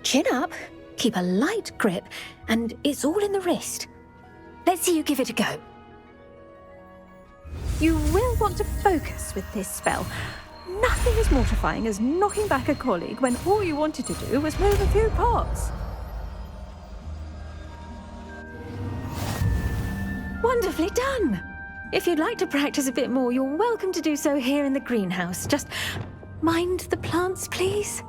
Speaker 22: Chin up, keep a light grip, and it's all in the wrist. Let's see you give it a go. You will want to focus with this spell. Nothing as mortifying as knocking back a colleague when all you wanted to do was move a few parts. Wonderfully done! If you'd like to practice a bit more, you're welcome to do so here in the greenhouse. Just mind the plants, please.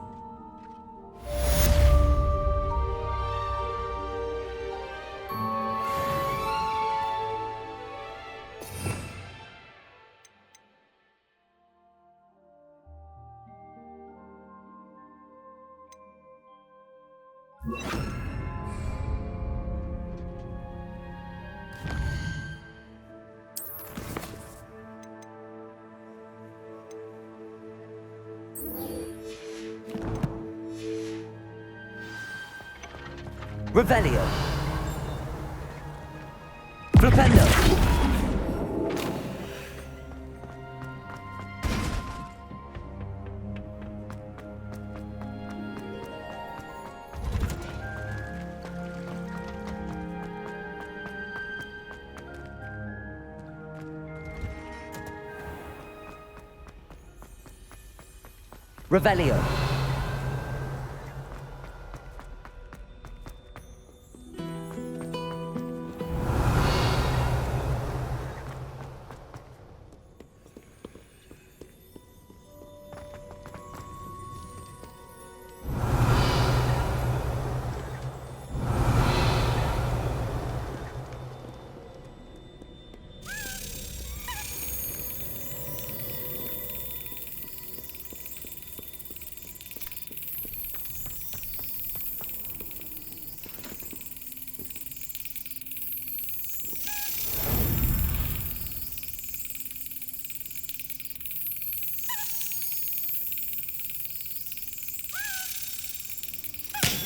Speaker 1: Revelio. Flipendo. Revelio.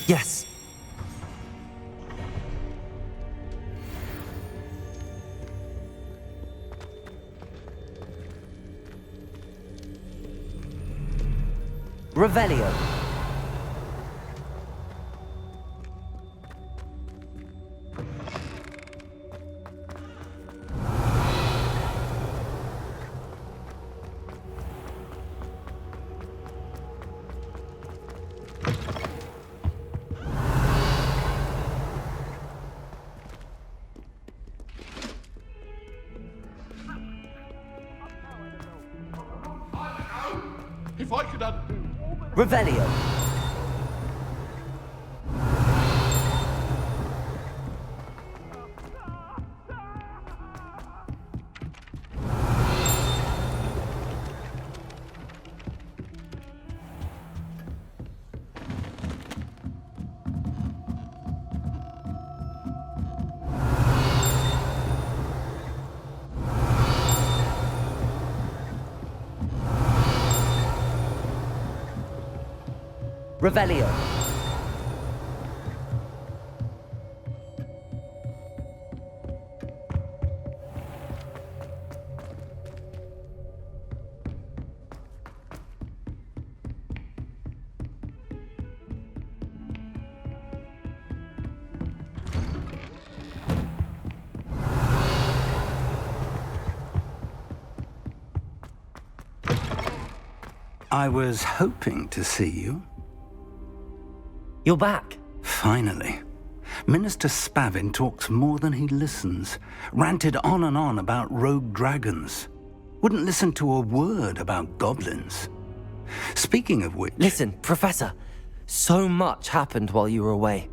Speaker 1: Yes. Revelio.
Speaker 4: If I could undo...
Speaker 1: Revelio. Revelio.
Speaker 9: I was hoping to see you.
Speaker 1: You're back.
Speaker 9: Finally. Minister Spavin talks more than he listens. Ranted on and on about rogue dragons. Wouldn't listen to a word about goblins. Speaking of which...
Speaker 1: Listen, Professor. So much happened while you were away.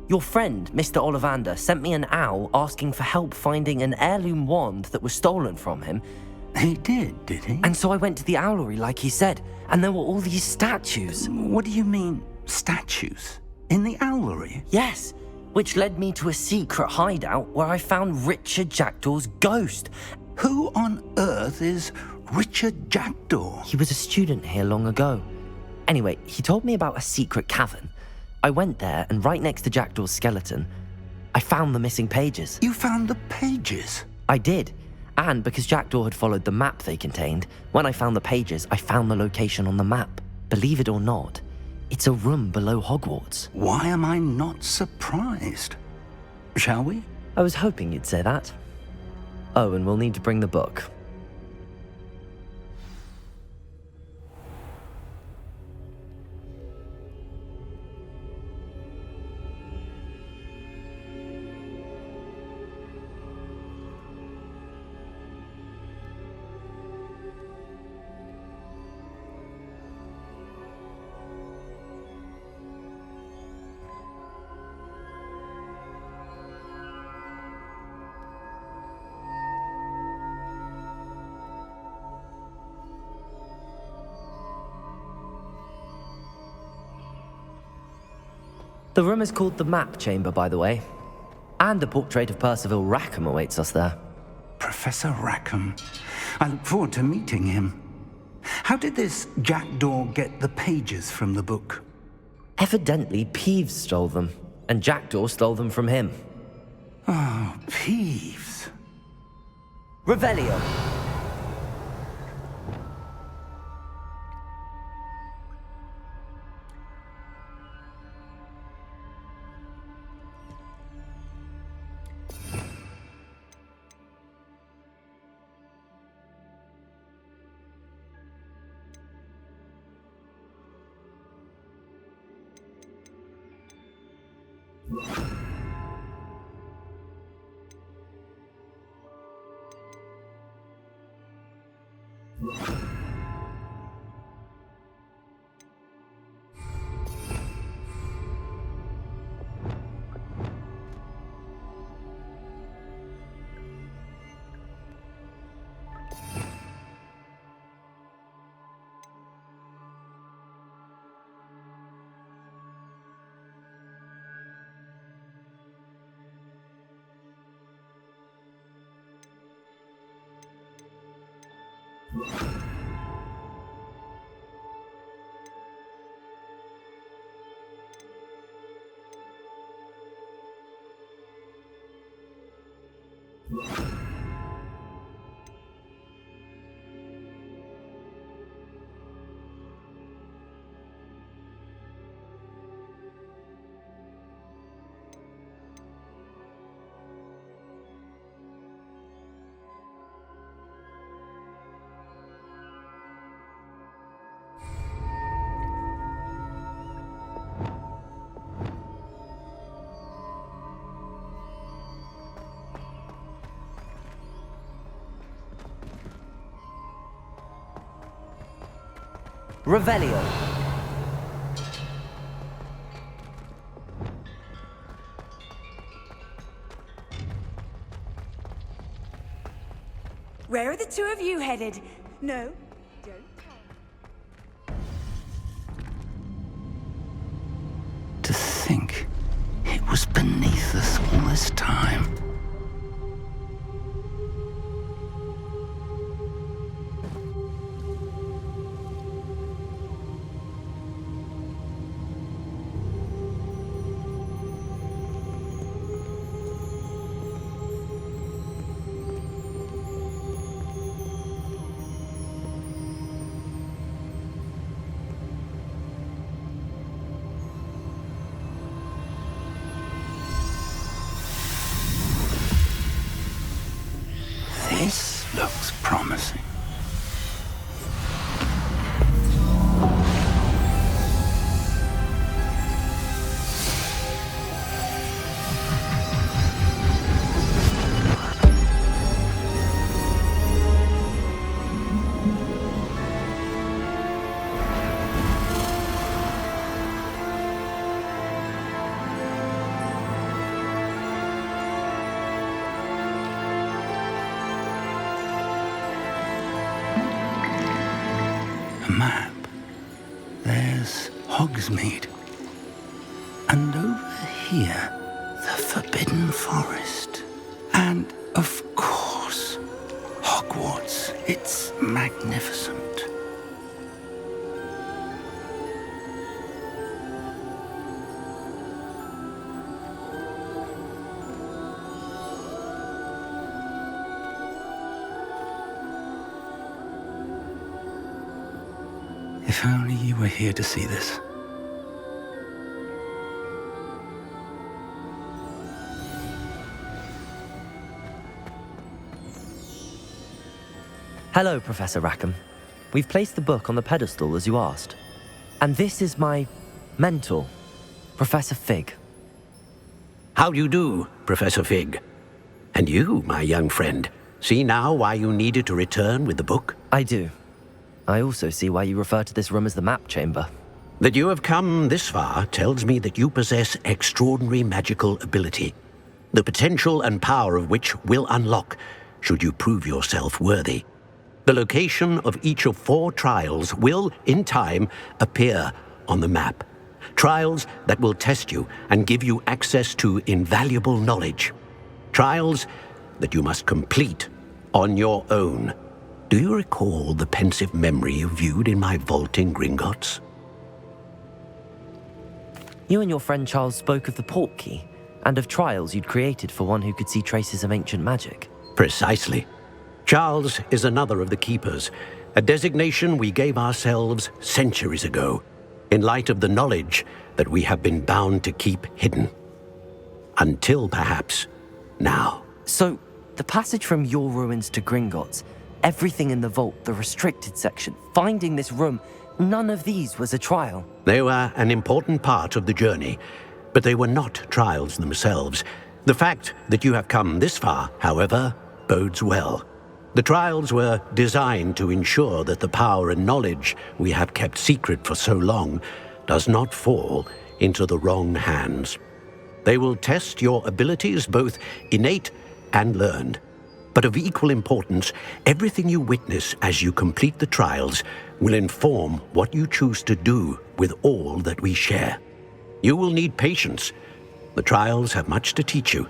Speaker 1: Your friend, Mr. Ollivander, sent me an owl asking for help finding an heirloom wand that was stolen from him.
Speaker 9: He did he?
Speaker 1: And so I went to the owlery like he said, and there were all these statues.
Speaker 9: What do you mean, statues? In the owlery?
Speaker 1: Yes, which led me to a secret hideout where I found Richard Jackdaw's ghost.
Speaker 9: Who on earth is Richard Jackdaw?
Speaker 1: He was a student here long ago. Anyway, he told me about a secret cavern. I went there, and right next to Jackdaw's skeleton, I found the missing pages.
Speaker 9: You found the pages?
Speaker 1: I did. And because Jackdaw had followed the map they contained, when I found the pages, I found the location on the map. Believe it or not, It's a room below Hogwarts.
Speaker 9: Why am I not surprised? Shall we?
Speaker 1: I was hoping you'd say that. Oh, and we'll need to bring the book. The room is called the Map Chamber, by the way. And the portrait of Percival Rackham awaits us there.
Speaker 9: Professor Rackham. I look forward to meeting him. How did this jackdaw get the pages from the book?
Speaker 1: Evidently, Peeves stole them, and Jackdaw stole them from him.
Speaker 9: Oh, Peeves.
Speaker 1: Revelio. Revelio.
Speaker 21: Where are the two of you headed? No, don't.
Speaker 9: To think it was beneath us all this time. This looks promising. A map. There's Hogsmeade. And over here, the Forbidden Forest. And, of course, Hogwarts. It's magnificent. If only you were here to see this.
Speaker 1: Hello, Professor Rackham. We've placed the book on the pedestal as you asked. And this is my mentor, Professor Fig.
Speaker 10: How do you do, Professor Fig? And you, my young friend, see now why you needed to return with the book?
Speaker 1: I do. I also see why you refer to this room as the map chamber.
Speaker 10: That you have come this far tells me that you possess extraordinary magical ability, the potential and power of which will unlock should you prove yourself worthy. The location of each of 4 trials will, in time, appear on the map. Trials that will test you and give you access to invaluable knowledge. Trials that you must complete on your own. Do you recall the pensive memory you viewed in my vault in Gringotts?
Speaker 1: You and your friend Charles spoke of the port key, and of trials you'd created for one who could see traces of ancient magic.
Speaker 10: Precisely. Charles is another of the Keepers, a designation we gave ourselves centuries ago, in light of the knowledge that we have been bound to keep hidden. Until, perhaps, now.
Speaker 1: So, the passage from your ruins to Gringotts, everything in the vault, the restricted section, finding this room, none of these was a trial.
Speaker 10: They were an important part of the journey, but they were not trials themselves. The fact that you have come this far, however, bodes well. The trials were designed to ensure that the power and knowledge we have kept secret for so long does not fall into the wrong hands. They will test your abilities, both innate and learned. But of equal importance, everything you witness as you complete the trials will inform what you choose to do with all that we share. You will need patience. The trials have much to teach you.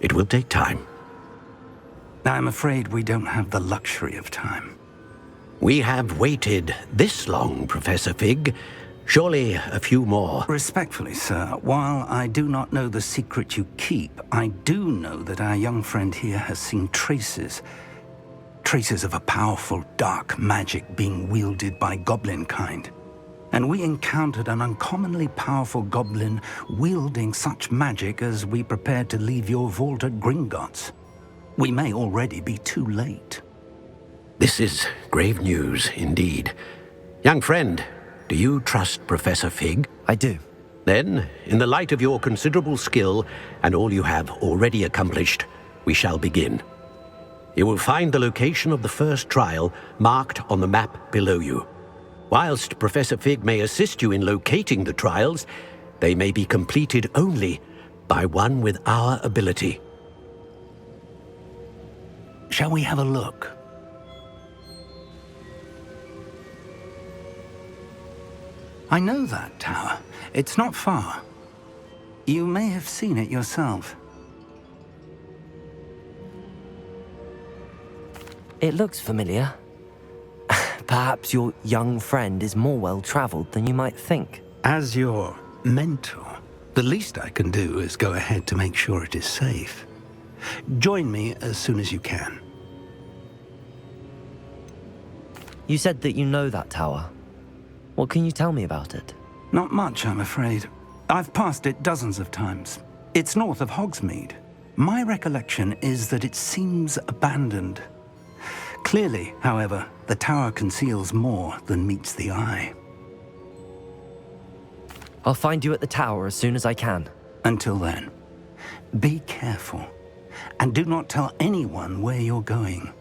Speaker 10: It will take time.
Speaker 9: I'm afraid we don't have the luxury of time.
Speaker 10: We have waited this long, Professor Fig. Surely a few more.
Speaker 9: Respectfully, sir, while I do not know the secret you keep, I do know that our young friend here has seen traces of a powerful dark magic being wielded by goblin kind. And we encountered an uncommonly powerful goblin wielding such magic as we prepared to leave your vault at Gringotts. We may already be too late.
Speaker 10: This is grave news indeed. Young friend, do you trust Professor Fig?
Speaker 1: I do.
Speaker 10: Then, in the light of your considerable skill and all you have already accomplished, we shall begin. You will find the location of the first trial marked on the map below you. Whilst Professor Fig may assist you in locating the trials, they may be completed only by one with our ability.
Speaker 9: Shall we have a look? I know that tower. It's not far. You may have seen it yourself.
Speaker 1: It looks familiar. Perhaps your young friend is more well-traveled than you might think.
Speaker 9: As your mentor, the least I can do is go ahead to make sure it is safe. Join me as soon as you can.
Speaker 1: You said that you know that tower. What can you tell me about it?
Speaker 9: Not much, I'm afraid. I've passed it dozens of times. It's north of Hogsmeade. My recollection is that it seems abandoned. Clearly, however, the tower conceals more than meets the eye.
Speaker 1: I'll find you at the tower as soon as I can.
Speaker 9: Until then, be careful, and do not tell anyone where you're going.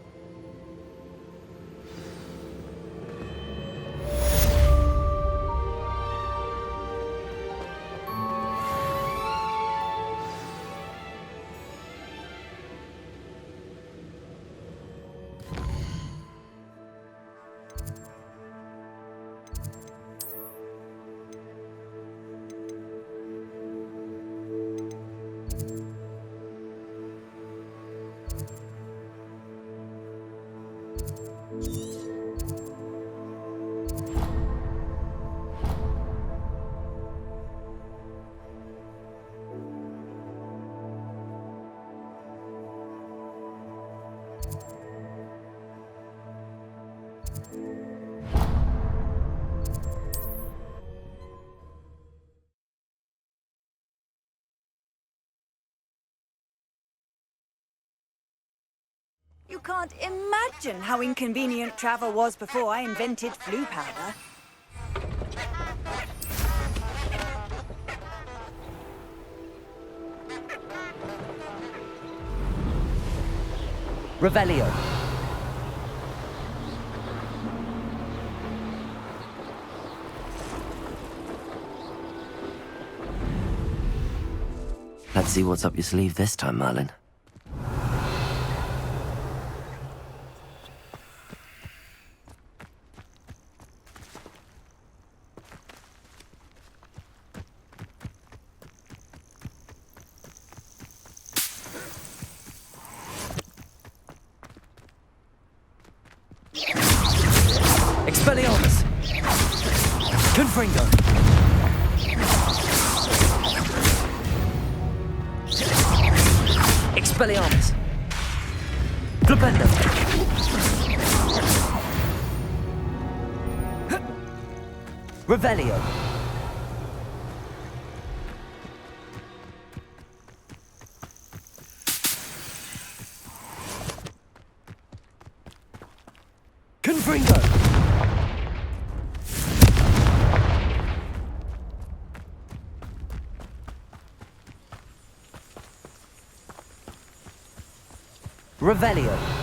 Speaker 21: You can't imagine how inconvenient travel was before I invented flu powder.
Speaker 1: Revelio. Let's see what's up your sleeve this time, Merlin. Expelliarmus! Confringo! Expelliarmus! Flipendo! Revelio! Confringo! Revelio.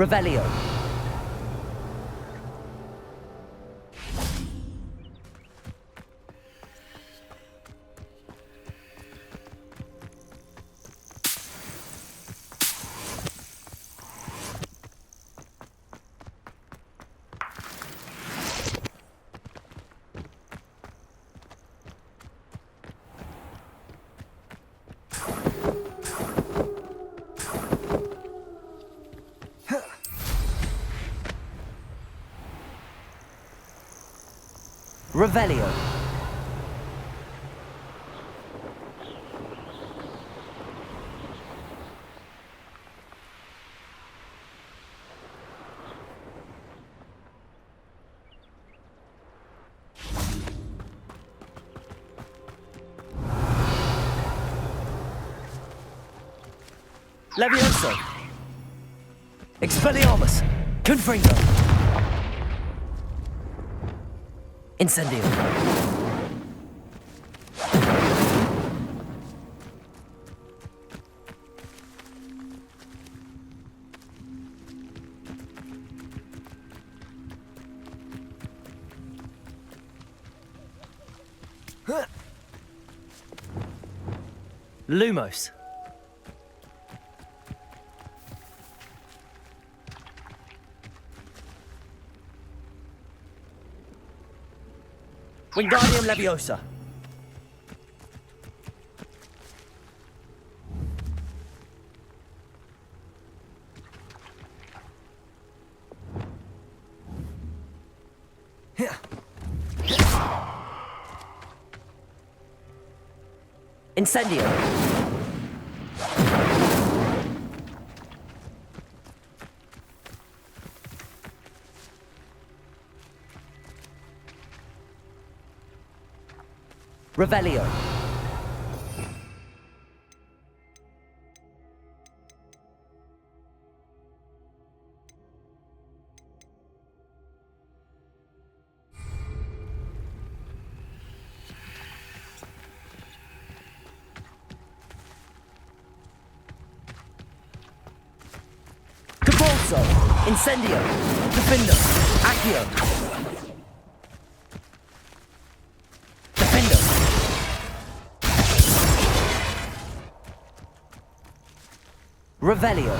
Speaker 1: Revelio. Revelio. Levioso. Expelliarmus. Confringo. Incendio. Lumos. Wingardium Leviosa. Incendio. Revelio. Capolso. Incendio. Defendo. Accio. Defendo. Revelio.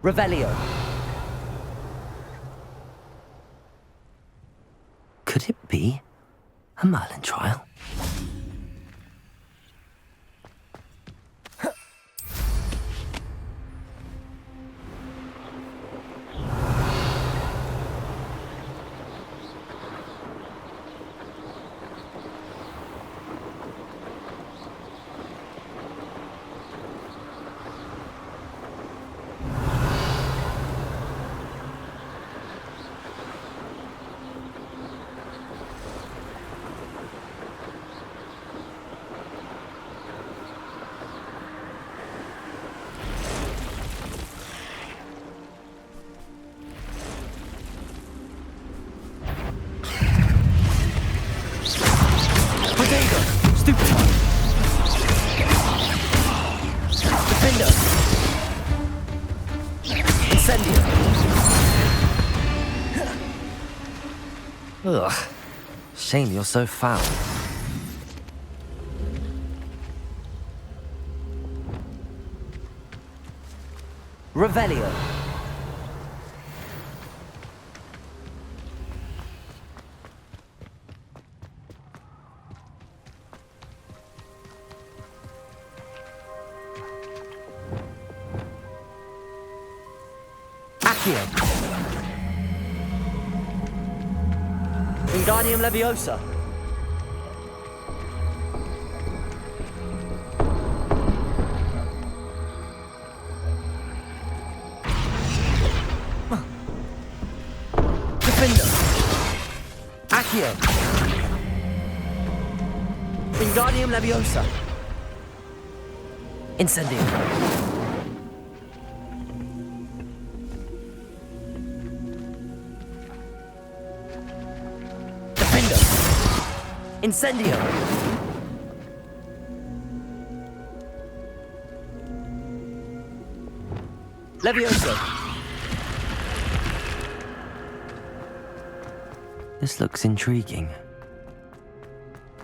Speaker 1: Revelio. Could it be a Merlin trial? Ugh. Shame you're so foul. Revelio. Accio. Wingardium Leviosa. Defender. Accio. Wingardium Leviosa. Incendio. Incendio! Leviosa! This looks intriguing.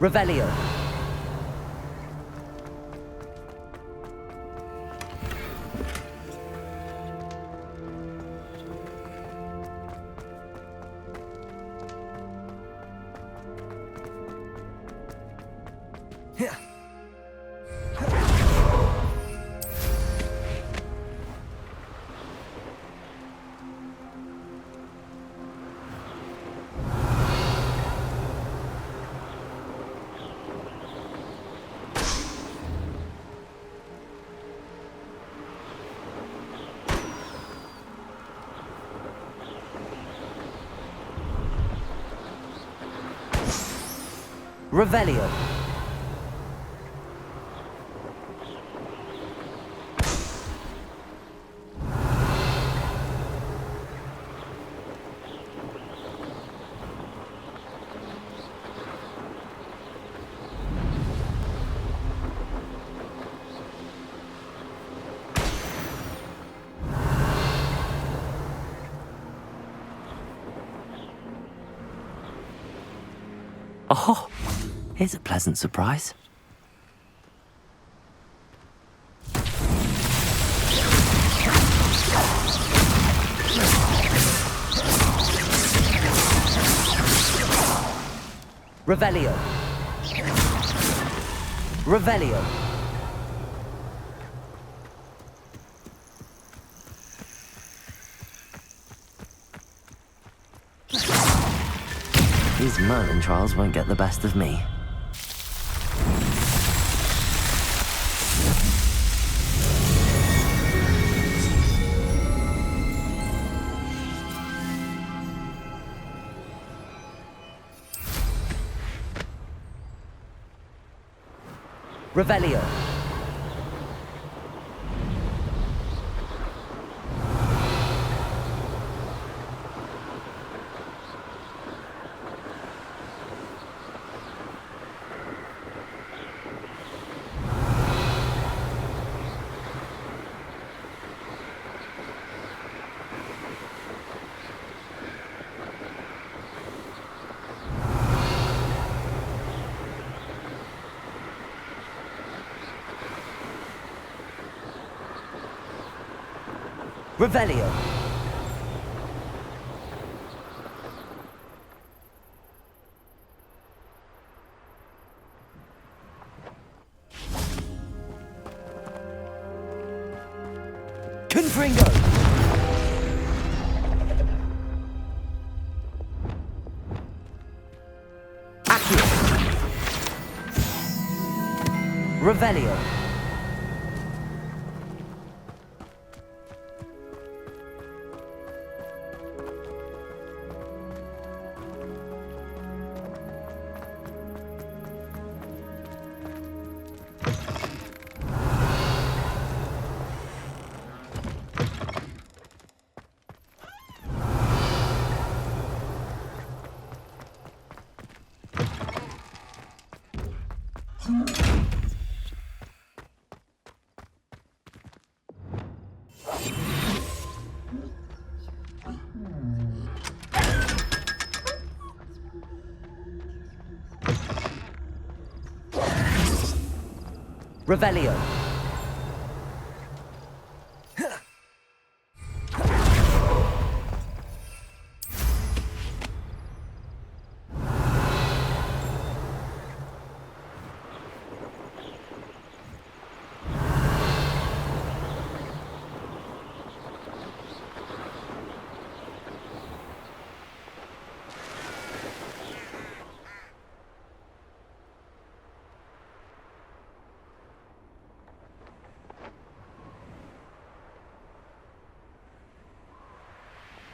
Speaker 1: Revelio! Revelio. Oh, here's a pleasant surprise. Revelio. Revelio. These Merlin trials won't get the best of me. Revelio. Revelio. Confringo. Accio. Revelio. Revelio.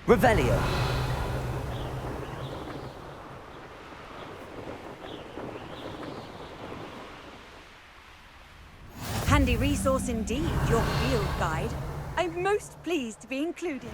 Speaker 1: Revelio.
Speaker 21: Handy resource indeed, your field guide. I'm most pleased to be included.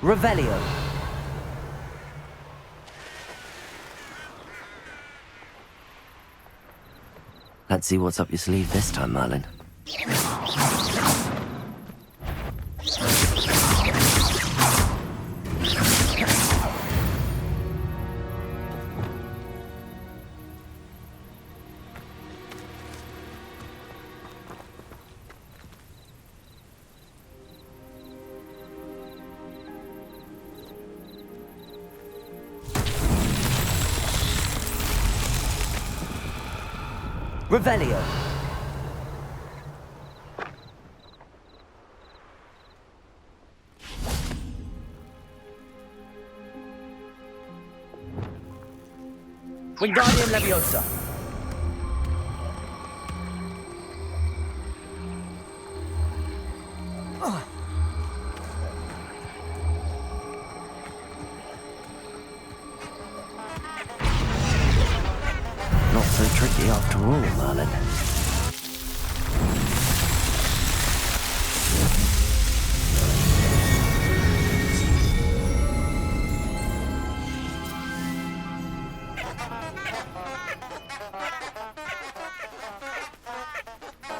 Speaker 1: Revelio. Let's see what's up your sleeve this time, Merlin. Revelio. Wingardium Leviosa. Not so tricky after all, Merlin.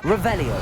Speaker 1: Revelio.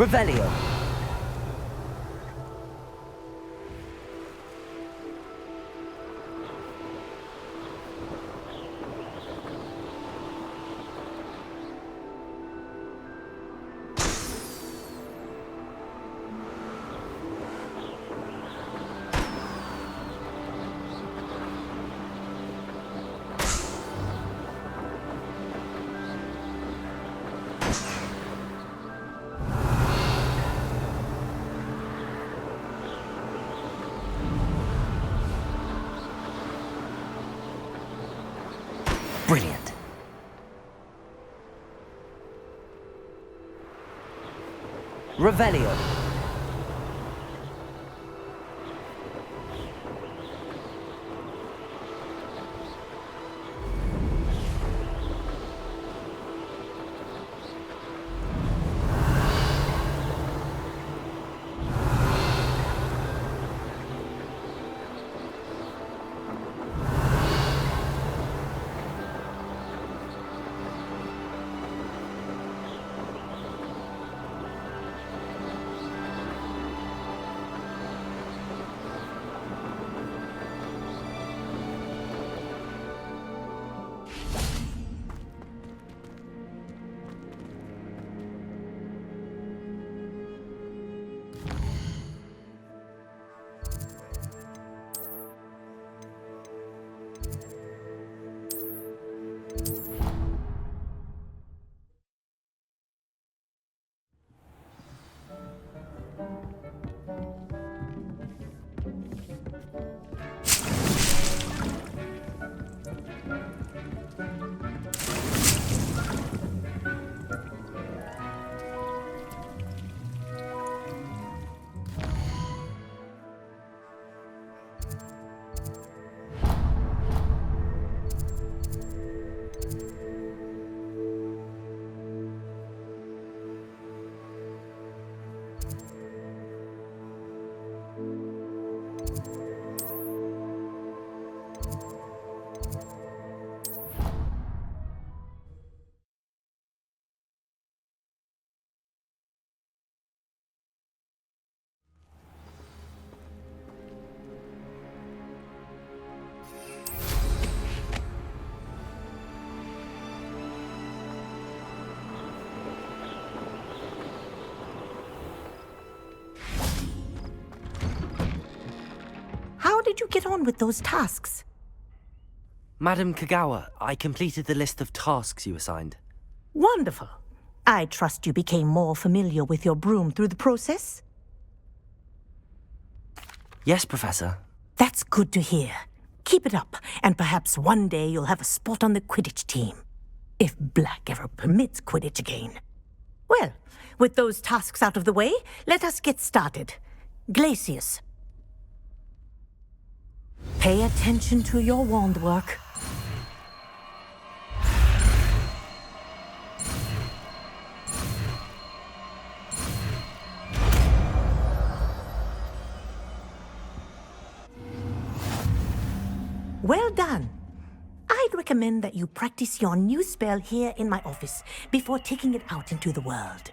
Speaker 1: Revelio. Brilliant. Revelio.
Speaker 3: How did you get on with those tasks?
Speaker 1: Madam Kagawa, I completed the list of tasks you assigned.
Speaker 3: Wonderful. I trust you became more familiar with your broom through the process?
Speaker 1: Yes, Professor.
Speaker 3: That's good to hear. Keep it up, and perhaps one day you'll have a spot on the Quidditch team. If Black ever permits Quidditch again. Well, with those tasks out of the way, let us get started. Glacius. Pay attention to your wand work. Well done. I'd recommend that you practice your new spell here in my office before taking it out into the world.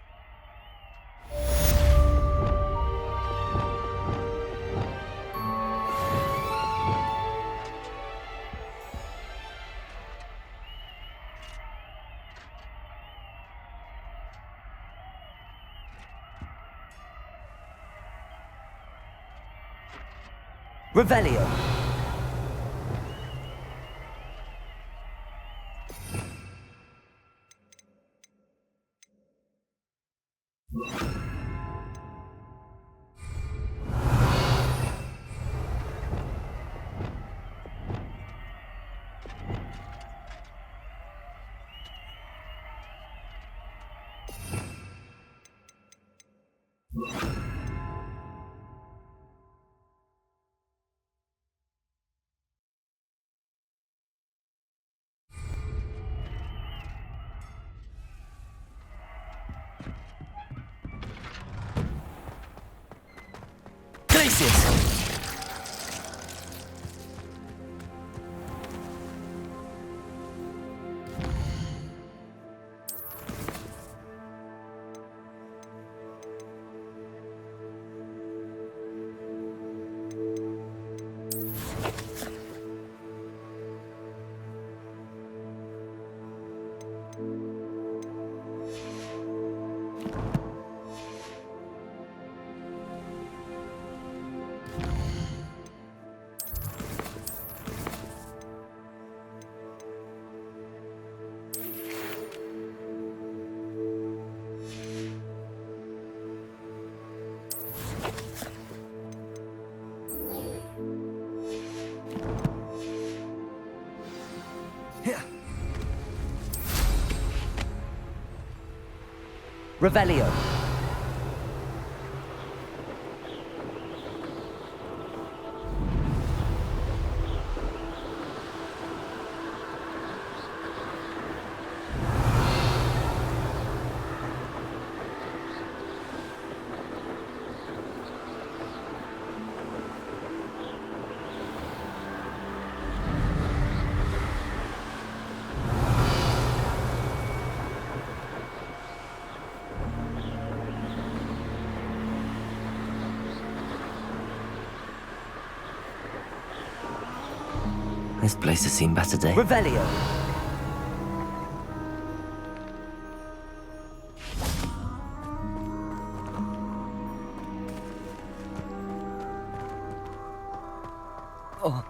Speaker 1: Revelio. Glacius. Revelio. This place has seen better days. Revelio. Oh.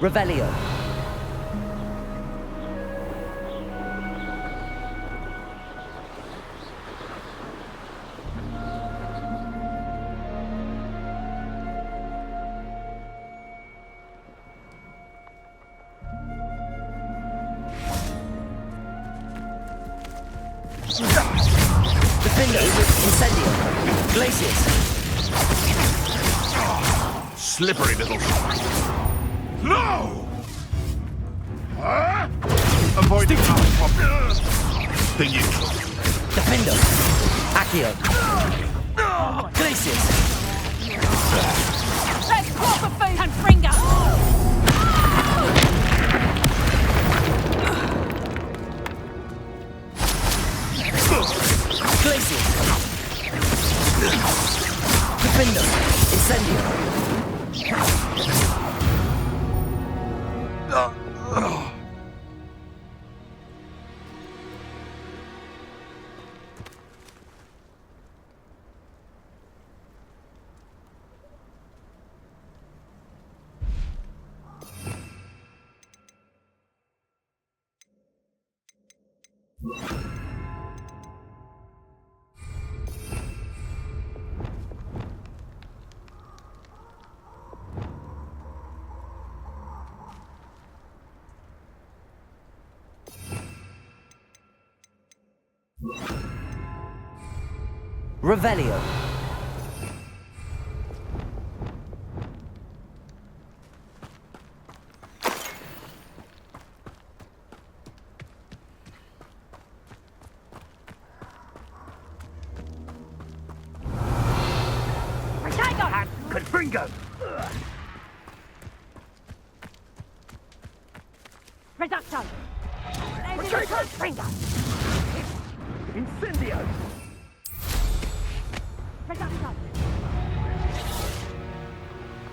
Speaker 1: Revelio. Defender, Incendio. Glaciers.
Speaker 4: Slippery little... No! Avoiding our Thank you.
Speaker 1: Defender. Accio. Glaciers.
Speaker 8: Let's swap a food and Fringer!
Speaker 1: Glaciers. Defender. Incendio. Revelio.
Speaker 6: Confringo!
Speaker 8: Reducto!
Speaker 6: Confringo! Incendio!
Speaker 8: Reducto!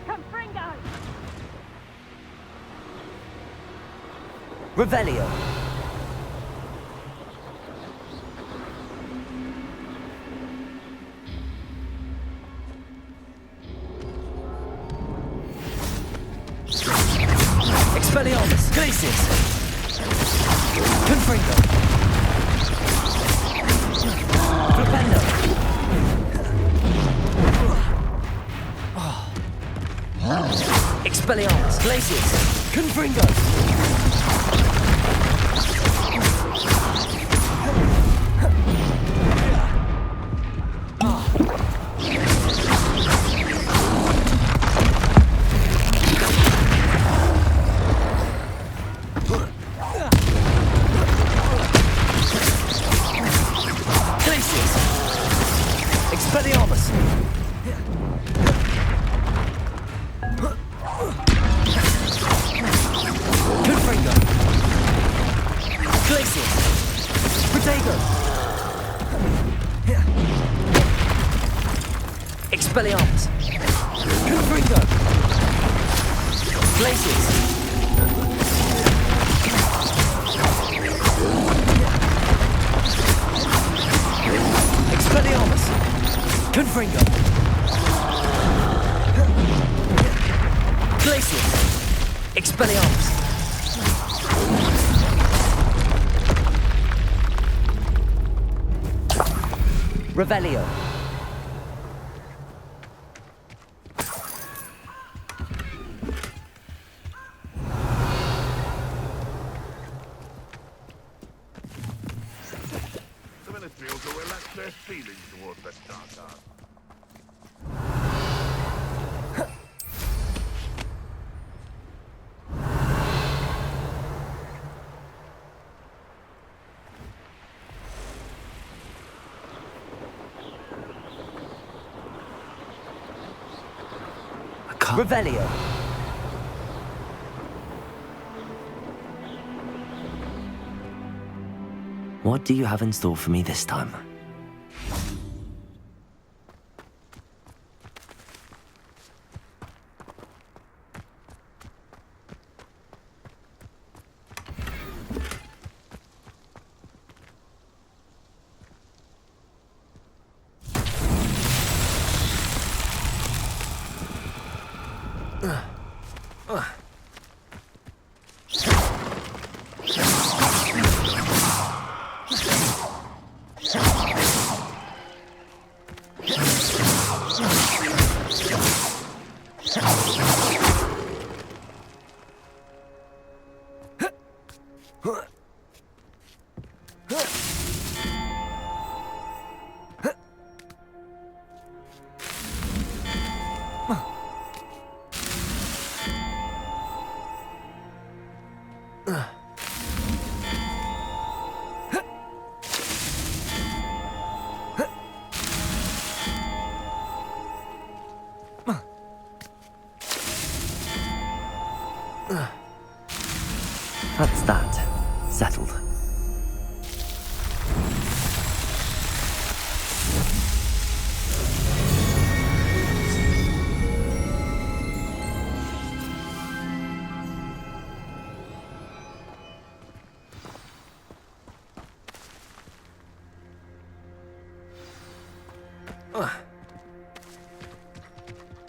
Speaker 8: Confringo!
Speaker 1: Revelio. Expelliarmus. Glaciers. Confringo. Flipendo. Expelliarmus. Glaciers. Confringo. Expelliarmus! Confringo! Glaciers! Protego! Expelliarmus! Confringo! Glaciers! Expelliarmus! Confringo!
Speaker 6: Glacius! Expelliarmus! Revelio.
Speaker 4: The military ought to relax their feelings towards the dark art.
Speaker 6: Revelio.
Speaker 1: What do you have in store for me this time? That's that. Settled.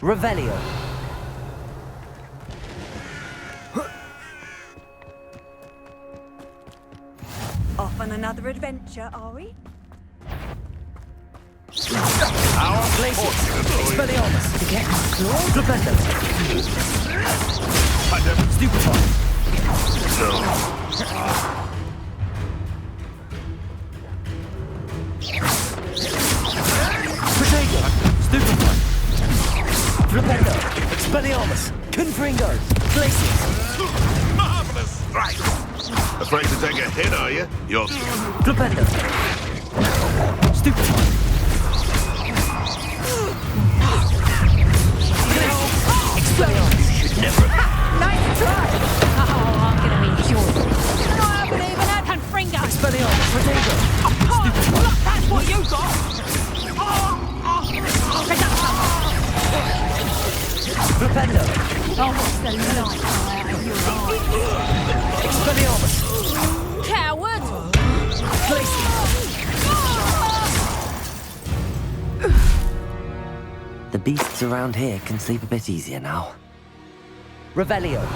Speaker 6: Revelio.
Speaker 21: Off on another adventure, are we?
Speaker 4: Our
Speaker 6: Glacius. Expelliarmus. Flipendo. Stupefy. Protego. Stupefy. Flipendo. Expelliarmus. Confringo. Glacius.
Speaker 4: marvelous strike! Afraid to take a hit, are you? You're...
Speaker 6: Flipendo. Stupefy. Expelliarmus. You should never...
Speaker 21: Nice try!
Speaker 22: Oh, I'm gonna enjoy it. I haven't even had Confringo.
Speaker 6: Expelliarmus. Protego. Stupefy.
Speaker 21: Look, that's what you got!
Speaker 6: Flipendo.
Speaker 22: Oh, what's the light out of your eyes?
Speaker 6: Expelliarmus.
Speaker 22: Coward!
Speaker 1: The beasts around here can sleep a bit easier now.
Speaker 6: Revelio.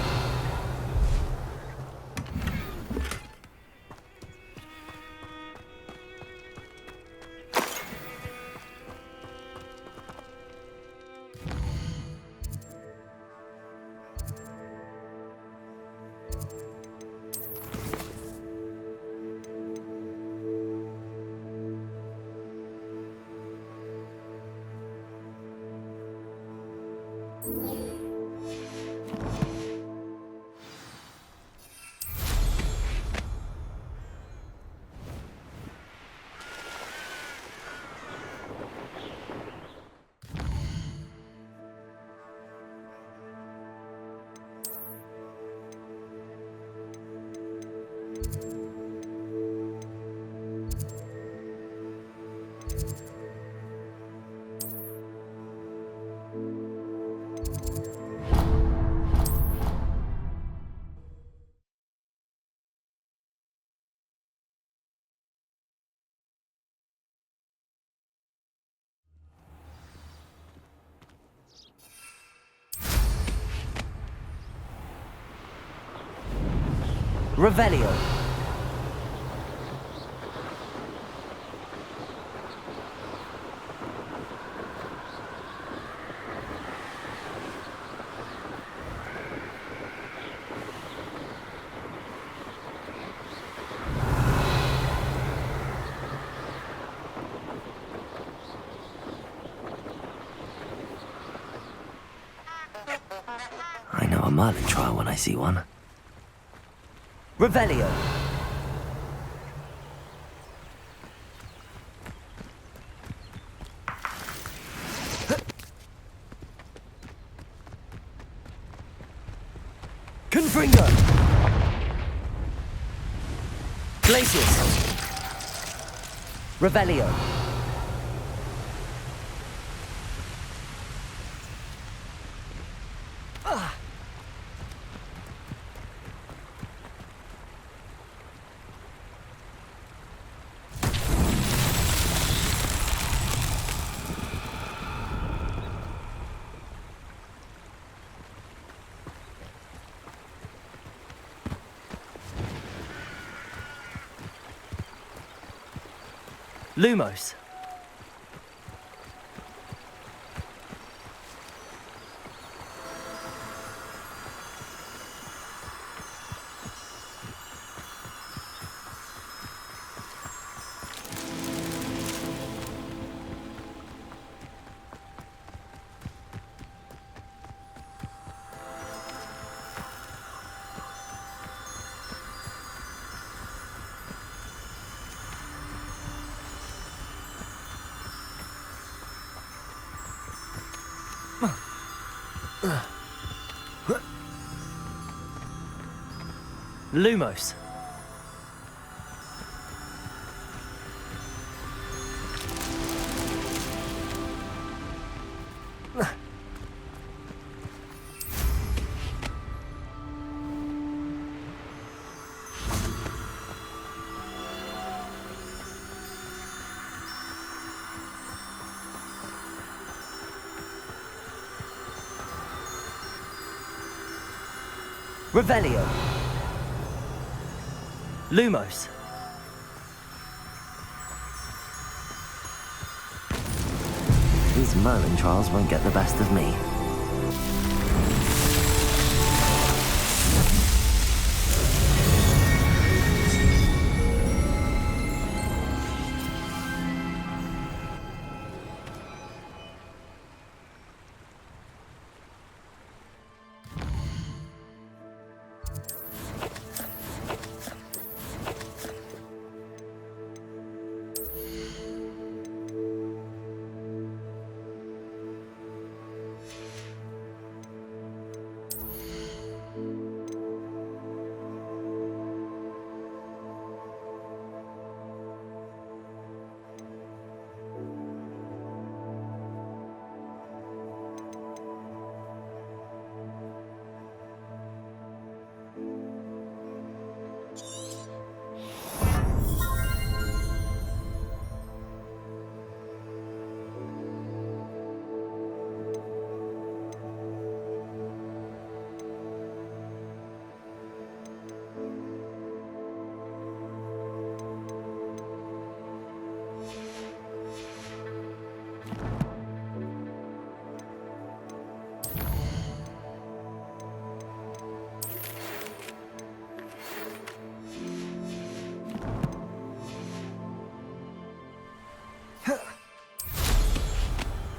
Speaker 1: Revelio. I know a Merlin trial when I see one. Revelio. Confringo. Glacius. Revelio. Lumos. Lumos. Revelio. Lumos. These Merlin trials won't get the best of me.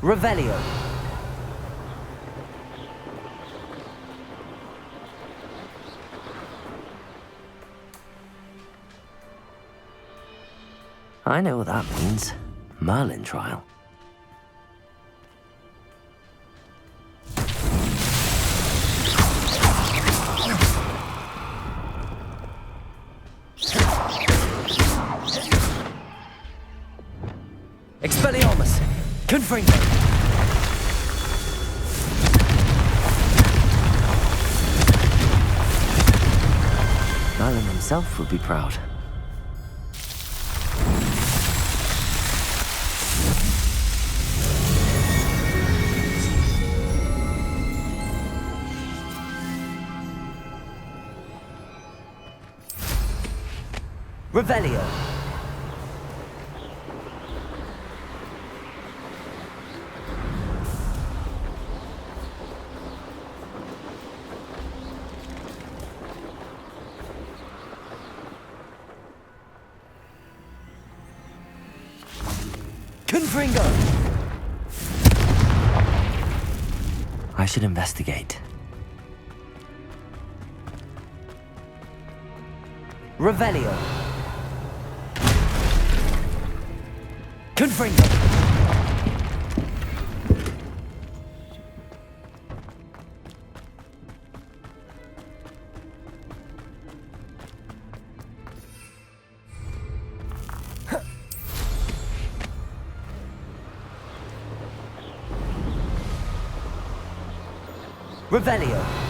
Speaker 1: Revelio. I know what that means. Merlin trial. Expelliarmus! Confringo! Merlin himself would be proud. Revelio. Confringo! I should investigate. Revelio. Confringo. Revelio.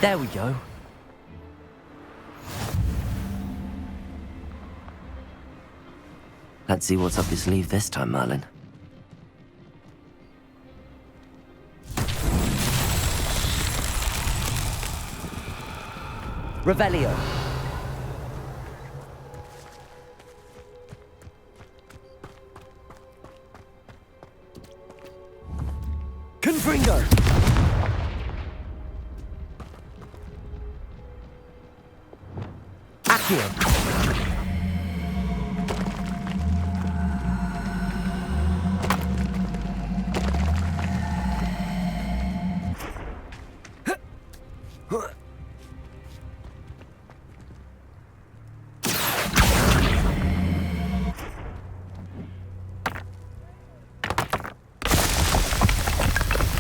Speaker 1: There we go. Let's see what's up your sleeve this time, Merlin. Revelio. Confringo. Accio.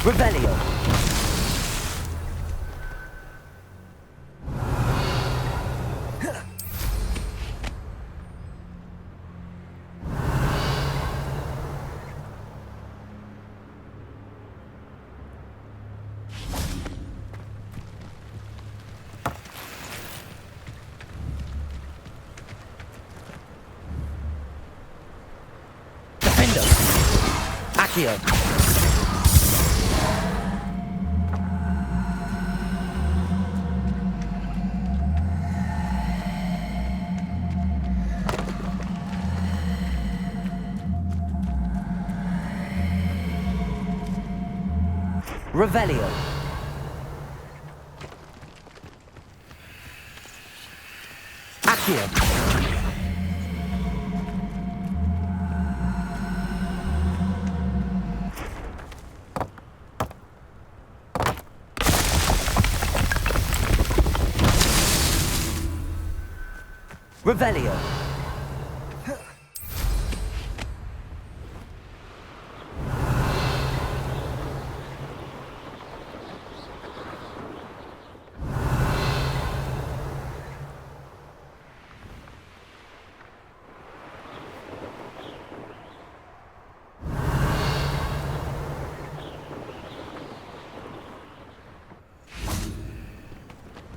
Speaker 1: Revelio. Defender. Accio. Revelio. Accio. Revelio.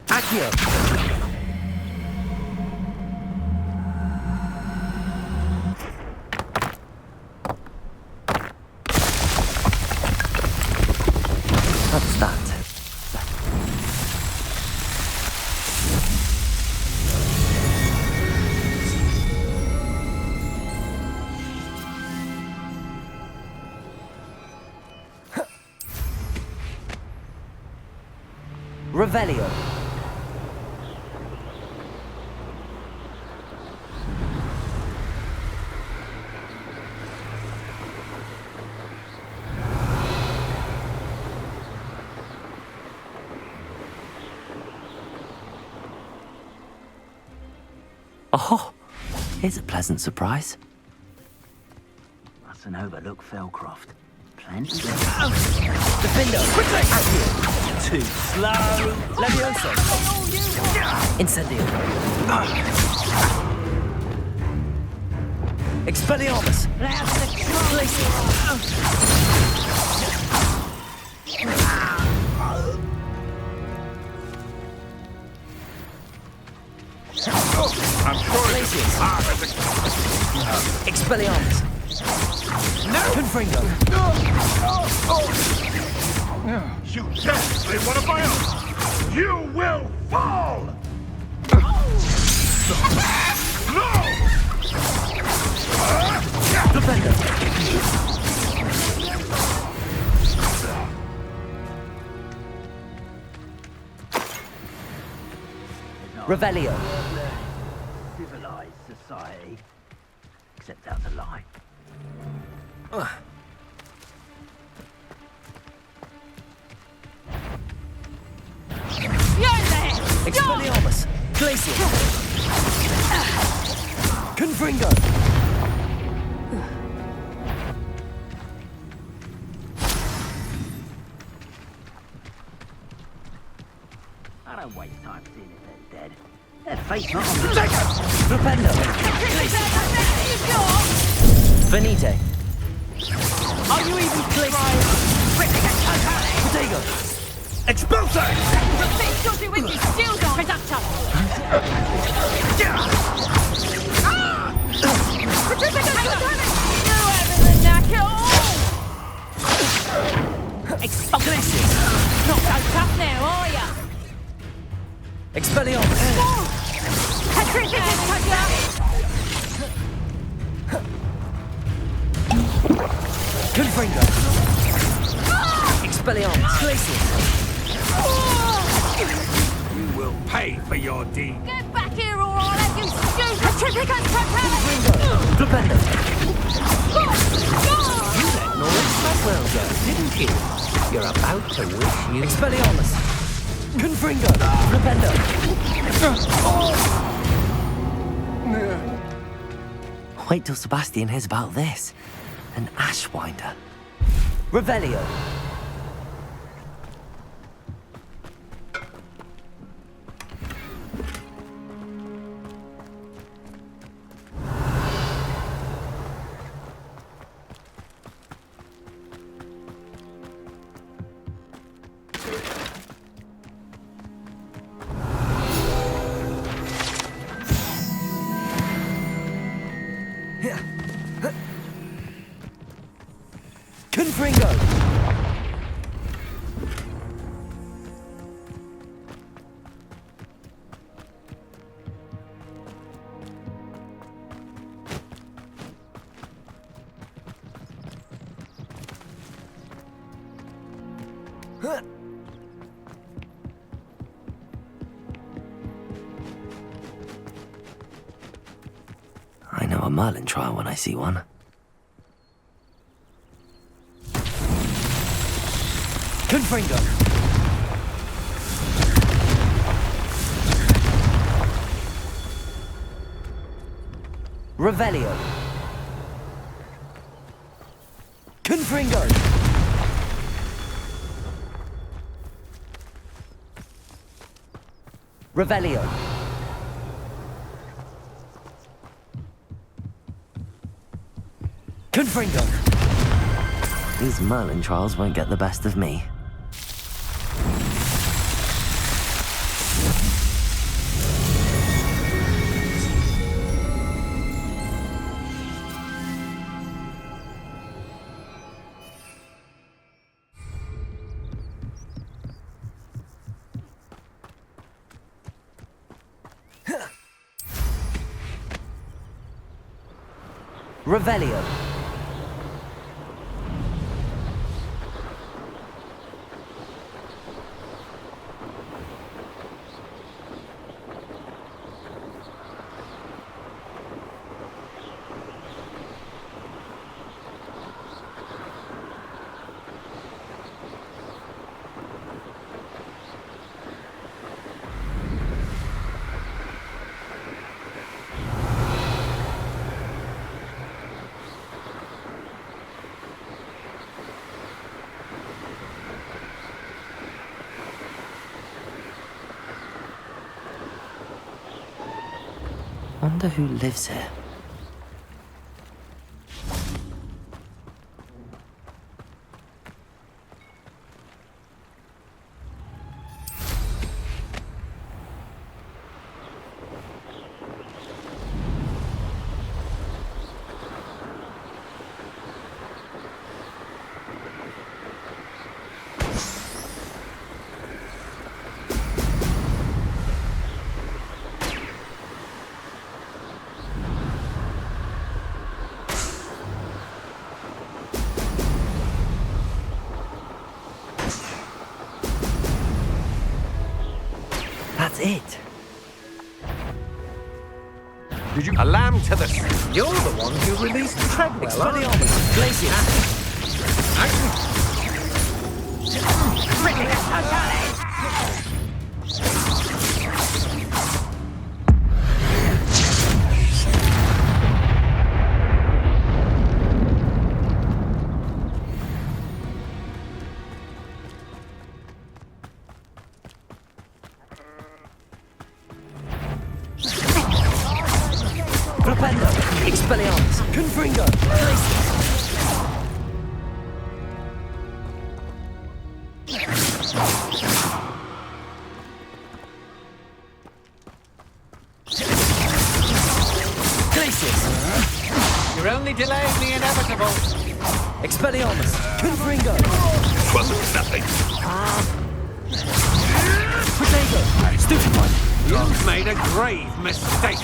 Speaker 1: Accio. What's that? Revelio. Oh, here's a pleasant surprise.
Speaker 9: That's an overlooked Fellcroft.
Speaker 1: Defender! Quickly! At you! Too slow! Levioso! Incendio! Expelliarmus!
Speaker 4: I'm sure it's
Speaker 1: Expelliarmus! No! Confringo!
Speaker 4: You dare play one of my own! You will fall! No!
Speaker 1: Defender! Revelio!
Speaker 6: Civilized society. Except out the line.
Speaker 1: Expelliarmus! Glacier! Confringo!
Speaker 6: I don't waste time seeing if they're dead. Their face not on the
Speaker 1: Flipendo! Venite!
Speaker 18: Are you even trying?
Speaker 1: Potato! Expulsor!
Speaker 8: Dodgy with your shield on! Reductor!
Speaker 18: Expulsion! Not so tough now, are ya?
Speaker 1: Expelliarmus! Confringo! Expelliarmus! Glacier!
Speaker 4: You will pay for your deed.
Speaker 8: Get back here or I'll have you shoot!
Speaker 1: Flipendo! You let Norris Croswell go, didn't you? You're about to wish you... Expelliarmus! Confringo! Flipendo! Wait till Sebastian hears about this. An Ashwinder. Revelio! Confringo! I know a Merlin trial when I see one. Confringo! Revelio! Confringo! Revelio! Confringo! These Merlin trials won't get the best of me. Revelio! Wonder who lives here. That's it.
Speaker 2: Did you? A lamb to the... You're the one who released Treadwell, aren't you?
Speaker 1: Flipendo, Expelliarmus, Confringo, Glacius!
Speaker 2: You're only delaying the inevitable.
Speaker 1: Expelliarmus, Confringo!
Speaker 4: It wasn't nothing.
Speaker 1: Potato, Stupefy!
Speaker 2: You've made a grave mistake.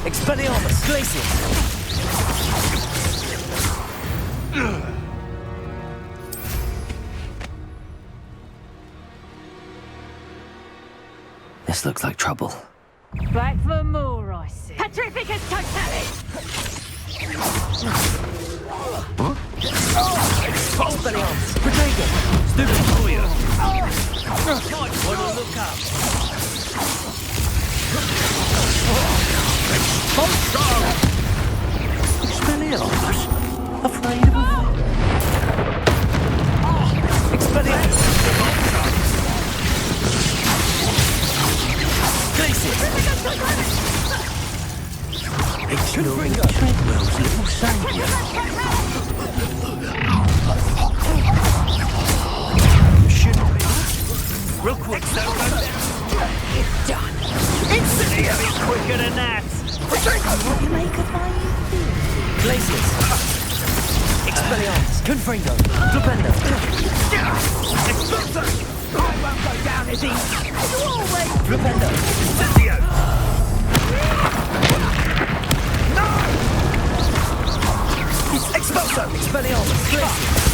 Speaker 1: Expelliarmus, Glacius! This looks like trouble.
Speaker 8: Back for more, I see.
Speaker 22: Petrificus Totalis!
Speaker 1: Expelliarmus, Potato, Stupefy!
Speaker 6: Might want to look up.
Speaker 1: Expelliarmus, afraid of a... Expelliarmus! Ignoring Treadwell's little saviour. Shouldn't be. Real quick,
Speaker 6: It's done. Instantly a bit quicker than that.
Speaker 1: What do you make of my Glacius. Expelliarmus. Confringo. Flipendo.
Speaker 6: Expulsor! I won't go down as easy. You always...
Speaker 1: Flipendo.
Speaker 6: Incendio! No!
Speaker 1: Expulso. Expelliarmus. Glacius.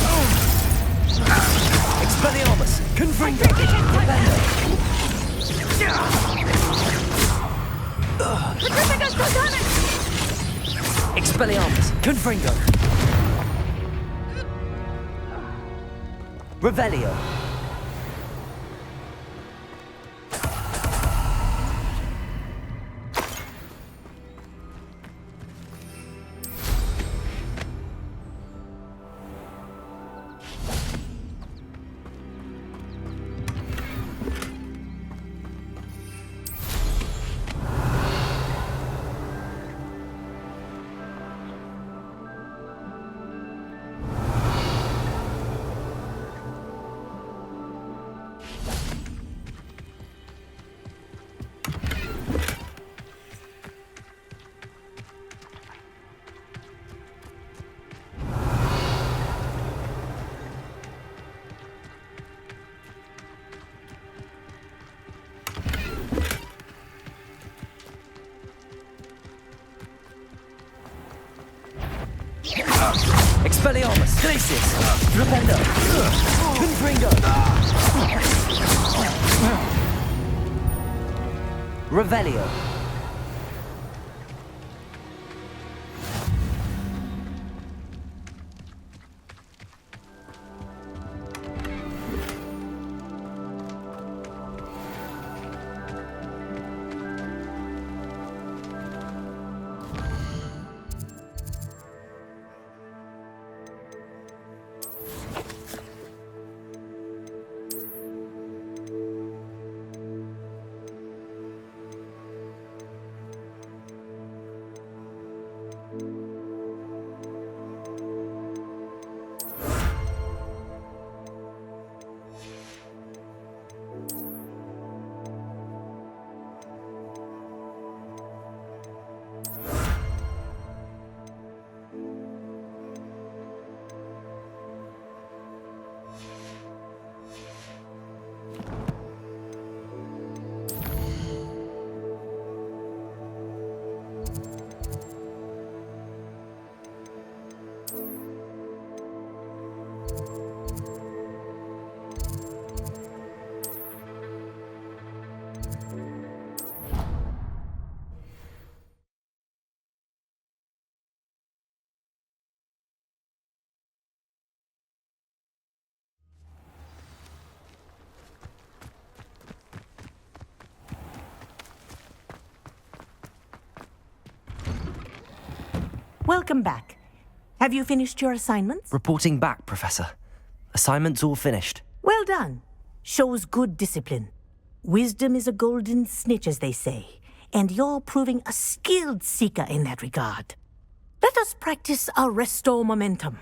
Speaker 1: Expelliarmus. Confringo. Flipendo. Expelliarmus. Confringo. Revelio. Expelliarmus. Glacius. Flipendo. Confringo. Revelio.
Speaker 3: Welcome back. Have you finished your assignments?
Speaker 1: Reporting back, Professor. Assignments all finished.
Speaker 3: Well done. Shows good discipline. Wisdom is a golden snitch, as they say, and you're proving a skilled seeker in that regard. Let us practice our restore momentum.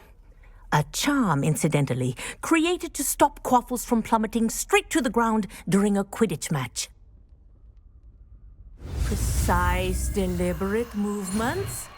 Speaker 3: A charm, incidentally, created to stop quaffles from plummeting straight to the ground during a Quidditch match. Precise, deliberate movements.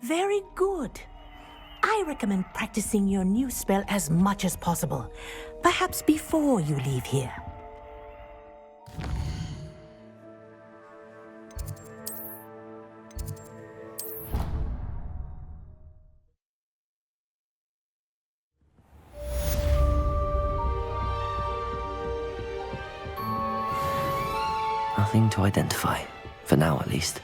Speaker 3: Very good. I recommend practicing your new spell as much as possible, perhaps before you leave here.
Speaker 1: Nothing to identify, for now at least.